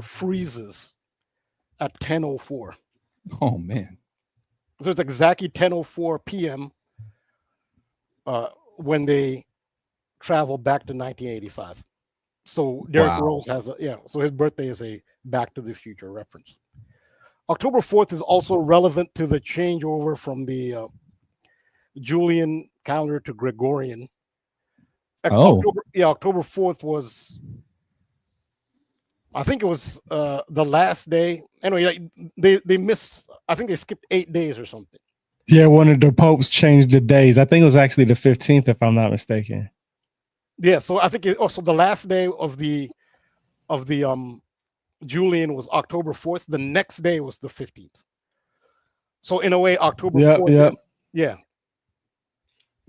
Speaker 5: freezes at 10:04.
Speaker 4: Oh man.
Speaker 5: So it's exactly 10:04 p.m. When they travel back to 1985. So Derek Rose has so his birthday is a Back to the Future reference. October 4th is also relevant to the changeover from the Julian calendar to Gregorian.
Speaker 4: Oh.
Speaker 5: October 4th was, I think it was the last day. Anyway, they missed, I think they skipped 8 days or something.
Speaker 3: Yeah, one of the popes changed the days. I think it was actually the 15th, if I'm not mistaken.
Speaker 5: Yeah, so I think also the last day of the Julian was October 4th. The next day was the 15th. So in a way, October 4th. Yeah.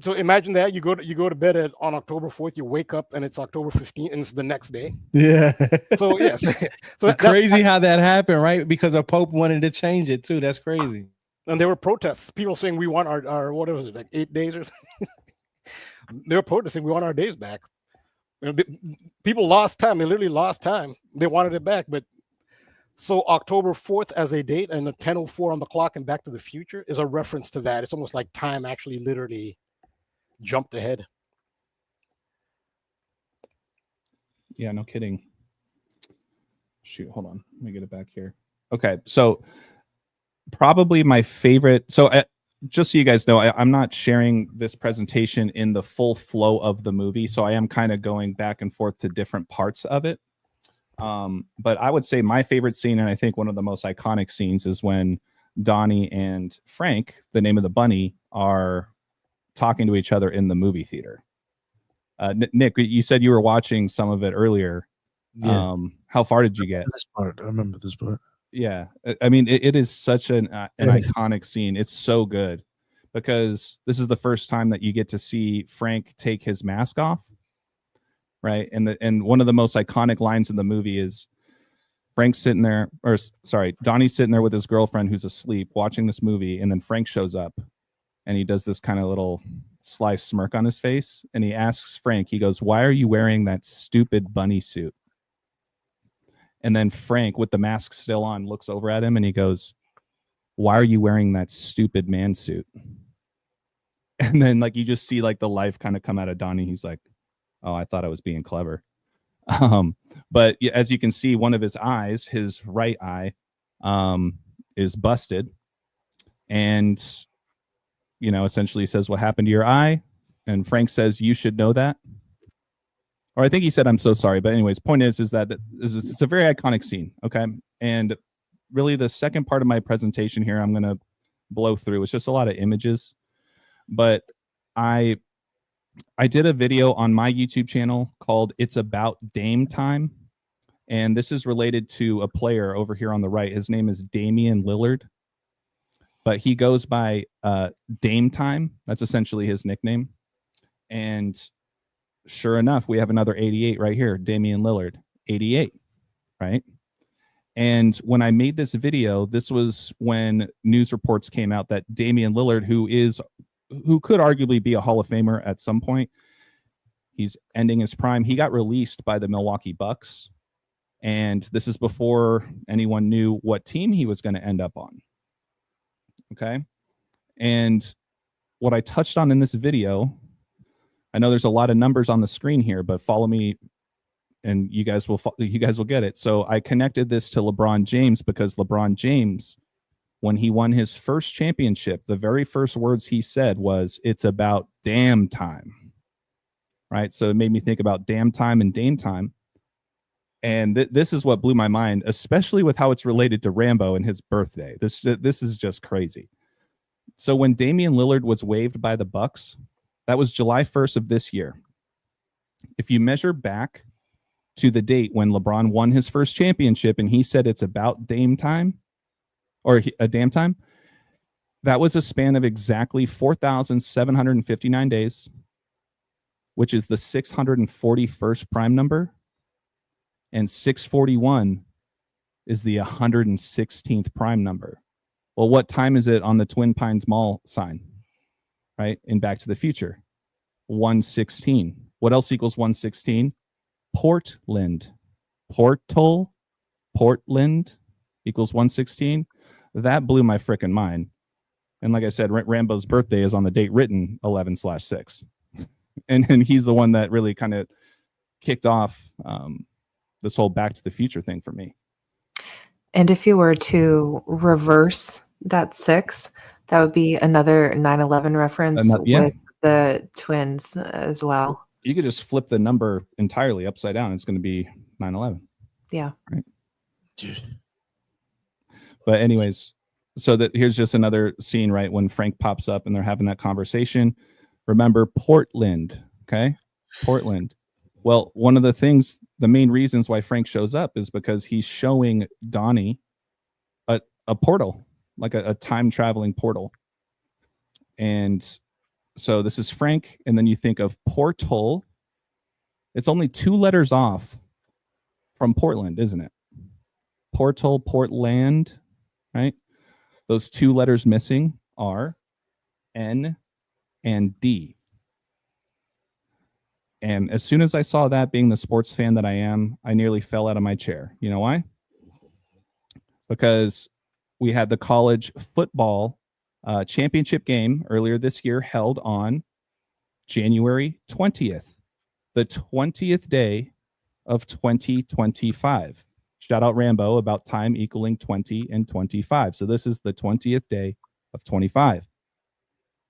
Speaker 5: So imagine that you go to bed on October 4th, you wake up and it's October 15th, and it's the next day.
Speaker 3: Yeah.
Speaker 5: So yes. So
Speaker 3: it's crazy how that happened, right? Because a pope wanted to change it too. That's crazy.
Speaker 5: And there were protests. People saying we want our what was it, like 8 days or something. They were protesting, we want our days back. You know, people lost time. They literally lost time. They wanted it back. But so October 4th as a date and a 10:04 on the clock and Back to the Future is a reference to that. It's almost like time actually literally jumped ahead.
Speaker 4: Yeah, no kidding. Shoot, hold on. Let me get it back here. Okay, so probably my favorite. So just so you guys know, I'm not sharing this presentation in the full flow of the movie, so I am kind of going back and forth to different parts of it. But I would say my favorite scene, and I think one of the most iconic scenes, is when Donnie and Frank, the name of the bunny, are talking to each other in the movie theater. Nick, you said you were watching some of it earlier.
Speaker 1: Yeah.
Speaker 4: How far did you get?
Speaker 1: This part, I remember this part.
Speaker 4: Yeah, I mean, it is such an iconic scene. It's so good because this is the first time that you get to see Frank take his mask off, right? And one of the most iconic lines in the movie is Frank's sitting there, or sorry, Donnie's sitting there with his girlfriend who's asleep watching this movie, and then Frank shows up, and he does this kind of little sly smirk on his face, and he asks Frank, he goes, "Why are you wearing that stupid bunny suit?" And then Frank, with the mask still on, looks over at him and he goes, "Why are you wearing that stupid man suit?" And then like you just see like the life kind of come out of Donnie. He's like, "Oh, I thought I was being clever." But as you can see, one of his eyes, his right eye, is busted. And, you know, essentially says, "What happened to your eye?" And Frank says, "You should know that." Or I think he said, "I'm so sorry." But anyways, point is that it's a very iconic scene. Okay. And really the second part of my presentation here, I'm going to blow through. It's just a lot of images, but I did a video on my YouTube channel called "It's About Dame Time." And this is related to a player over here on the right. His name is Damian Lillard, but he goes by Dame Time. That's essentially his nickname. And sure enough, we have another 88 right here, Damian Lillard, 88, right? And when I made this video, this was when news reports came out that Damian Lillard, who could arguably be a Hall of Famer at some point, he's ending his prime. He got released by the Milwaukee Bucks, and this is before anyone knew what team he was going to end up on. Okay, and what I touched on in this video, I know there's a lot of numbers on the screen here, but follow me and you guys will get it. So I connected this to LeBron James because LeBron James, when he won his first championship, the very first words he said was, "It's about damn time." Right? So it made me think about damn time and Dame Time. And this is what blew my mind, especially with how it's related to Rambo and his birthday. This is just crazy. So when Damian Lillard was waived by the Bucks, that was July 1st of this year. If you measure back to the date when LeBron won his first championship and he said it's about Dame Time, or a damn time, that was a span of exactly 4,759 days, which is the 641st prime number, and 641 is the 116th prime number. Well, what time is it on the Twin Pines Mall sign? Right? In Back to the Future, 116. What else equals 116? Portland. Portland equals 116. That blew my freaking mind. And like I said, Rambo's birthday is on the date written 11/6. And he's the one that really kind of kicked off this whole Back to the Future thing for me.
Speaker 2: And if you were to reverse that 6, that would be another 9/11 reference
Speaker 4: Yeah.
Speaker 2: with the twins as well.
Speaker 4: You could just flip the number entirely upside down. It's going to be 9/11.
Speaker 2: Yeah.
Speaker 4: Right. But anyways, so that here's just another scene, right? When Frank pops up and they're having that conversation. Remember Portland, okay? Portland. Well, one of the things, the main reasons why Frank shows up is because he's showing Donnie a portal, like a time traveling portal. And so this is Frank, and then you think of portal. It's only 2 letters off from Portland, isn't it? Portal, Portland, right? Those 2 letters missing are N and D. And as soon as I saw that, being the sports fan that I am, I nearly fell out of my chair. You know why? Because we had the college football championship game earlier this year held on January 20th, the 20th day of 2025. Shout out Rambo about time equaling 20 and 25. So this is the 20th day of 25.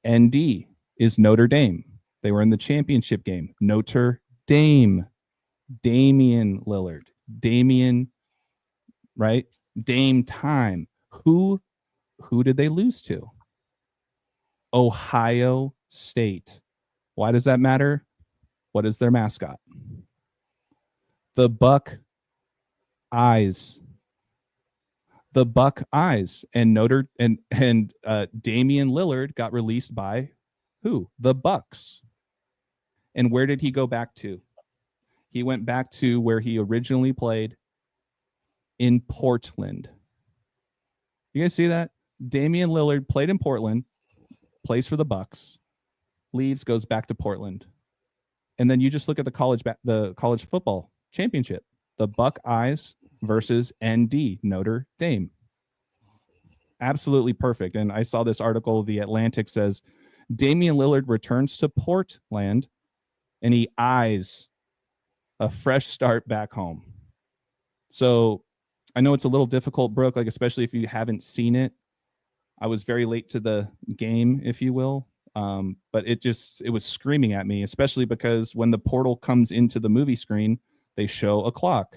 Speaker 4: ND is Notre Dame. They were in the championship game. Notre Dame. Damian Lillard. Damian, right? Dame time. Who did they lose to? Ohio State. Why does that matter? What is their mascot? The Buckeyes. The Buckeyes. And Damian Lillard got released by who? The Bucks. And where did he go back to? He went back to where he originally played, in Portland. You guys see that? Damian Lillard played in Portland, plays for the Bucks, leaves, goes back to Portland. And then you just look at the college football championship. The Buckeyes versus ND, Notre Dame. Absolutely perfect. And I saw this article, The Atlantic says, Damian Lillard returns to Portland and he eyes a fresh start back home. So I know it's a little difficult, Brooke, like especially if you haven't seen it. I was very late to the game, if you will. But it was screaming at me, especially because when the portal comes into the movie screen, they show a clock,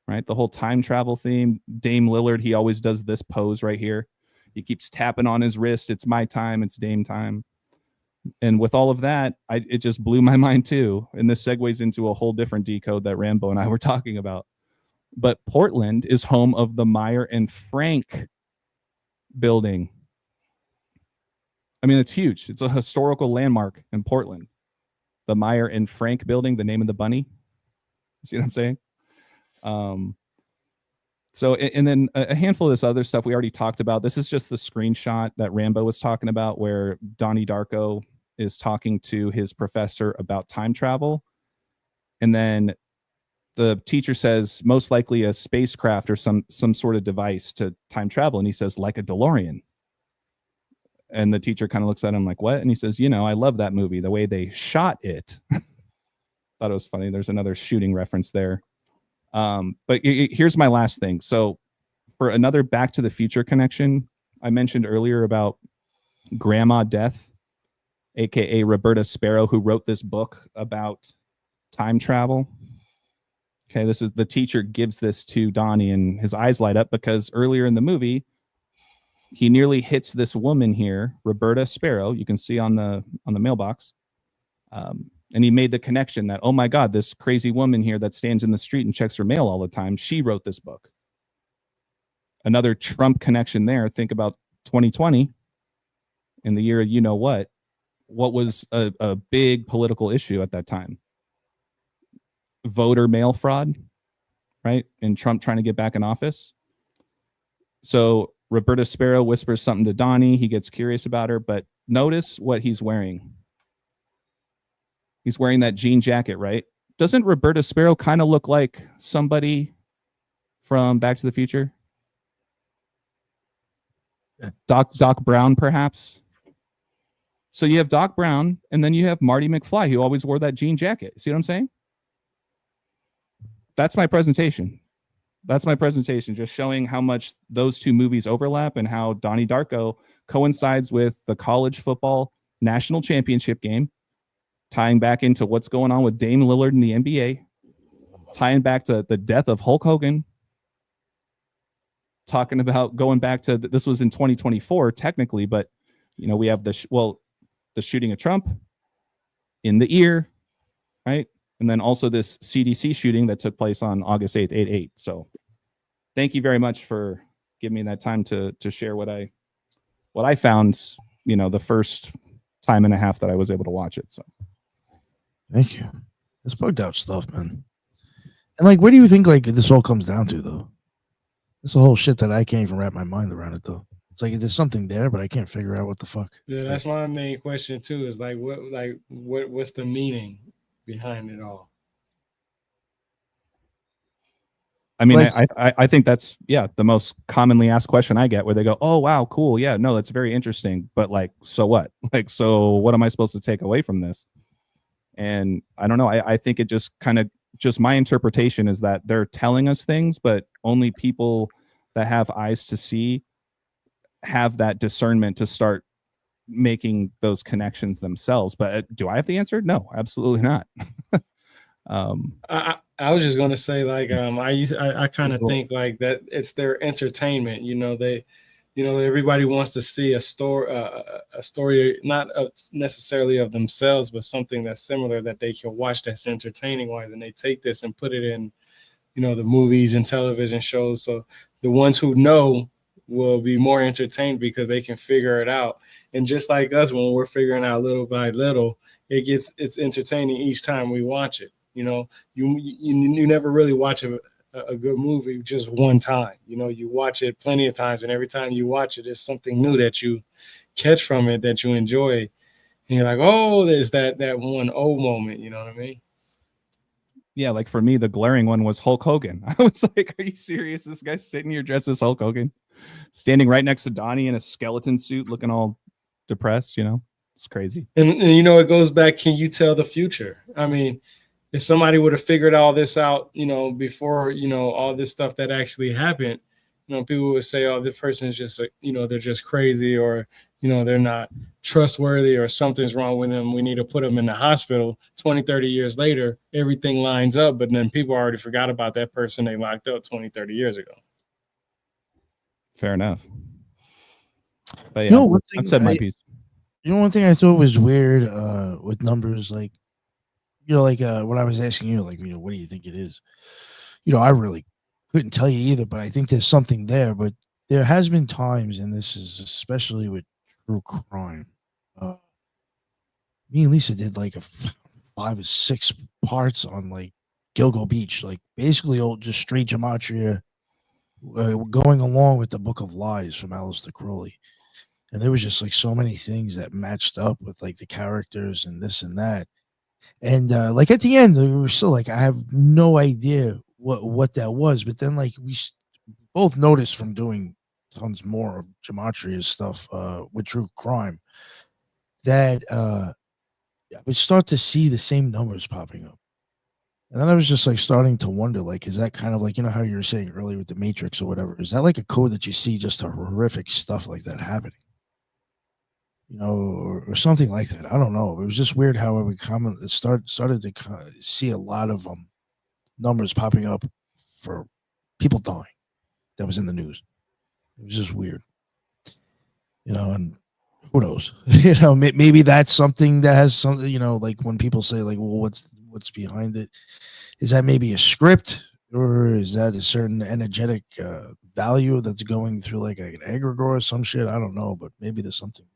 Speaker 4: right? The whole time travel theme. Dame Lillard, he always does this pose right here. He keeps tapping on his wrist. It's my time. It's Dame time. And with all of that, it just blew my mind too. And this segues into a whole different decode that Rambo and I were talking about. But Portland is home of the Meyer and Frank building. I mean, it's huge. It's a historical landmark in Portland. The Meyer and Frank building, the name of the bunny. See what I'm saying? So, and then a handful of this other stuff we already talked about. This is just the screenshot that Rambo was talking about where Donnie Darko is talking to his professor about time travel. And then the teacher says, most likely a spacecraft or some sort of device to time travel. And he says, like a DeLorean. And the teacher kind of looks at him like, what? And he says, I love that movie, the way they shot it. Thought it was funny. There's another shooting reference there. But here's my last thing. So for another Back to the Future connection, I mentioned earlier about Grandma Death, aka Roberta Sparrow, who wrote this book about time travel. Okay, this is the teacher gives this to Donnie and his eyes light up because earlier in the movie, he nearly hits this woman here, Roberta Sparrow. You can see on the mailbox. And he made the connection that, oh my God, this crazy woman here that stands in the street and checks her mail all the time, she wrote this book. Another Trump connection there. Think about 2020, in the year of what was a big political issue at that time? Voter mail fraud, right? And Trump trying to get back in office. So Roberta Sparrow whispers something to Donnie. He gets curious about her, but notice what he's wearing. He's wearing that jean jacket, right? Doesn't Roberta Sparrow kind of look like somebody from Back to the Future? Doc Brown, perhaps? So you have Doc Brown, and then you have Marty McFly, who always wore that jean jacket. See what I'm saying? That's my presentation. That's my presentation, just showing how much those two movies overlap and how Donnie Darko coincides with the college football national championship game, tying back into what's going on with Dame Lillard in the NBA, tying back to the death of Hulk Hogan, talking about going back to, this was in 2024 technically, but we have the shooting of Trump in the ear, right? And then also this CDC shooting that took place on August 8th, 8/8. So thank you very much for giving me that time to share what I found, the first time and a half that I was able to watch it. So
Speaker 1: thank you. It's bugged out stuff, man. And like, what do you think like this all comes down to though? It's a whole shit that I can't even wrap my mind around it though. It's like there's something there, but I can't figure out what the fuck.
Speaker 3: Yeah, that's my main question too. Is what's the meaning behind it all?
Speaker 4: I mean, I think that's the most commonly asked question I get, where they go, "Oh wow, cool, yeah, no, that's very interesting," but like, so what? Like, so what am I supposed to take away from this? And I don't know. I think it just kind of my interpretation is that they're telling us things, but only people that have eyes to see have that discernment to start making those connections themselves. But do I have the answer? No, absolutely not.
Speaker 3: I was just gonna say, like, I kind of think like that it's their entertainment. Everybody wants to see a story not necessarily of themselves, but something that's similar that they can watch that's entertaining. Why then they take this and put it in, the movies and television shows. So the ones who know will be more entertained because they can figure it out. And just like us, when we're figuring out little by little, it's entertaining each time we watch it. You never really watch a good movie just one time. You watch it plenty of times, and every time you watch it, there's something new that you catch from it that you enjoy. And you're like, oh, there's that one old moment. You know what I mean?
Speaker 4: Yeah, like for me, the glaring one was Hulk Hogan. I was like, are you serious? This guy's sitting here dressed as Hulk Hogan, standing right next to Donnie in a skeleton suit, looking all depressed. It's crazy.
Speaker 3: And it goes back. Can you tell the future? I mean, if somebody would have figured all this out, before, all this stuff that actually happened, people would say, oh, this person is just, they're just crazy, or, they're not trustworthy, or something's wrong with them. We need to put them in the hospital. 20, 30 years later, everything lines up, but then people already forgot about that person they locked up 20, 30 years ago.
Speaker 4: Fair enough. But yeah, I've said my piece.
Speaker 1: One thing I thought was weird with numbers, like, when I was asking you, like, what do you think it is? I really couldn't tell you either, but I think there's something there. But there has been times, and this is especially with true crime. Me and Lisa did like a 5 or 6 parts on like Gilgo Beach, like basically just straight gematria, going along with the Book of Lies from Aleister Crowley. And there was just like so many things that matched up with like the characters and this and that. And like at the end, we were still like, I have no idea what that was. But then like we both noticed from doing tons more of gematria stuff with true crime that I would start to see the same numbers popping up. And then I was just like starting to wonder, like, is that kind of like, how you were saying earlier with the Matrix or whatever? Is that like a code that you see just a horrific stuff like that happening? Or something like that. I don't know. It was just weird how I would started to see a lot of numbers popping up for people dying that was in the news. It was just weird, and who knows? Maybe that's something that has something, like when people say like, well, what's behind it? Is that maybe a script, or is that a certain energetic value that's going through like an egregore or some shit? I don't know, but maybe there's something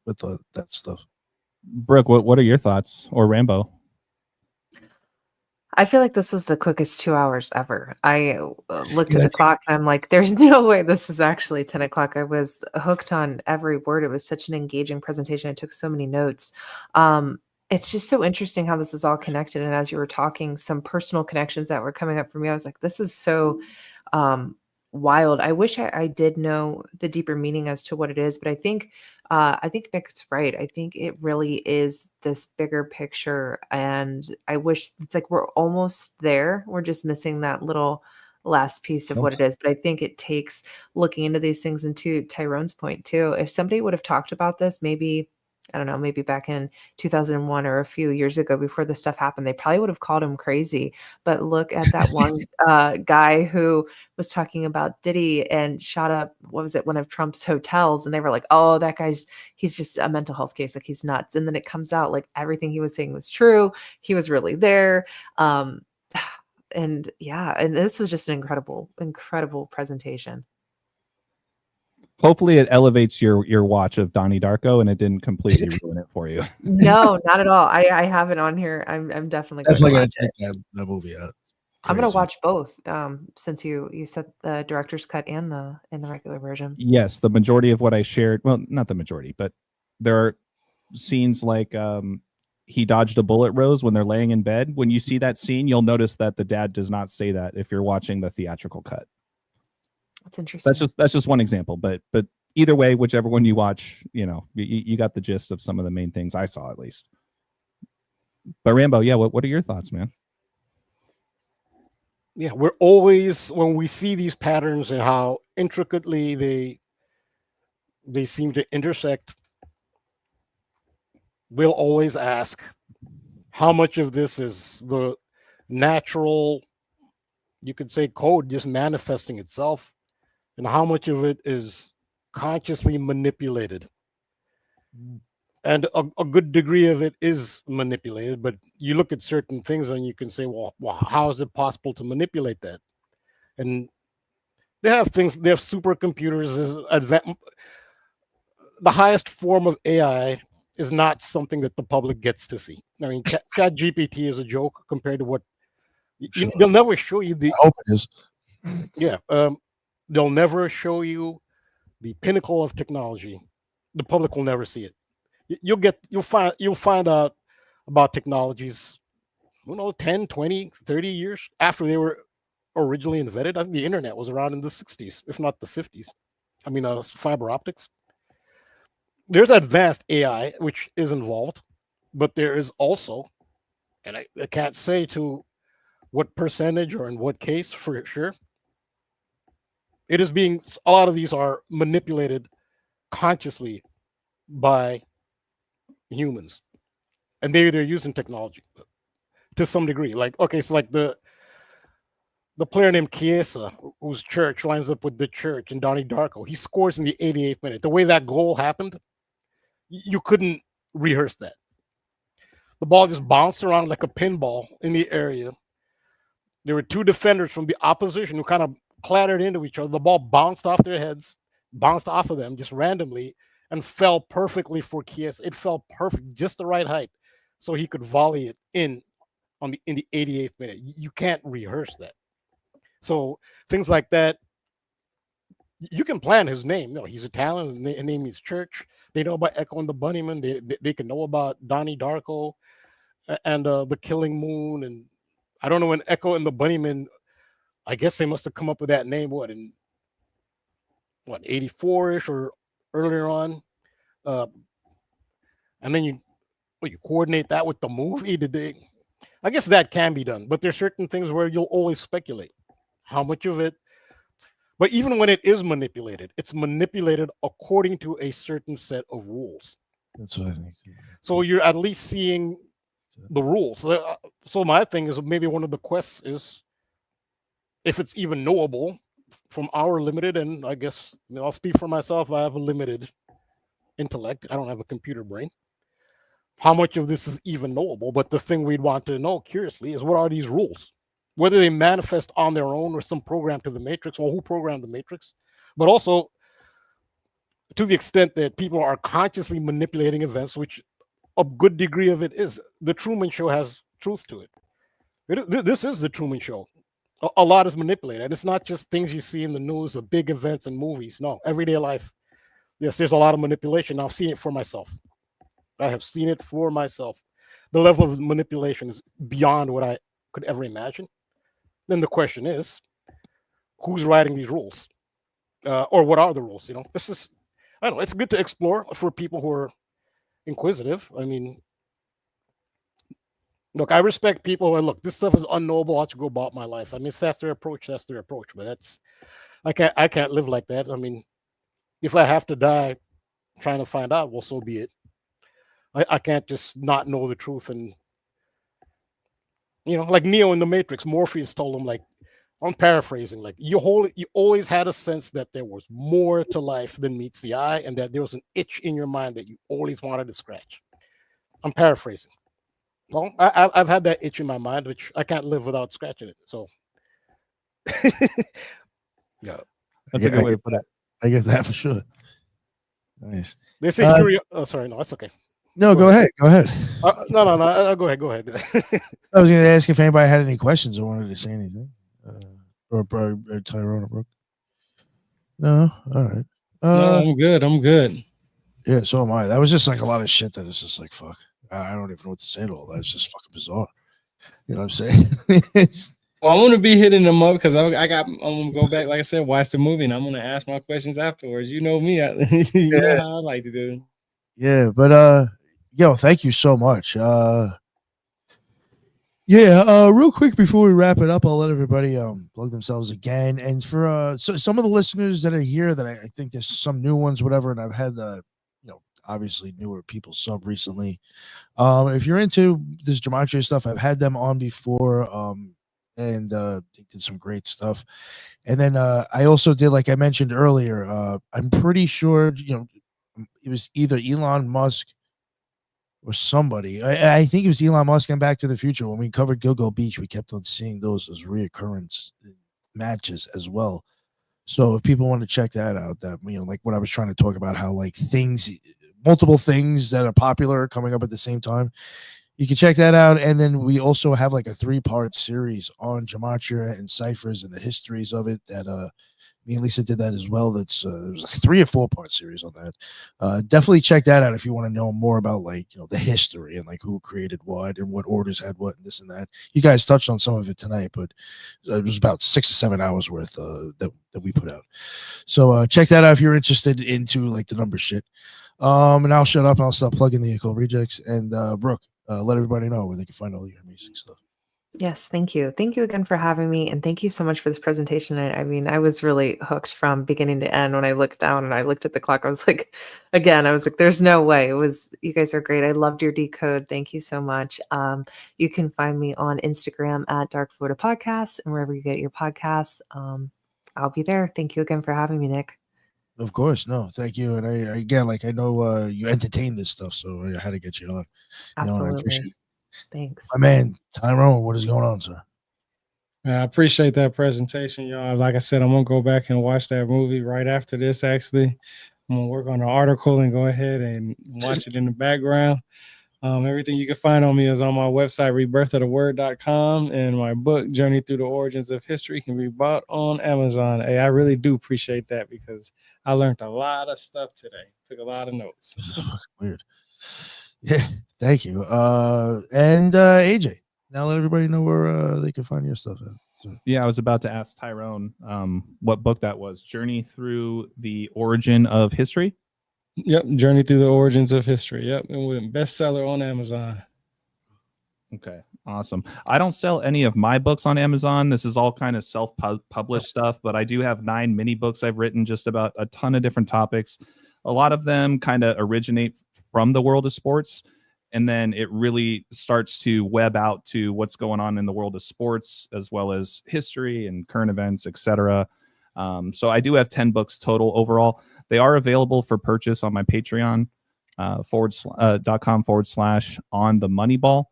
Speaker 1: with that stuff.
Speaker 4: Brooke, what are your thoughts, or Rambo?
Speaker 2: I feel like this was the quickest 2 hours ever. I looked at the clock and I'm like, there's no way this is actually 10 o'clock. I was hooked on every word. It was such an engaging presentation. I took so many notes. It's just so interesting how this is all connected. And as you were talking, some personal connections that were coming up for me, I was like, this is so wild. I wish I did know the deeper meaning as to what it is, but I think Nick's right. I think it really is this bigger picture, and I wish it's like we're almost there. We're just missing that little last piece of what it is. But I think it takes looking into these things, and to Tyrone's point too, if somebody would have talked about this, maybe, I don't know, maybe back in 2001 or a few years ago before this stuff happened, they probably would have called him crazy. But look at that one guy who was talking about Diddy and shot up, what was it, one of Trump's hotels. And they were like, oh, he's just a mental health case. Like, he's nuts. And then it comes out like everything he was saying was true. He was really there. And yeah, and this was just an incredible presentation.
Speaker 4: Hopefully it elevates your watch of Donnie Darko and it didn't completely ruin it for you.
Speaker 2: No, not at all. I have it on here. I'm definitely
Speaker 1: Definitely
Speaker 2: going
Speaker 1: gonna
Speaker 2: to watch
Speaker 1: check
Speaker 2: it.
Speaker 1: that movie out.
Speaker 2: I'm going to
Speaker 1: Crazy.
Speaker 2: watch both, since you said the director's cut and the regular version.
Speaker 4: Yes, the majority of what I shared, well, not the majority, but there are scenes like he dodged a bullet, Rose, when they're laying in bed. When you see that scene, you'll notice that the dad does not say that if you're watching the theatrical cut.
Speaker 2: That's interesting.
Speaker 4: That's just one example, but either way, whichever one you watch, you got the gist of some of the main things I saw, at least. But Rambo, yeah, what are your thoughts, man?
Speaker 5: Yeah, we're always, when we see these patterns and how intricately they seem to intersect, we'll always ask how much of this is the natural, you could say, code just manifesting itself, and how much of it is consciously manipulated. And a good degree of it is manipulated, but you look at certain things and you can say, well, how is it possible to manipulate that? And they have supercomputers. The highest form of AI is not something that the public gets to see. I mean, Chat GPT is a joke compared to what they'll never show you.
Speaker 1: I hope it is.
Speaker 5: Yeah, they'll never show you the pinnacle of technology. The public will never see it. You'll find out about technologies, 10, 20, 30 years after they were originally invented. I think the internet was around in the 60s, if not the 50s. I mean, fiber optics. There's advanced AI which is involved, but there is also, and I can't say to what percentage or in what case for sure, a lot of these are manipulated consciously by humans, and maybe they're using technology to some degree. Like, okay, so like the player named Chiesa, whose church lines up with the church in Donnie Darko, he scores in the 88th minute. The way that goal happened, you couldn't rehearse that. The ball just bounced around like a pinball in the area. There were two defenders from the opposition who kind of clattered into each other. The ball bounced off their heads, bounced off of them just randomly, and fell perfectly for Chiesa. It fell perfect, just the right height, so he could volley it in the 88th minute. You can't rehearse that. So things like that, you can plan his name. He's Italian. His name is Church. They know about Echo and the Bunnyman. They can know about Donnie Darko and the Killing Moon. And I don't know when Echo and the Bunnyman, I guess they must have come up with that name, in 84-ish or earlier on. And then you coordinate that with the movie. I guess that can be done, but there's certain things where you'll always speculate how much of it. But even when it is manipulated, it's manipulated according to a certain set of rules.
Speaker 1: That's what I think.
Speaker 5: So you're at least seeing the rules. So my thing is, maybe one of the quests is, if it's even knowable from our limited, and I guess I'll speak for myself, I have a limited intellect. I don't have a computer brain. How much of this is even knowable? But the thing we'd want to know, curiously, is what are these rules? Whether they manifest on their own or some program to the matrix, or who programmed the matrix, but also to the extent that people are consciously manipulating events, which a good degree of it is. The Truman Show has truth to it. This is the Truman Show. A lot is manipulated. It's not just things you see in the news or big events and movies. No, everyday life. Yes, there's a lot of manipulation. I've seen it for myself. I have seen it for myself. The level of manipulation is beyond what I could ever imagine. Then the question is, who's writing these rules? Or what are the rules? This is, I don't know, it's good to explore for people who are inquisitive. I mean, Look, I respect people and look, this stuff is unknowable. I should go about my life. I mean, if that's their approach, that's their approach. But that's I can't live like that. I mean, if I have to die trying to find out, well, so be it. I can't just not know the truth. And like Neo in the Matrix, Morpheus told him, like, I'm paraphrasing, like you always had a sense that there was more to life than meets the eye, and that there was an itch in your mind that you always wanted to scratch. I'm paraphrasing. Well, I've had that itch in my mind, which I can't live without scratching it. So, yeah,
Speaker 4: That's a good way to put it.
Speaker 1: I get that for sure. Nice.
Speaker 5: They say oh, sorry, no, that's okay.
Speaker 1: No, go ahead. Go ahead.
Speaker 5: No. Go ahead.
Speaker 1: I was going to ask if anybody had any questions or wanted to say anything, or Tyrone or Brooke. No, all right.
Speaker 3: No, I'm good.
Speaker 1: Yeah, so am I. That was just like a lot of shit that is just like fuck. I don't even know what to say to all that. It's just fucking bizarre. You know what I'm saying?
Speaker 3: Well, I'm gonna be hitting them up because I'm gonna go back, like I said, watch the movie, and I'm gonna ask my questions afterwards. You know me, you know how I like to do.
Speaker 1: Yeah, but yo, thank you so much. Real quick before we wrap it up, I'll let everybody plug themselves again. And for so some of the listeners that are here, that I think there's some new ones, whatever, and I've had obviously newer people sub recently. If you're into this gematria stuff, I've had them on before, and they did some great stuff. And then I also did, like I mentioned earlier, I'm pretty sure it was either Elon Musk or somebody. I think it was Elon Musk and Back to the Future. When we covered Gilgo Beach, we kept on seeing those as reoccurrence matches as well. So if people want to check that out, that like what I was trying to talk about, how like multiple things that are popular coming up at the same time, you can check that out. And then we also have like a 3-part series on gematria and ciphers and the histories of it that me and Lisa did that as well. That's it was like 3 or 4-part series on that. Definitely check that out if you want to know more about like the history and like who created what and what orders had what and this and that. You guys touched on some of it tonight, but it was about 6 to 7 hours worth that we put out. So check that out if you're interested into like the number shit. And I'll shut up and I'll stop plugging the Occult Rejects. And Brooke, let everybody know where they can find all your amazing stuff.
Speaker 2: Yes, thank you. Thank you again for having me. And thank you so much for this presentation. I mean, I was really hooked from beginning to end. When I looked down and I looked at the clock, I was like, there's no way. You guys are great. I loved your decode. Thank you so much. You can find me on Instagram at Dark Florida Podcasts and wherever you get your podcasts. I'll be there. Thank you again for having me, Nick.
Speaker 1: Of course. No, thank you. And I know you entertain this stuff, so I had to get you on.
Speaker 2: Absolutely.
Speaker 1: I appreciate it.
Speaker 2: Thanks.
Speaker 1: My man, Tyrone, what is going on, sir?
Speaker 3: I appreciate that presentation, y'all. Like I said, I'm gonna go back and watch that movie right after this. Actually, I'm gonna work on an article and go ahead and watch it in the background. Everything you can find on me is on my website, rebirthoftheword.com, and my book, Journey Through the Origins of History, can be bought on Amazon. Hey, I really do appreciate that because I learned a lot of stuff today. Took a lot of notes.
Speaker 1: Weird. Yeah, thank you. And AJ, now let everybody know where they can find your stuff at. So.
Speaker 4: Yeah, I was about to ask Tyrone what book that was. Journey Through the Origin of History?
Speaker 3: Yep, Journey Through the Origins of History. Yep, and we're bestseller on Amazon.
Speaker 4: Okay, awesome. I don't sell any of my books on Amazon. This is all kind of self-published stuff, but I do have 9 mini books I've written just about a ton of different topics. A lot of them kind of originate from the world of sports, and then it really starts to web out to what's going on in the world of sports, as well as history and current events, etc. So I do have 10 books total overall. They are available for purchase on my Patreon .com/on-the-moneyball.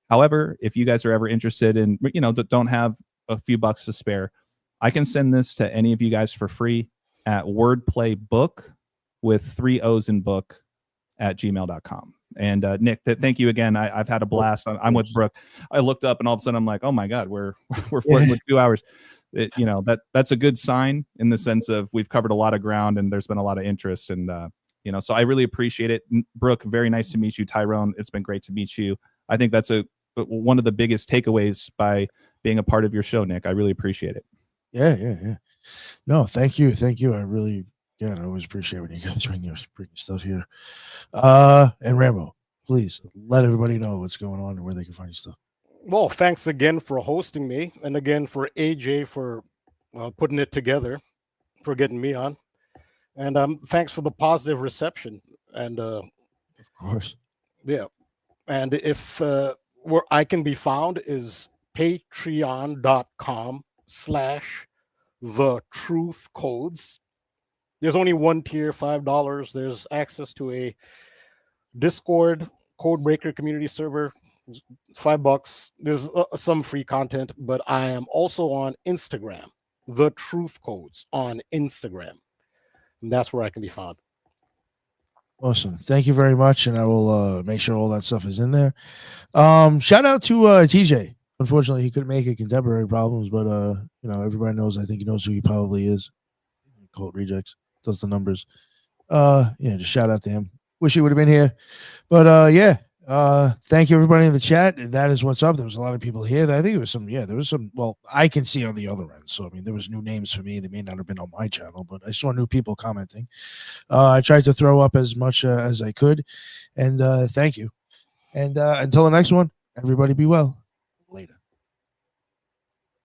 Speaker 4: However, if you guys are ever interested in, don't have a few bucks to spare, I can send this to any of you guys for free at wordplaybook with 3 O's in book @gmail.com. And Nick, thank you again. I've had a blast. I'm with Brooke. I looked up and all of a sudden I'm like, oh my God, we're flirting with 2 hours. That's a good sign in the sense of we've covered a lot of ground and there's been a lot of interest. And, so I really appreciate it. Brooke, very nice to meet you. Tyrone, it's been great to meet you. I think that's one of the biggest takeaways by being a part of your show, Nick. I really appreciate it.
Speaker 1: Yeah. No, thank you. I really, I always appreciate when you guys bring your stuff here. And Rambo, please let everybody know what's going on and where they can find your stuff.
Speaker 5: Well, thanks again for hosting me, and again for AJ for putting it together, for getting me on, and thanks for the positive reception. And
Speaker 1: Of course.
Speaker 5: yeah, and if where I can be found is patreon.com/the-truth-codes. There's only one tier, $5. There's access to a Discord Codebreaker community server, $5. There's some free content, but I am also on Instagram, The Truth Codes on Instagram. And that's where I can be found.
Speaker 1: Awesome. Thank you very much. And I will make sure all that stuff is in there. Shout out to TJ. Unfortunately, he couldn't make it, contemporary problems, but you know, everybody knows, I think he knows who he probably is. Occult Rejects does the numbers. Yeah, just shout out to him. Wish he would have been here. But yeah. Thank you everybody in the chat. That is what's up. There was a lot of people here. I think there was some, well, I can see on the other end. So I mean, there was new names for me. They may not have been on my channel, but I saw new people commenting. I tried to throw up as much as I could, and thank you. And until the next one, everybody be well.